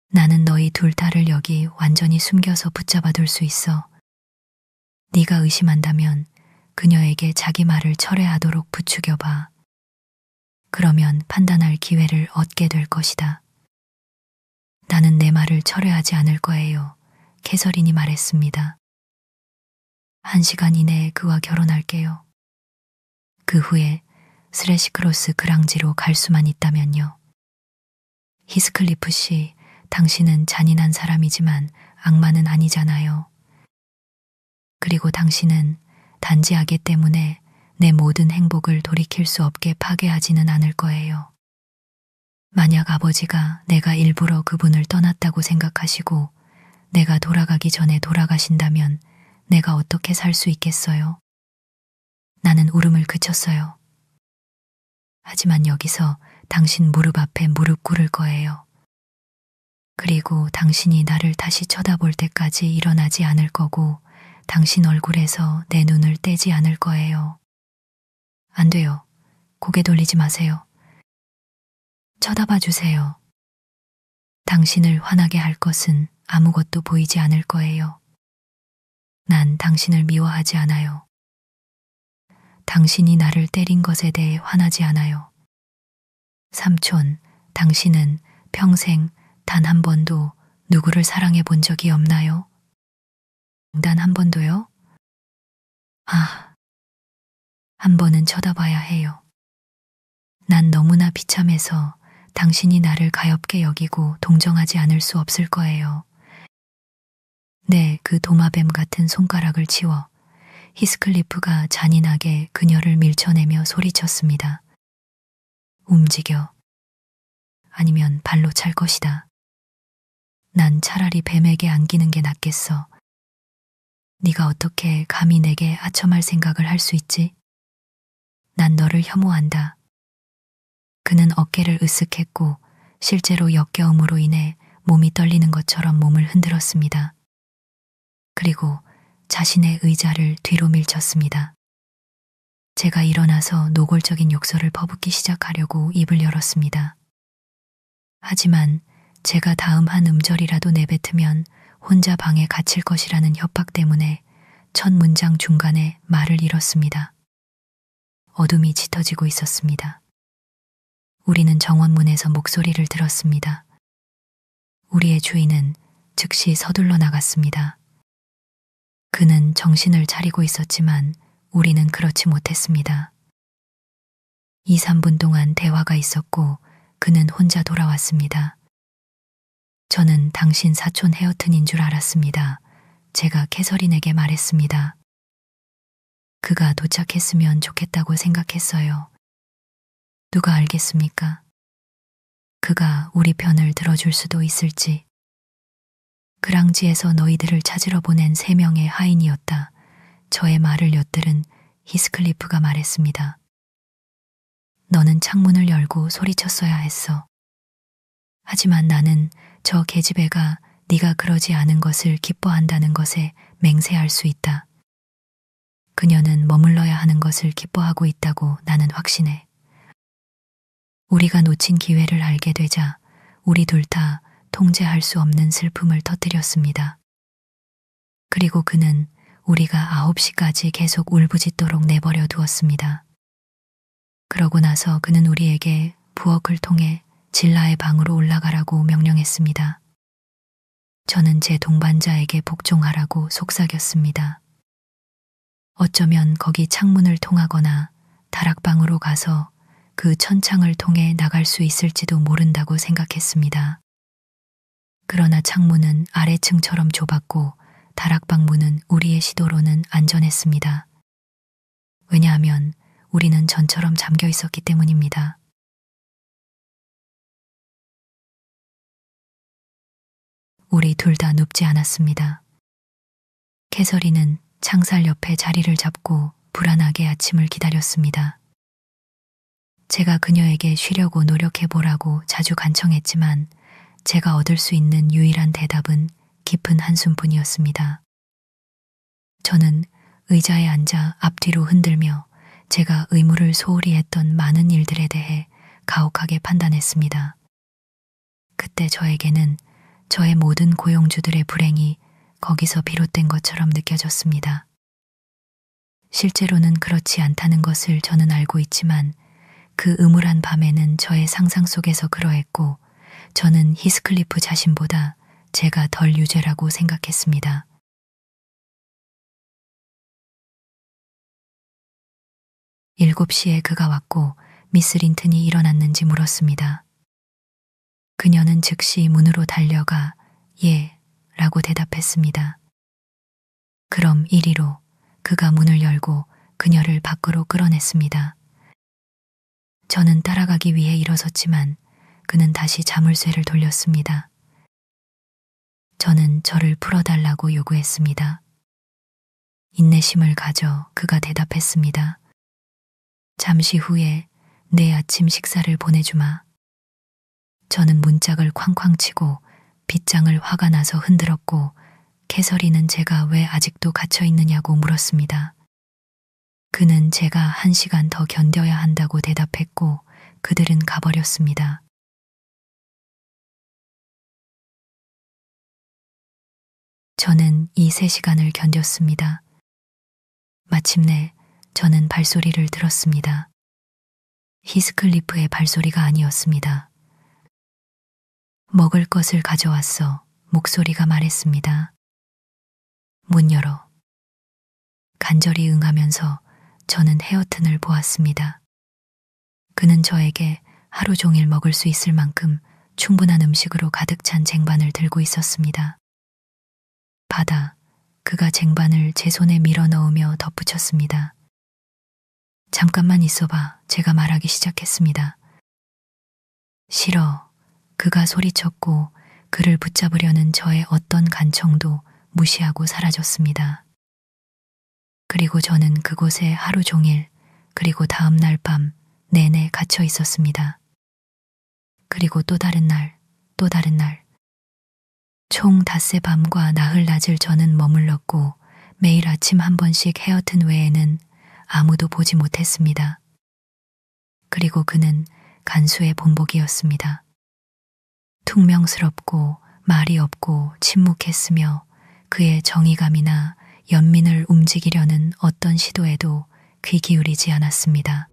나는 너희 둘 다를 여기 완전히 숨겨서 붙잡아둘 수 있어. 네가 의심한다면 그녀에게 자기 말을 철회하도록 부추겨봐. 그러면 판단할 기회를 얻게 될 것이다. 나는 내 말을 철회하지 않을 거예요. 캐서린이 말했습니다. 1시간 이내에 그와 결혼할게요. 그 후에 스래시크로스 그랑지로 갈 수만 있다면요. 히스클리프 씨, 당신은 잔인한 사람이지만 악마는 아니잖아요. 그리고 당신은 단지 악의 때문에 내 모든 행복을 돌이킬 수 없게 파괴하지는 않을 거예요. 만약 아버지가 내가 일부러 그분을 떠났다고 생각하시고 내가 돌아가기 전에 돌아가신다면 내가 어떻게 살 수 있겠어요? 나는 울음을 그쳤어요. 하지만 여기서 당신 무릎 앞에 무릎 꿇을 거예요. 그리고 당신이 나를 다시 쳐다볼 때까지 일어나지 않을 거고 당신 얼굴에서 내 눈을 떼지 않을 거예요. 안 돼요. 고개 돌리지 마세요. 쳐다봐 주세요. 당신을 화나게 할 것은 아무것도 보이지 않을 거예요. 난 당신을 미워하지 않아요. 당신이 나를 때린 것에 대해 화나지 않아요. 삼촌, 당신은 평생 단 한 번도 누구를 사랑해 본 적이 없나요? 단 한 번도요? 한 번은 쳐다봐야 해요. 난 너무나 비참해서 당신이 나를 가엾게 여기고 동정하지 않을 수 없을 거예요. 네, 그 도마뱀 같은 손가락을 치워 히스클리프가 잔인하게 그녀를 밀쳐내며 소리쳤습니다. 움직여. 아니면 발로 찰 것이다. 난 차라리 뱀에게 안기는 게 낫겠어. 네가 어떻게 감히 내게 아첨할 생각을 할 수 있지? 난 너를 혐오한다. 그는 어깨를 으쓱했고 실제로 역겨움으로 인해 몸이 떨리는 것처럼 몸을 흔들었습니다. 그리고 자신의 의자를 뒤로 밀쳤습니다. 제가 일어나서 노골적인 욕설을 퍼붓기 시작하려고 입을 열었습니다. 하지만 제가 다음 한 음절이라도 내뱉으면 혼자 방에 갇힐 것이라는 협박 때문에 첫 문장 중간에 말을 잃었습니다. 어둠이 짙어지고 있었습니다. 우리는 정원문에서 목소리를 들었습니다. 우리의 주인은 즉시 서둘러 나갔습니다. 그는 정신을 차리고 있었지만 우리는 그렇지 못했습니다. 2, 3분 동안 대화가 있었고 그는 혼자 돌아왔습니다. 저는 당신 사촌 헤어튼인 줄 알았습니다. 제가 캐서린에게 말했습니다. 그가 도착했으면 좋겠다고 생각했어요. 누가 알겠습니까? 그가 우리 편을 들어줄 수도 있을지. 그랑지에서 너희들을 찾으러 보낸 3명의 하인이었다. 저의 말을 엿들은 히스클리프가 말했습니다. 너는 창문을 열고 소리쳤어야 했어. 하지만 나는 저 계집애가 네가 그러지 않은 것을 기뻐한다는 것에 맹세할 수 있다. 그녀는 머물러야 하는 것을 기뻐하고 있다고 나는 확신해. 우리가 놓친 기회를 알게 되자 우리 둘 다 통제할 수 없는 슬픔을 터뜨렸습니다. 그리고 그는 우리가 9시까지 계속 울부짖도록 내버려 두었습니다. 그러고 나서 그는 우리에게 부엌을 통해 질라의 방으로 올라가라고 명령했습니다. 저는 제 동반자에게 복종하라고 속삭였습니다. 어쩌면 거기 창문을 통하거나 다락방으로 가서 그 천창을 통해 나갈 수 있을지도 모른다고 생각했습니다. 그러나 창문은 아래층처럼 좁았고 다락방 문은 우리의 시도로는 안전했습니다. 왜냐하면 우리는 전처럼 잠겨 있었기 때문입니다. 우리 둘 다 눕지 않았습니다. 캐서린은 창살 옆에 자리를 잡고 불안하게 아침을 기다렸습니다. 제가 그녀에게 쉬려고 노력해보라고 자주 간청했지만 제가 얻을 수 있는 유일한 대답은 깊은 한숨뿐이었습니다. 저는 의자에 앉아 앞뒤로 흔들며 제가 의무를 소홀히 했던 많은 일들에 대해 가혹하게 판단했습니다. 그때 저에게는 저의 모든 고용주들의 불행이 거기서 비롯된 것처럼 느껴졌습니다. 실제로는 그렇지 않다는 것을 저는 알고 있지만 그 음울한 밤에는 저의 상상 속에서 그러했고 저는 히스클리프 자신보다 제가 덜 유죄라고 생각했습니다. 7시에 그가 왔고 미스 린튼이 일어났는지 물었습니다. 그녀는 즉시 문으로 달려가 예 라고 대답했습니다. 그럼 이리로 그가 문을 열고 그녀를 밖으로 끌어냈습니다. 저는 따라가기 위해 일어섰지만 그는 다시 자물쇠를 돌렸습니다. 저는 저를 풀어달라고 요구했습니다. 인내심을 가져 그가 대답했습니다. 잠시 후에 내 아침 식사를 보내주마. 저는 문짝을 쾅쾅 치고 빗장을 화가 나서 흔들었고 캐서린은 제가 왜 아직도 갇혀 있느냐고 물었습니다. 그는 제가 1시간 더 견뎌야 한다고 대답했고 그들은 가버렸습니다. 저는 이 3시간을 견뎠습니다. 마침내 저는 발소리를 들었습니다. 히스클리프의 발소리가 아니었습니다. 먹을 것을 가져왔어. 목소리가 말했습니다. 문 열어. 간절히 응하면서 저는 헤어튼을 보았습니다. 그는 저에게 하루 종일 먹을 수 있을 만큼 충분한 음식으로 가득 찬 쟁반을 들고 있었습니다. 받아. 그가 쟁반을 제 손에 밀어 넣으며 덧붙였습니다. 잠깐만 있어봐. 제가 말하기 시작했습니다. 싫어. 그가 소리쳤고 그를 붙잡으려는 저의 어떤 간청도 무시하고 사라졌습니다. 그리고 저는 그곳에 하루 종일 그리고 다음 날 밤 내내 갇혀 있었습니다. 그리고 또 다른 날, 또 다른 날. 총 닷새 밤과 나흘 낮을 저는 머물렀고 매일 아침 한 번씩 헤어튼 외에는 아무도 보지 못했습니다. 그리고 그는 간수의 본복이었습니다. 퉁명스럽고 말이 없고 침묵했으며 그의 정의감이나 연민을 움직이려는 어떤 시도에도 귀 기울이지 않았습니다.